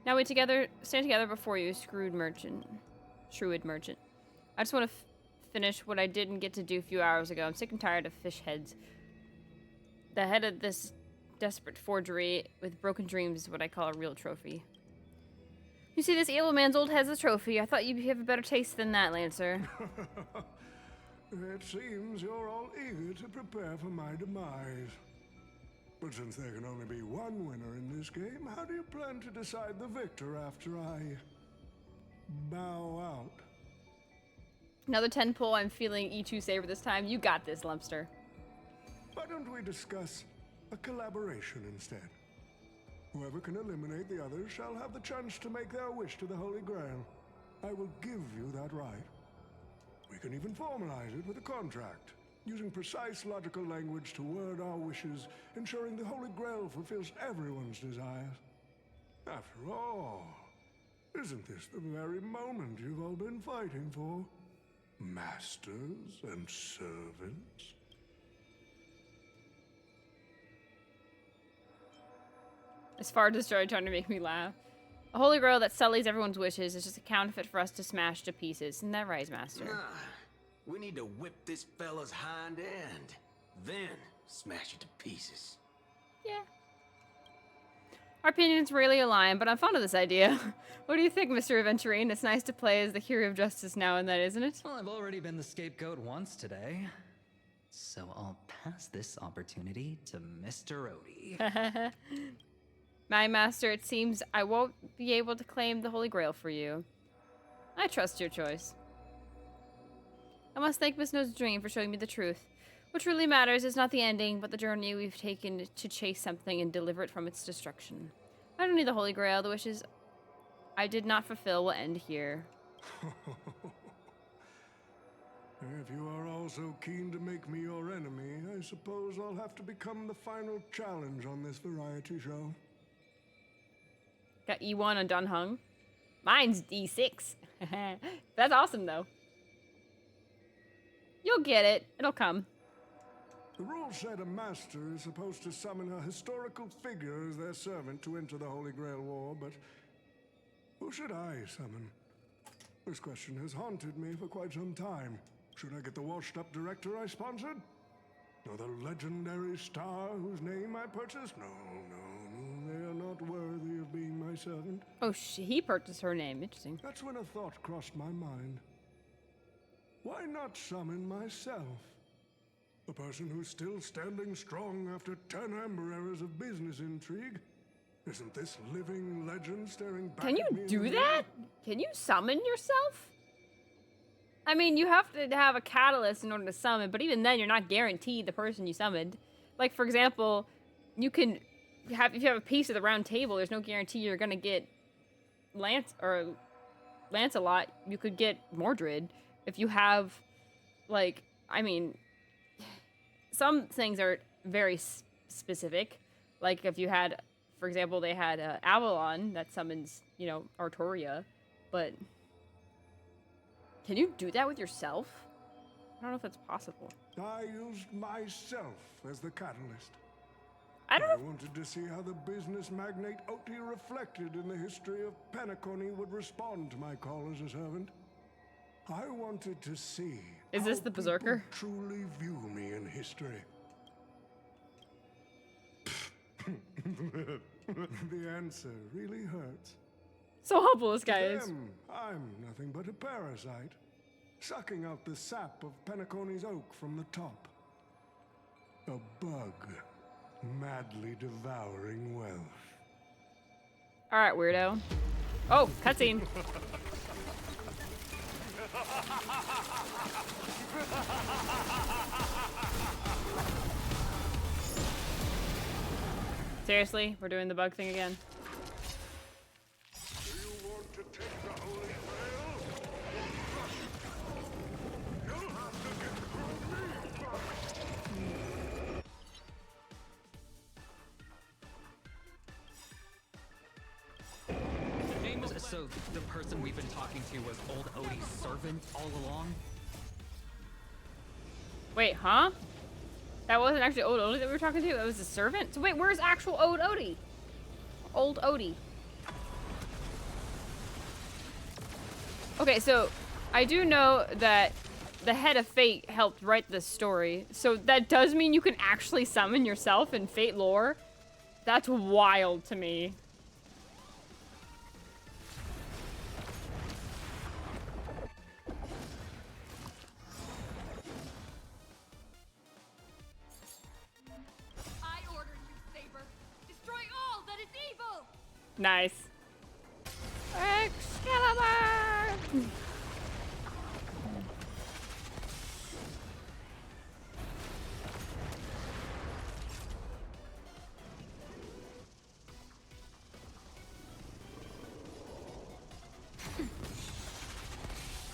Now we stand together before you, shrewd merchant. I just want to finish what I didn't get to do a few hours ago. I'm sick and tired of fish heads. The head of this desperate forgery with broken dreams is what I call a real trophy. You see, this evil man's old head's a trophy. I thought you'd have a better taste than that, Lancer. It seems you're all eager to prepare for my demise. But since there can only be one winner in this game, how do you plan to decide the victor after I bow out? Another 10 pull. I'm feeling E2 saver this time. You got this, Lumpster. Why don't we discuss a collaboration instead? Whoever can eliminate the others shall have the chance to make their wish to the Holy Grail. I will give you that right. We can even formalize it with a contract, using precise logical language to word our wishes, ensuring the Holy Grail fulfills everyone's desires. After all, isn't this the very moment you've all been fighting for? Masters and servants? As far as the story trying to make me laugh. A holy grail that sullies everyone's wishes is just a counterfeit for us to smash to pieces. Isn't that right, Master? Nah, we need to whip this fella's hind end, then smash it to pieces. Yeah. Our opinions really align, but I'm fond of this idea. What do you think, Mr. Aventurine? It's nice to play as the hero of justice now and then, isn't it? Well, I've already been the scapegoat once today. So I'll pass this opportunity to Mr. Odie. My master, it seems I won't be able to claim the Holy Grail for you. I trust your choice. I must thank Miss Nose Dream for showing me the truth. What truly matters is not the ending, but the journey we've taken to chase something and deliver it from its destruction. I don't need the Holy Grail. The wishes I did not fulfill will end here. If you are all so keen to make me your enemy, I suppose I'll have to become the final challenge on this variety show. Got E1 on Dun Hung. Mine's D6. That's awesome, though. You'll get it. It'll come. The rules said a master is supposed to summon a historical figure as their servant to enter the Holy Grail War, but who should I summon? This question has haunted me for quite some time. Should I get the washed-up director I sponsored? Or the legendary star whose name I purchased? No, they are not worthy of being my servant. Oh, he purchased her name. Interesting. That's when a thought crossed my mind. Why not summon myself? The person who's still standing strong after 10 amber eras of business intrigue? Isn't this living legend staring back Can at me you in do the that? Can you summon yourself? I mean, you have to have a catalyst in order to summon, but even then, you're not guaranteed the person you summoned. Like, for example, you can have, if you have a piece of the round table, there's no guarantee you're gonna get Lancelot. You could get Mordred. If you have, like, I mean, some things are very specific. Like, if you had, for example, they had Avalon that summons, you know, Artoria, but can you do that with yourself? I don't know if that's possible. I used myself as the catalyst. I wanted to see how the business magnate Oti reflected in the history of Penacony would respond to my call as a servant. I wanted to see Is this the Berserker? Truly view me in history. The answer really hurts. So humble this guy To is. them, I'm nothing but a parasite, sucking out the sap of Penacony's oak from the top. A bug, madly devouring wealth. All right, weirdo. Oh, cutscene. Seriously, we're doing the bug thing again. Do you want to take the Holy Grail? You'll have to get through me first. So the person we've been talking to was old Odie's servant all along? Wait, huh? That wasn't actually old Odie that we were talking to? That was a servant? So wait, where's actual old Odie? Old Odie. Okay, so I do know that the head of Fate helped write this story. So that does mean you can actually summon yourself in Fate lore. That's wild to me. I order you, Saber. Destroy all that is evil. Nice. Excalibur!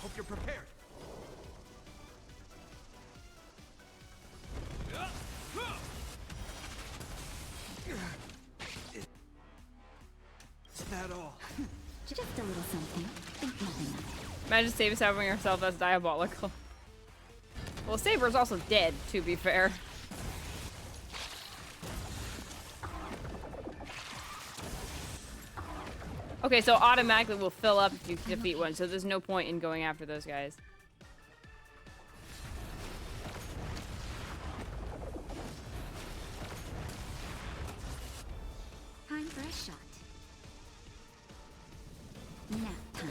Hope you're prepared. Is that all? Just a little something. Think nothing of it. Imagine Saber stabbing herself as diabolical. Well, Saber's also dead, to be fair. Okay, so automatically will fill up if you defeat one, so there's no point in going after those guys. Time for a shot. Nap time.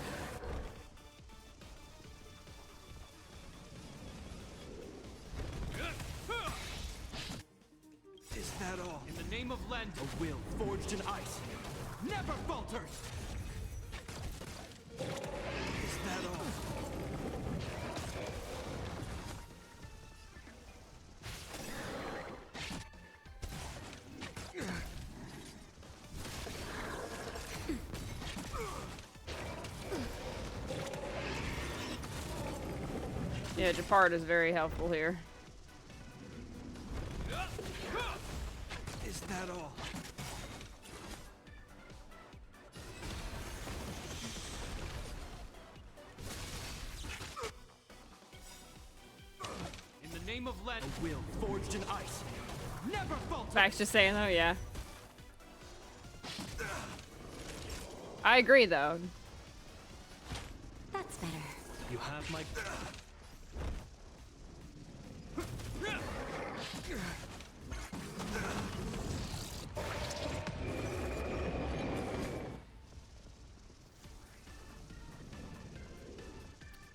Is that all? In the name of Lend, a will forged in ice never falters. Is that all? Yeah, Japard is very helpful here. Is that all? In the name of Lend, a will forged in ice never falters. Max just saying though, yeah. I agree though. That's better. You have my...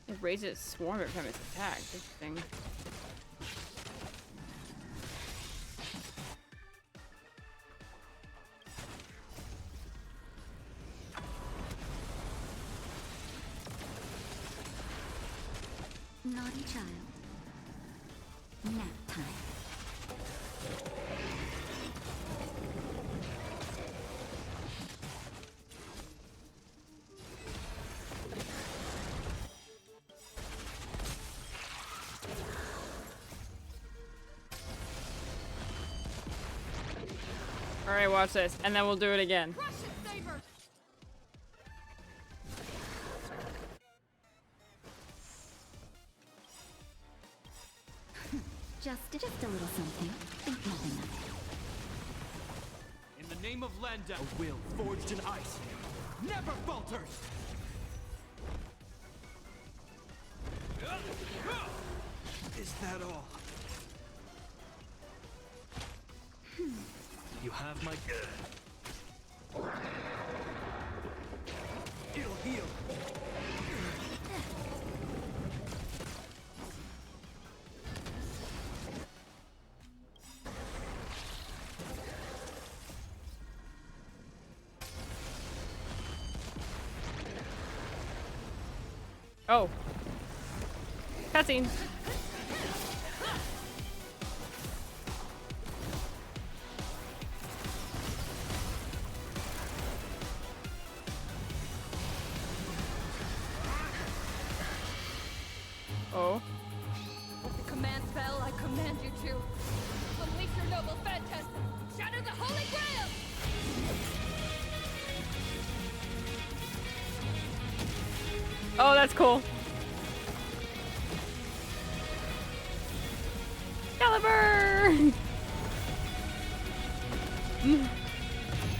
It raises its swarm every time it's attacked. Interesting. Naughty child. Nap time. Alright, watch this. And then we'll do it again. Crush it, Saber. Just a little something. Think nothing of it. In the name of Lenda, a will forged in ice never falters. Is that all? You have my... It'll heal. Oh. Cutscene. Oh. With the command spell, I command you to unleash your noble phantasm. Shatter the Holy Grail! Oh, that's cool. Excalibur!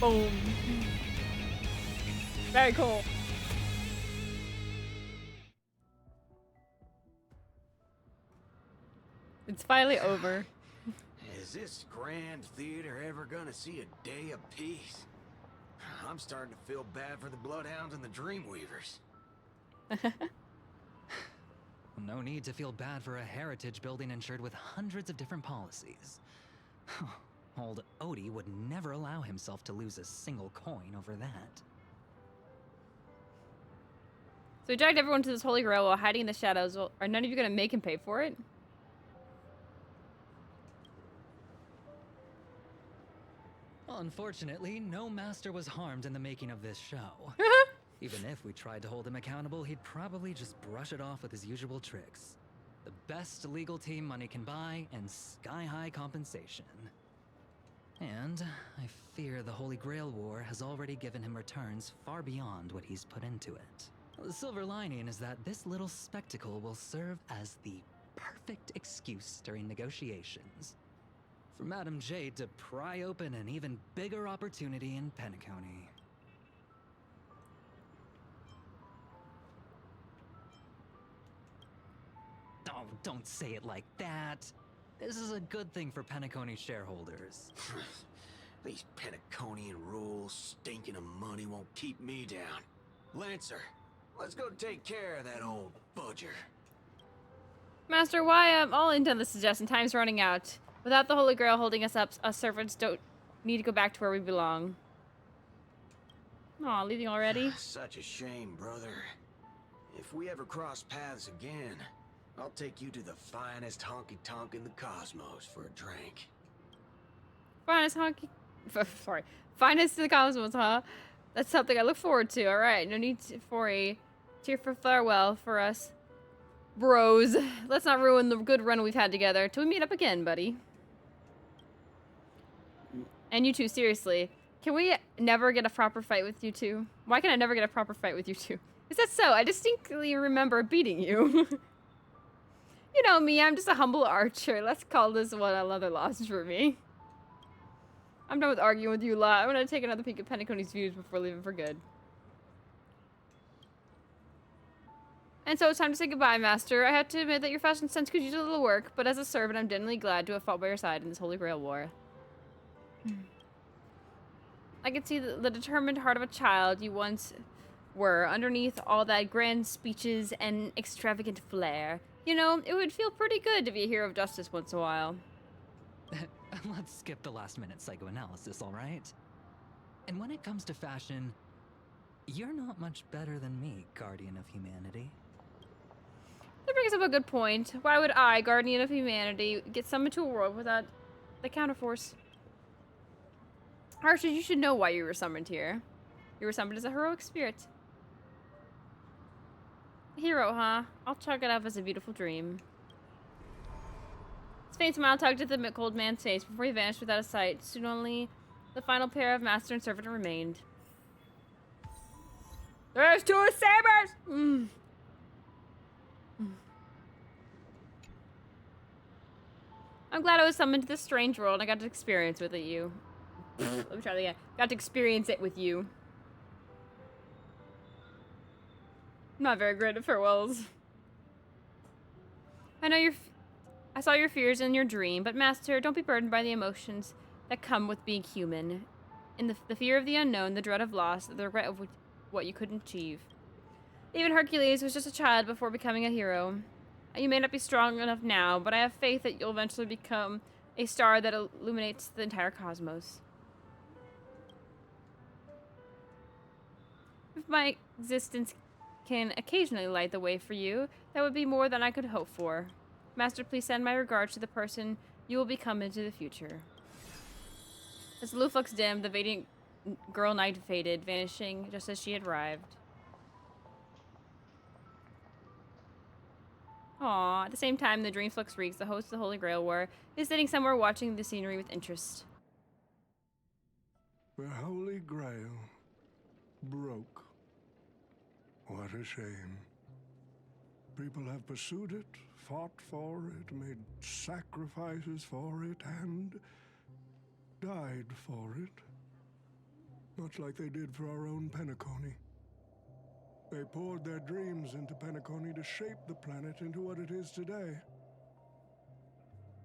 Boom. Very cool. It's finally over. Is this grand theater ever gonna see a day of peace? I'm starting to feel bad for the Bloodhounds and the Dreamweavers. No need to feel bad for a heritage building insured with hundreds of different policies. Old Odie would never allow himself to lose a single coin over that. So he dragged everyone to this holy grail while hiding in the shadows. Well, are none of you gonna make him pay for it? Unfortunately, no master was harmed in the making of this show. Even if we tried to hold him accountable, he'd probably just brush it off with his usual tricks. The best legal team money can buy, and sky-high compensation. And I fear the Holy Grail War has already given him returns far beyond what he's put into it. The silver lining is that this little spectacle will serve as the perfect excuse during negotiations for Madame Jade to pry open an even bigger opportunity in Penacony. Oh, don't say it like that. This is a good thing for Penacony shareholders. These Penaconian rules, stinking of money won't keep me down. Lancer, let's go take care of that old budger. Master, why all into the suggestion? Time's running out. Without the Holy Grail holding us up, us servants don't need to go back to where we belong. Aw, leaving already? Such a shame, brother. If we ever cross paths again, I'll take you to the finest honky-tonk in the cosmos for a drink. Finest honky... Sorry. Finest in the cosmos, huh? That's something I look forward to. Alright, no need for a tearful farewell for us bros. Let's not ruin the good run we've had together till we meet up again, buddy. And you two, seriously. Can we never get a proper fight with you two? Why can I never get a proper fight with you two? Is that so? I distinctly remember beating you. You know me, I'm just a humble archer. Let's call this one another loss for me. I'm done with arguing with you lot. I'm gonna take another peek at Penacony's views before leaving for good. And so it's time to say goodbye, Master. I have to admit that your fashion sense could use a little work, but as a servant, I'm genuinely glad to have fought by your side in this Holy Grail War. I can see the determined heart of a child you once were underneath all that grand speeches and extravagant flair. You know, it would feel pretty good to be a hero of justice once in a while. Let's skip the last-minute psychoanalysis, all right? And when it comes to fashion, you're not much better than me, Guardian of Humanity. That brings up a good point. Why would I, Guardian of Humanity, get summoned to a world without the counterforce? Harsha, you should know why you were summoned here. You were summoned as a heroic spirit. A hero, huh? I'll chalk it up as a beautiful dream. His faint smile tugged at the cold man's face before he vanished without a sight. Soon only the final pair of master and servant remained. There's two sabers! I'm glad I was summoned to this strange world and I got to experience with it, you. Let me try that again. Got to experience it with you. I'm not very great at farewells. I saw your fears in your dream, but Master, don't be burdened by the emotions that come with being human. In the fear of the unknown, the dread of loss, the regret of what you couldn't achieve. Even Hercules was just a child before becoming a hero. You may not be strong enough now, but I have faith that you'll eventually become a star that illuminates the entire cosmos. If my existence can occasionally light the way for you, that would be more than I could hope for. Master, please send my regards to the person you will become into the future. As the blue flux dimmed, the radiant girl knight faded, vanishing just as she had arrived. Aww, at the same time, the Dream Flux Reeks, the host of the Holy Grail War, is sitting somewhere watching the scenery with interest. The Holy Grail broke. What a shame. People have pursued it, fought for it, made sacrifices for it, and died for it. Much like they did for our own Penacony. They poured their dreams into Penacony to shape the planet into what it is today.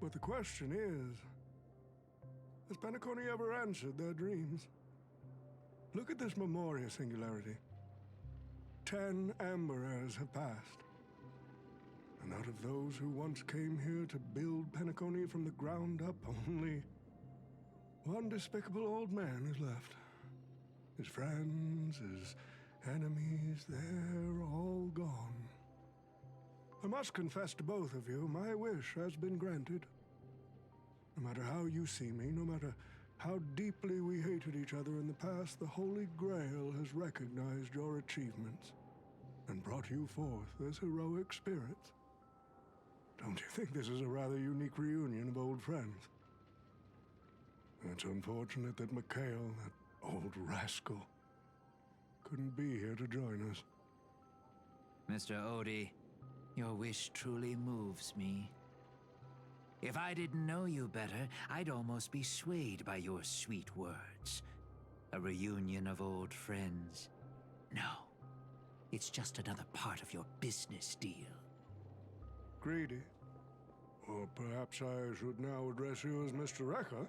But the question is, has Penacony ever answered their dreams? Look at this Memoria singularity. 10 Amber Heirs have passed. And out of those who once came here to build Penacony from the ground up, only one despicable old man is left. His friends, his enemies, they're all gone. I must confess to both of you, my wish has been granted. No matter how you see me, no matter how deeply we hated each other in the past, the Holy Grail has recognized your achievements and brought you forth as heroic spirits. Don't you think this is a rather unique reunion of old friends? It's unfortunate that Mikhail, that old rascal, couldn't be here to join us. Mr. Odie, your wish truly moves me. If I didn't know you better, I'd almost be swayed by your sweet words. A reunion of old friends. No, it's just another part of your business deal. Greedy? Or perhaps I should now address you as Mr. Recker.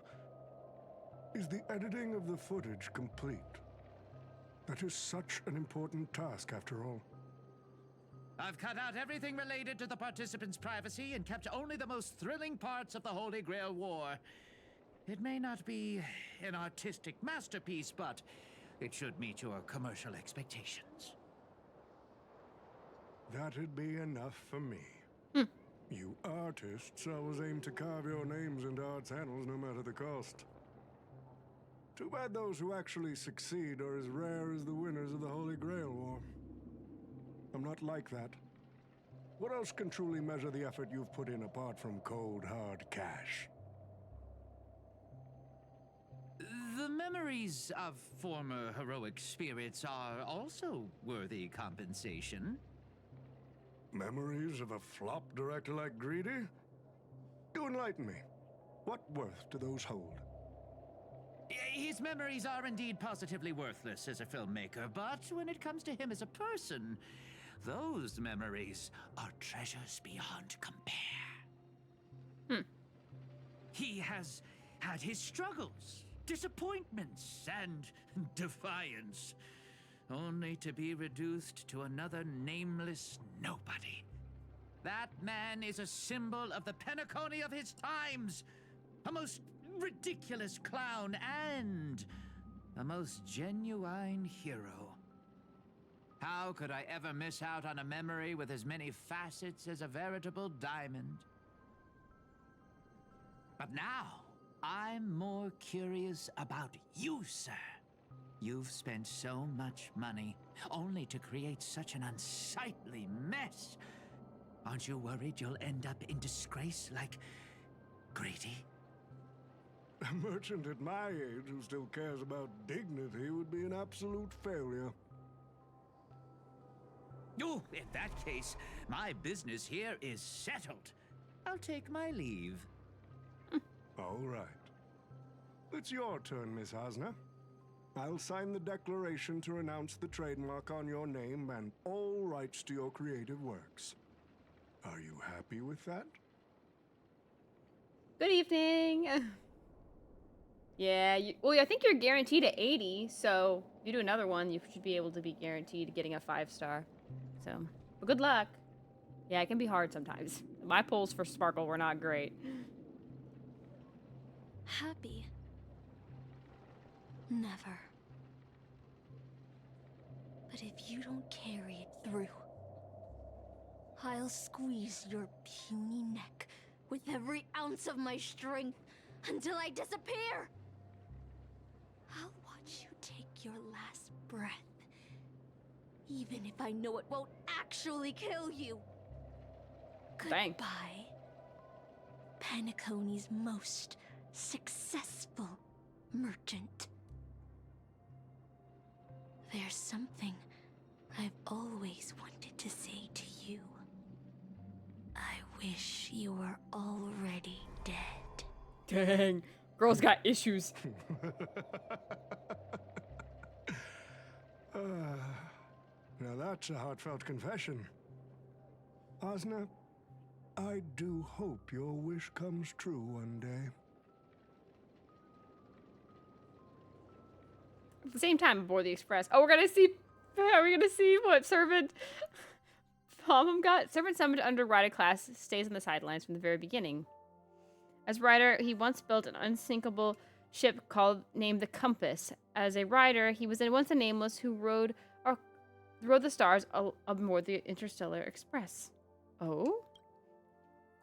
Is the editing of the footage complete? That is such an important task, after all. I've cut out everything related to the participants' privacy and kept only the most thrilling parts of the Holy Grail War. It may not be an artistic masterpiece, but it should meet your commercial expectations. That'd be enough for me. You artists always aim to carve your names into art's annals no matter the cost. Too bad those who actually succeed are as rare as the winners of the Holy Grail War. I'm not like that. What else can truly measure the effort you've put in apart from cold, hard cash? The memories of former heroic spirits are also worthy compensation. Memories of a flop director like Greedy? Do enlighten me. What worth do those hold? His memories are indeed positively worthless as a filmmaker, but when it comes to him as a person, those memories are treasures beyond compare. He has had his struggles, disappointments, and defiance, only to be reduced to another nameless nobody. That man is a symbol of the Penacony of his times, a most ridiculous clown and a most genuine hero. How could I ever miss out on a memory with as many facets as a veritable diamond? But now, I'm more curious about you, sir. You've spent so much money, only to create such an unsightly mess. Aren't you worried you'll end up in disgrace like Greedy? A merchant at my age who still cares about dignity would be an absolute failure. Oh, in that case, my business here is settled. I'll take my leave. All right. It's your turn, Miss Osner. I'll sign the declaration to renounce the trademark on your name and all rights to your creative works. Are you happy with that? Good evening. Yeah, well, I think you're guaranteed at 80, so if you do another one, you should be able to be guaranteed getting a 5-star. So, well, good luck. Yeah, it can be hard sometimes. My pulls for Sparkle were not great. Happy? Never. But if you don't carry it through, I'll squeeze your puny neck with every ounce of my strength until I disappear. I'll watch you take your last breath, even if I know it won't actually kill you. Dang. Goodbye, Penacony's most successful merchant. There's something I've always wanted to say to you. I wish you were already dead. Dang. Girl's got issues. Now that's a heartfelt confession. Osner, I do hope your wish comes true one day. At the same time, aboard the Express. Oh, we're gonna see. Are we gonna see what Servant Pom got? Servant summoned under Rider class stays on the sidelines from the very beginning. As Rider, he once built an unsinkable ship named the Compass. As a rider, he was once a nameless who rode the stars aboard the Interstellar Express. Oh?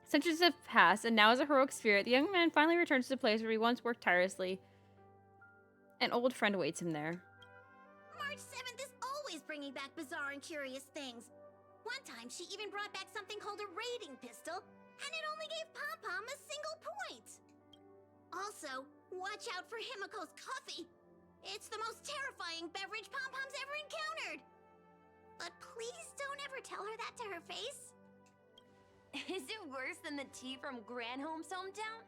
Centuries have passed, and now as a heroic spirit, the young man finally returns to the place where he once worked tirelessly. An old friend awaits him there. March 7th is always bringing back bizarre and curious things. One time, she even brought back something called a raiding pistol, and it only gave Pom-Pom a single point. Also, watch out for Himiko's coffee. It's the most terrifying beverage Pom-Pom's ever encountered. But please don't ever tell her that to her face. Is it worse than the tea from Granholm's hometown?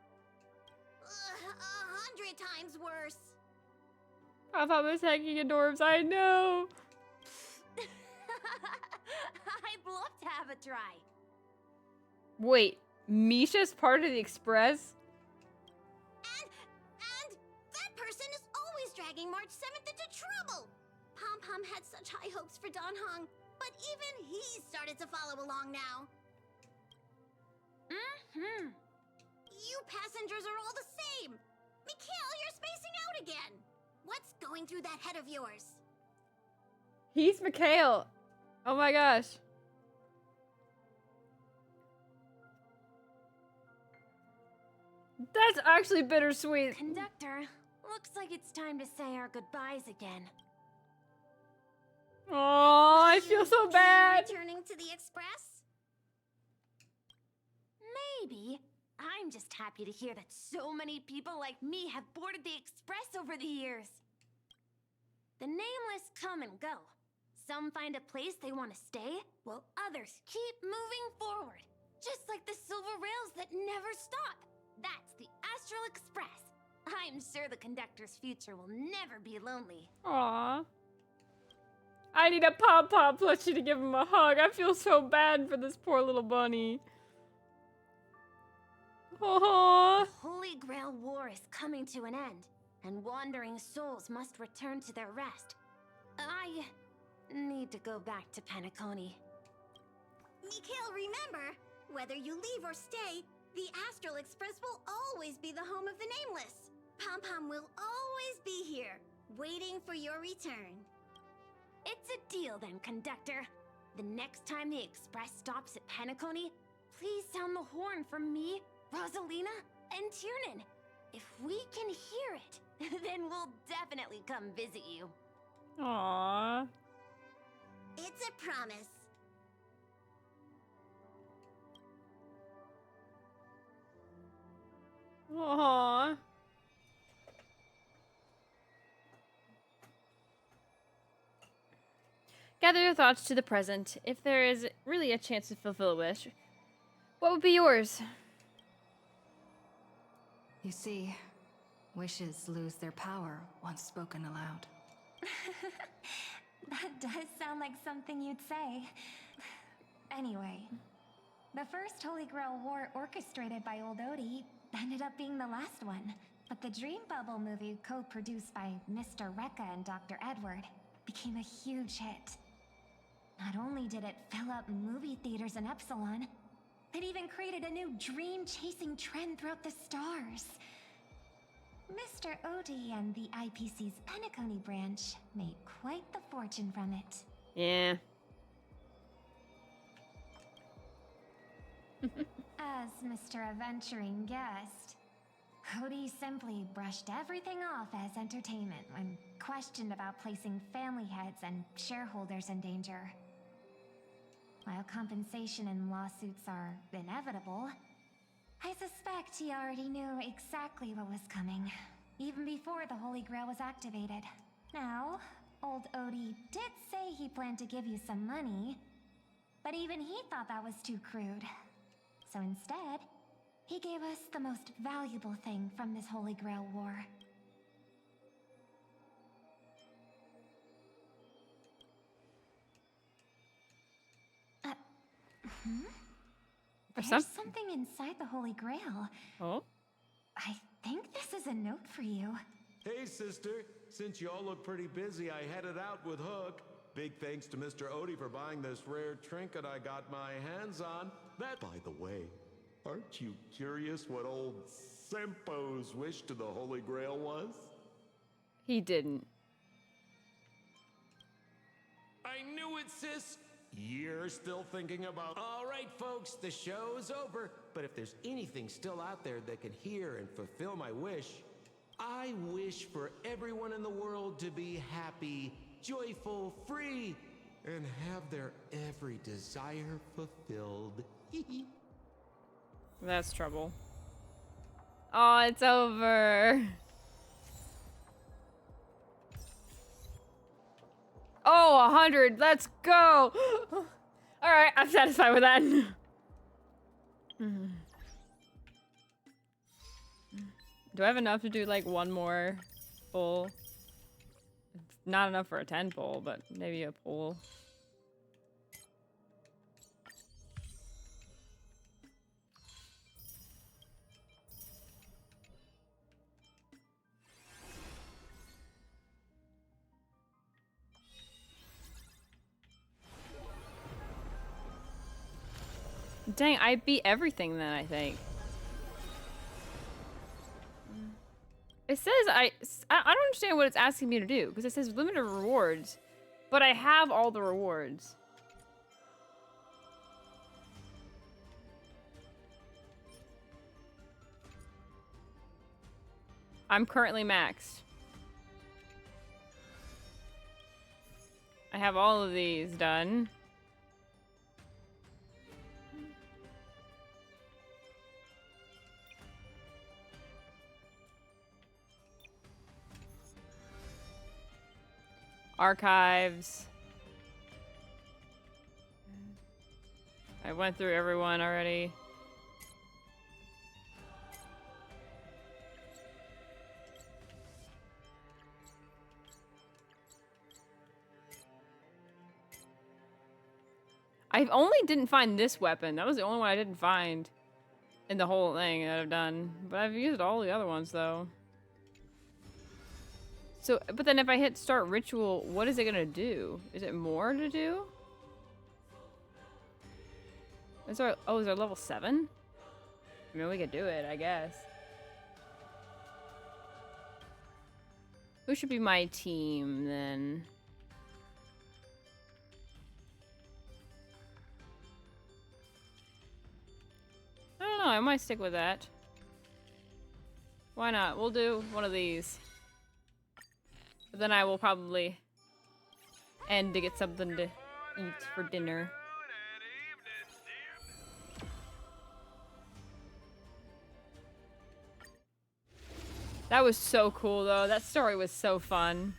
100 times worse. Pom-Pom is hanging indoors, I know. I'd love to have a try. Wait, Misha's part of the Express? And that person is always dragging March 7th into trouble. Pom-Pom had such high hopes for Dan Hong, but even he started to follow along now. You passengers are all the same. Mikhail, you're spacing out again. What's going through that head of yours? He's Mikhail. Oh my gosh. That's actually bittersweet. Conductor, looks like it's time to say our goodbyes again. Oh, I feel so bad. Returning to the Express? Maybe. I'm just happy to hear that so many people like me have boarded the Express over the years. The nameless come and go. Some find a place they want to stay, while others keep moving forward. Just like the silver rails that never stop. That's the Astral Express. I'm sure the conductor's future will never be lonely. Aww. I need a Pom-Pom plushie to give him a hug. I feel so bad for this poor little bunny. Aww. The Holy Grail War is coming to an end, and wandering souls must return to their rest. I need to go back to Penacony. Mikhail, remember, whether you leave or stay, the Astral Express will always be the home of the Nameless. Pom-Pom will always be here, waiting for your return. It's a deal then, conductor. The next time the Express stops at Penacony, please sound the horn for me, Rosalina, and Tiernan. If we can hear it, then we'll definitely come visit you. Aww. It's a promise. Aww. Gather your thoughts to the present. If there is really a chance to fulfill a wish, what would be yours? You see, wishes lose their power once spoken aloud. That does sound like something you'd say. Anyway, the first Holy Grail War orchestrated by Old Odie ended up being the last one. But the Dream Bubble movie, co-produced by Mr. Rekka and Dr. Edward, became a huge hit. Not only did it fill up movie theaters in Epsilon, it even created a new dream-chasing trend throughout the stars. Mr. Odie and the IPC's Penacony branch made quite the fortune from it. Yeah. As Mr. Adventuring guessed, Odie simply brushed everything off as entertainment when questioned about placing family heads and shareholders in danger. While compensation and lawsuits are inevitable, I suspect he already knew exactly what was coming, even before the Holy Grail was activated. Now, old Odie did say he planned to give you some money, but even he thought that was too crude. So instead, he gave us the most valuable thing from this Holy Grail War. There's something inside the Holy Grail. Oh? I think this is a note for you. Hey, sister. Since y'all look pretty busy, I headed out with Hook. Big thanks to Mr. Odie for buying this rare trinket I got my hands on. That, by the way, aren't you curious what old Sempo's wish to the Holy Grail was? He didn't. I knew it, sis. You're still thinking about... All right, folks, the show's over. But if there's anything still out there that can hear and fulfill my wish, I wish for everyone in the world to be happy, joyful, free, and have their every desire fulfilled. That's trouble. Oh, it's over. Oh, 100. Let's go. All right, I'm satisfied with that. Do I have enough to do like one more pull? It's not enough for a 10 pull, but maybe a pull. Dang, I beat everything then, I think. It says I don't understand what it's asking me to do, because it says limited rewards, but I have all the rewards. I'm currently maxed. I have all of these done. Archives. I went through everyone already. I only didn't find this weapon. That was the only one I didn't find in the whole thing that I've done. But I've used all the other ones though. So, but then if I hit start ritual, what is it gonna do? Is it more to do? Is there level 7? I mean, we could do it, I guess. Who should be my team then? I don't know, I might stick with that. Why not? We'll do one of these. But then I will probably end to get something to eat for dinner. That was so cool though. That story was so fun.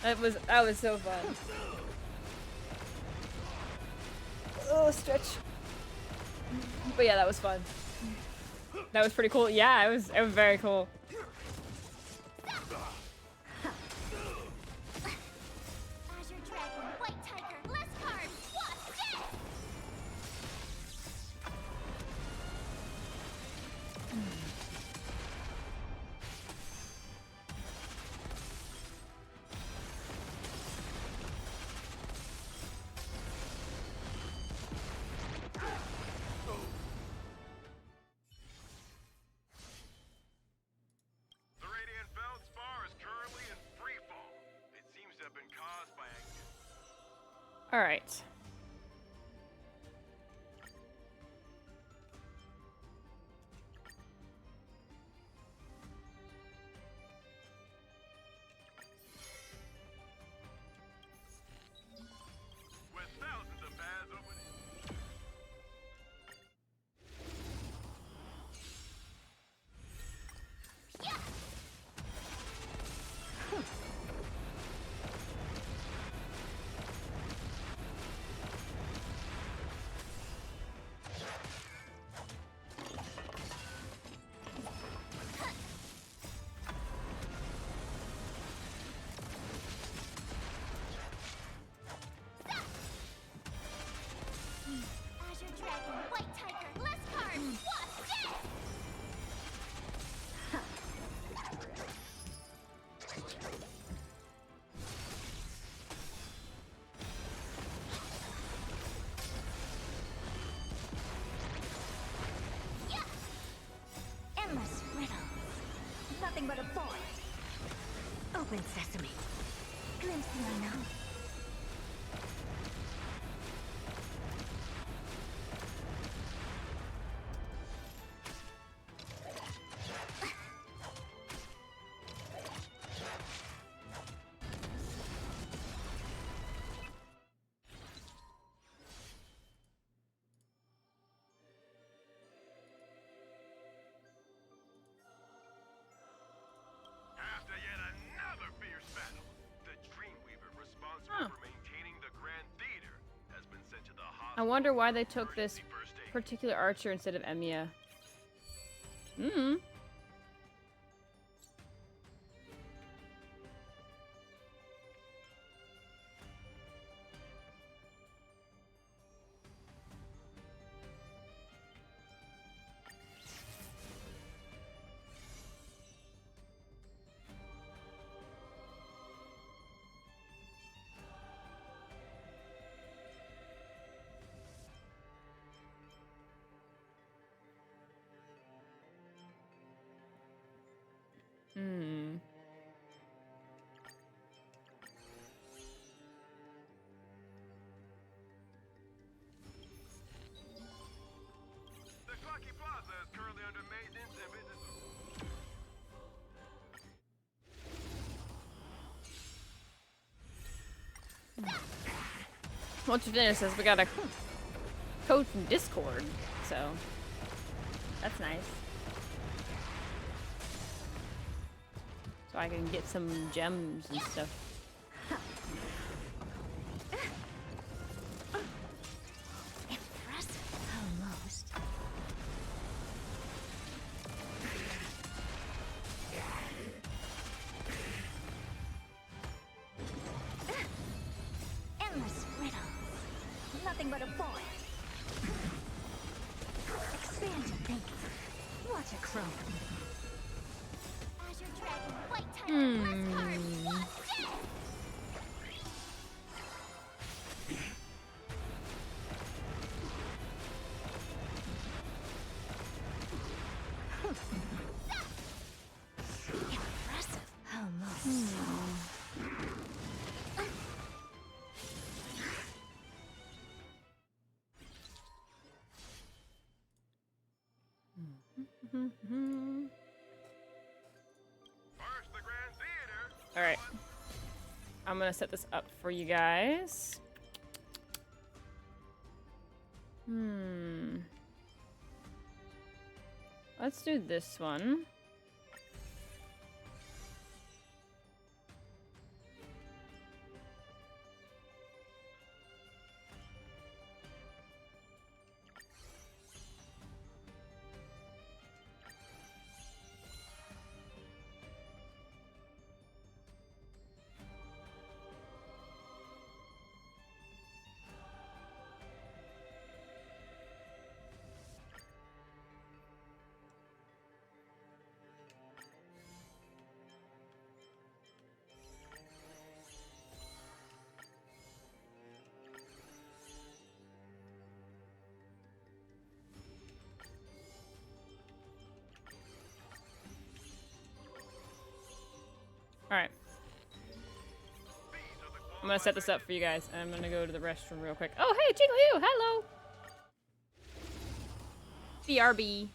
That was so fun. Oh, stretch. But yeah, that was fun. That was pretty cool. Yeah, it was very cool. All right. With thousands of paths open. Nothing but a forest. Open sesame. Glimpse the unknown. After yet another fierce battle, the Dreamweaver responsible for maintaining the Grand Theater has been sent to the I hospital. wonder why they took this particular archer instead of Emiya. The Clocky Plaza is currently under maintenance and business. Once we finish this, we got a code from Discord, so that's nice. So I can get some gems and stuff. Impressive. Almost. Endless riddles. Nothing but a forest. Expand your thinking. Watch it grow. Azure Dragon, White Tiger, West Heart, what's dead? Impressive. Almost. First, the Grand Theater. All right, I'm gonna set this up for you guys. Let's do this one. All right. I'm gonna set this up for you guys. I'm gonna go to the restroom real quick. Oh, hey, Jiggly, hello. BRB.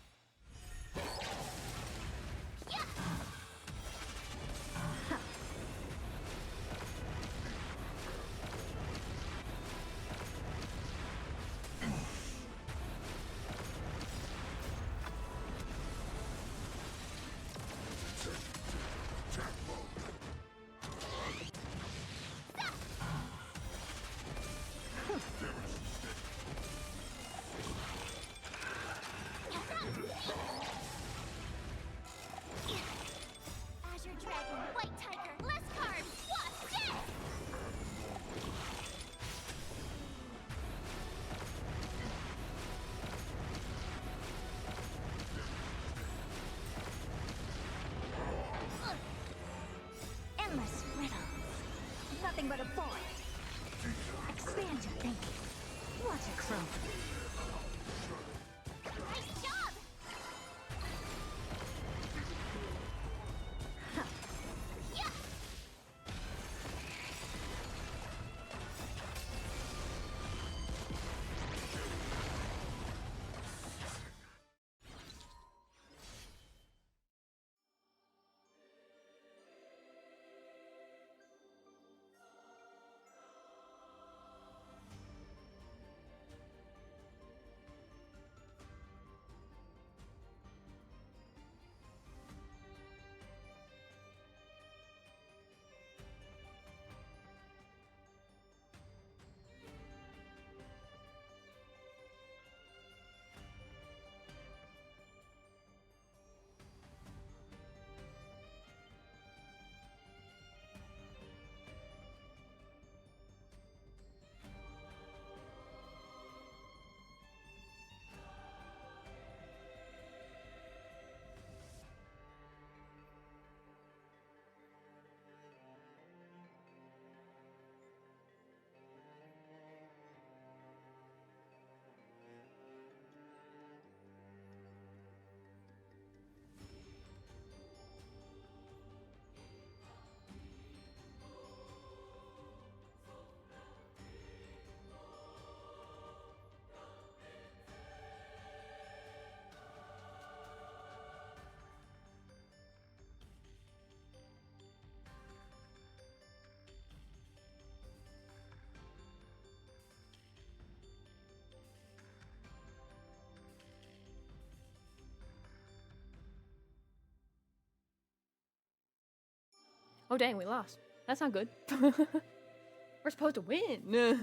Oh dang, we lost. That's not good. We're supposed to win. This is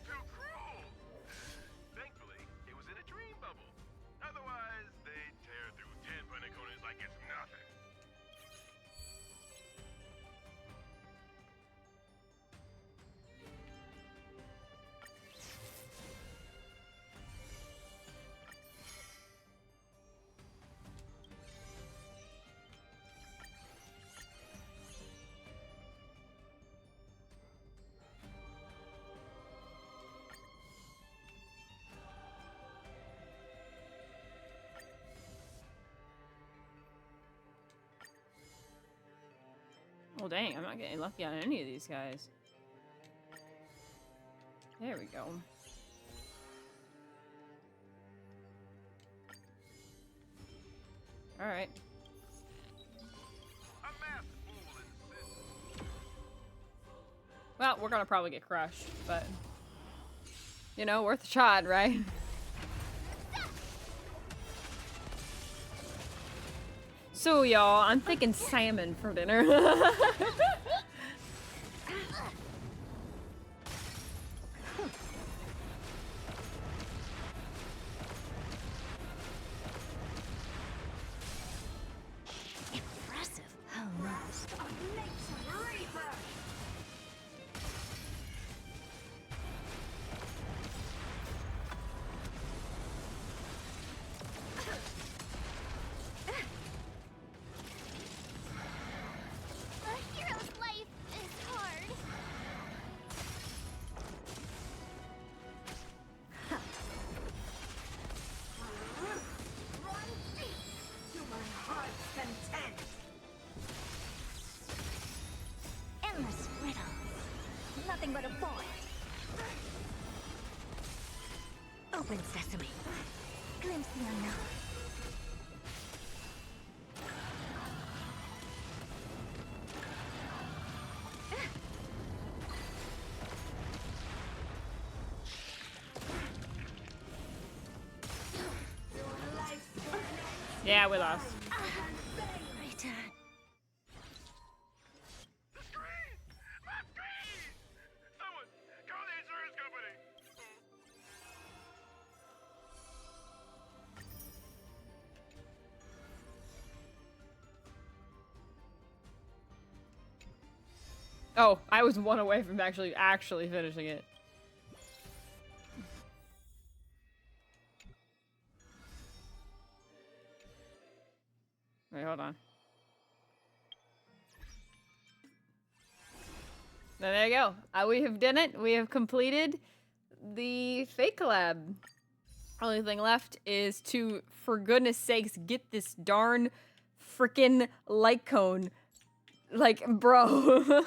too cruel. Thankfully, it was in a dream bubble. Otherwise, they'd tear through 10 Panacones like it's nothing. Well, dang, I'm not getting lucky on any of these guys. There we go. All right. Well, we're gonna probably get crushed, but you know, worth a shot, right? So, y'all, I'm thinking salmon for dinner. Impressive. How nice. A hero's life is hard. Run deep to my heart's content. Endless riddles. Nothing but a void. Open sesame. Glimpse the unknown. Yeah, we lost. Return. Someone, call the insurance company. Oh, I was one away from actually finishing it. Wait, hold on. Now, there you go. We have done it. We have completed the Fate Collab. Only thing left is to, for goodness sakes, get this darn freaking light cone. Like, bro.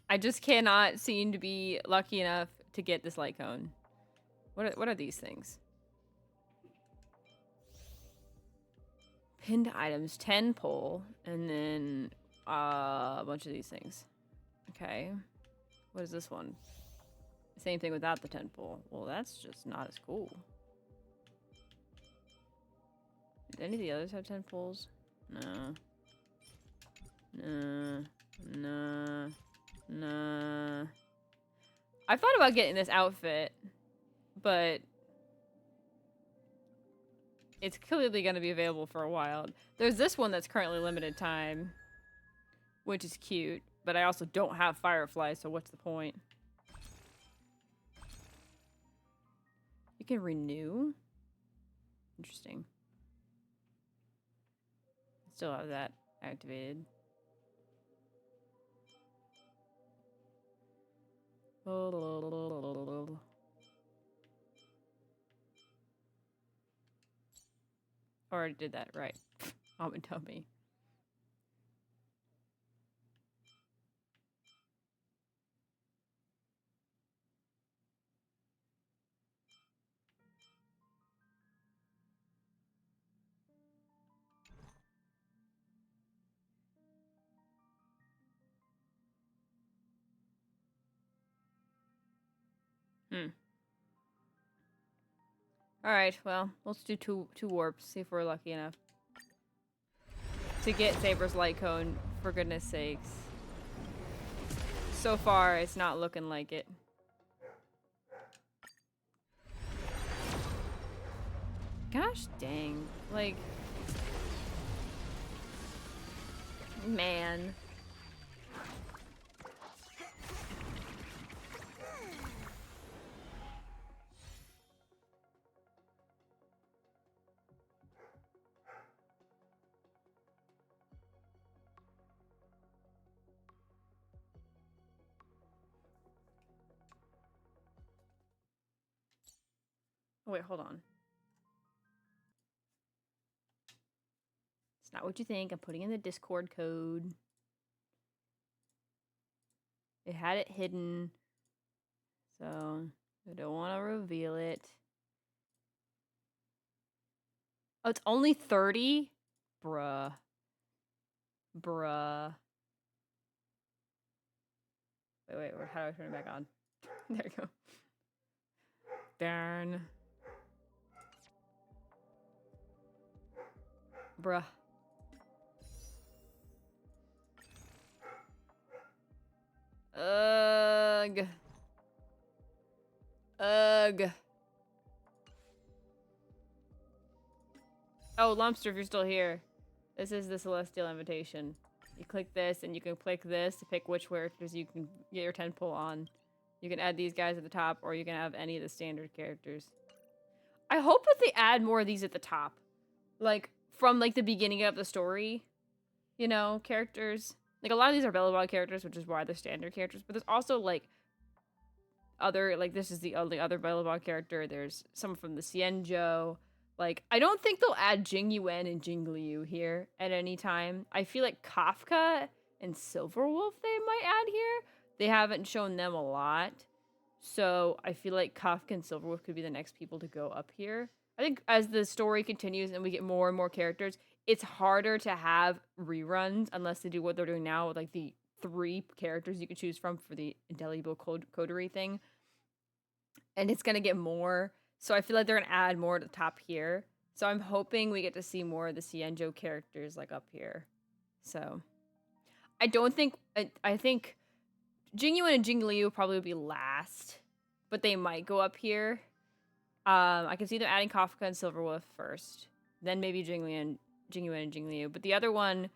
I just cannot seem to be lucky enough to get this light cone. What are these things? Pinned items, 10 pull, and then a bunch of these things. Okay. What is this one? Same thing without the 10 pull. Well, that's just not as cool. Did any of the others have 10 pulls? No. No. No. No. I thought about getting this outfit, but it's clearly going to be available for a while. There's this one that's currently limited time, which is cute, but I also don't have Firefly, so what's the point? You can renew? Interesting. Still have that activated. Already did that, right. Mom would tell me. Alright, well, let's do two warps, see if we're lucky enough to get Saber's light cone, for goodness sakes. So far, it's not looking like it. Gosh dang. Like... Man. Oh, wait, hold on. It's not what you think. I'm putting in the Discord code. It had it hidden. So, I don't want to reveal it. Oh, it's only 30? Bruh. Bruh. Wait, how do I turn it back on? There we go. Darn. Bruh. Ugh. Ugh. Oh, Lumpster, if you're still here. This is the Celestial Invitation. You click this, and you can click this to pick which characters you can get your 10 pull on. You can add these guys at the top, or you can have any of the standard characters. I hope that they add more of these at the top. Like, from, like, the beginning of the story. You know, characters. Like, a lot of these are Bellabog characters, which is why they're standard characters. But there's also, like, other, like, this is the only other Bellabog character. There's someone from the Xianzhou. Like, I don't think they'll add Jing Yuan and Jing Liu here at any time. I feel like Kafka and Silverwolf they might add here. They haven't shown them a lot. So I feel like Kafka and Silverwolf could be the next people to go up here. I think as the story continues and we get more and more characters, it's harder to have reruns unless they do what they're doing now with, like, the 3 characters you can choose from for the indelible coterie thing. And it's going to get more. So I feel like they're going to add more to the top here. So I'm hoping we get to see more of the Xianzhou characters, like, up here. So I don't think... I think Jing Yuan and Jing Liu probably will be last. But they might go up here. I can see them adding Kafka and Silverwolf first. Then maybe Jing Yuan and Jing Liu. But the other one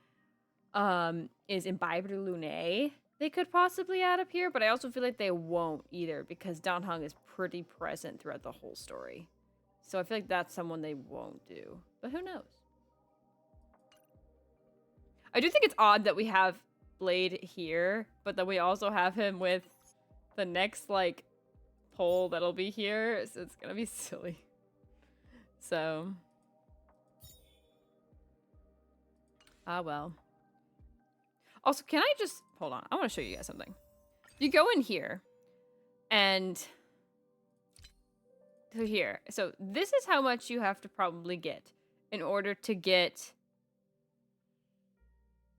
is Imbiber Lune. They could possibly add up here, but I also feel like they won't either because Dan Heng is pretty present throughout the whole story. So I feel like that's someone they won't do. But who knows? I do think it's odd that we have Blade here, but that we also have him with the next, like, poll that'll be here. So it's gonna be silly. So. Ah, well. Also, can I just... Hold on. I want to show you guys something. You go in here. And... to here. So, this is how much you have to probably get in order to get...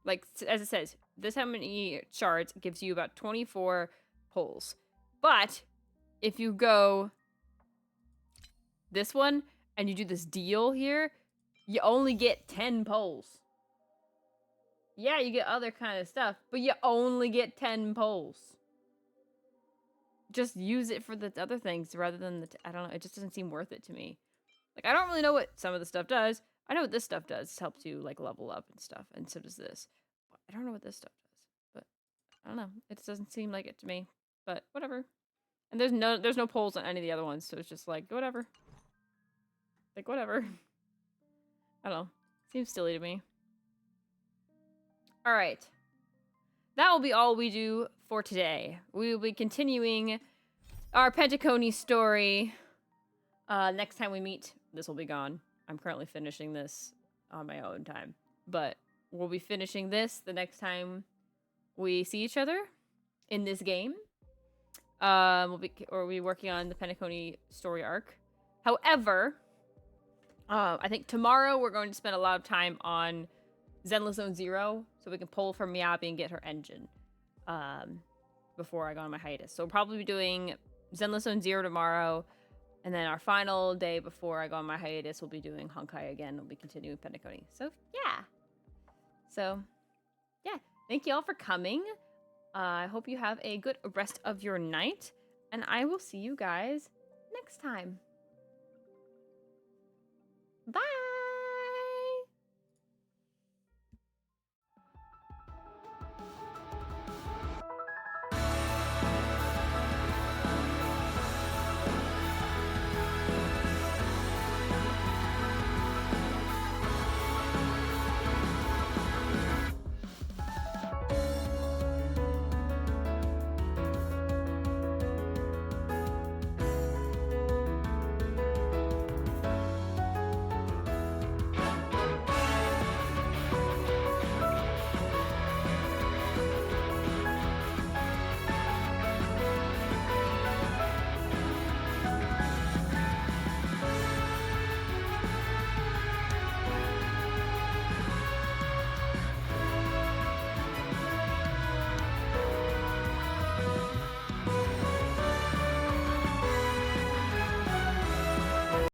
Like, as it says, this how many shards gives you about 24 pulls. But, if you go... this one, and you do this deal here, you only get 10 pulls. Yeah, you get other kind of stuff, but you only get 10 pulls. Just use it for the other things rather than the... I don't know, it just doesn't seem worth it to me. Like, I don't really know what some of the stuff does. I know what this stuff does. It helps you, like, level up and stuff, and so does this. But I don't know what this stuff does. But, I don't know. It just doesn't seem like it to me. But, whatever. And there's no polls on any of the other ones, so it's just like, whatever. Like, whatever. I don't know. Seems silly to me. Alright. That will be all we do for today. We will be continuing our Pentaconi story. Next time we meet, this will be gone. I'm currently finishing this on my own time. But we'll be finishing this the next time we see each other in this game. We'll be working on the Pentaconi story arc. However, I think tomorrow we're going to spend a lot of time on Zenless Zone 0, so we can pull from Miyabi and get her engine before I go on my hiatus. So we'll probably be doing Zenless Zone 0 tomorrow, And then our final day before I go on my hiatus, we'll be doing Honkai again. We'll be continuing Penacony. So, yeah. So, yeah. Thank you all for coming. I hope you have a good rest of your night. And I will see you guys next time. Bye!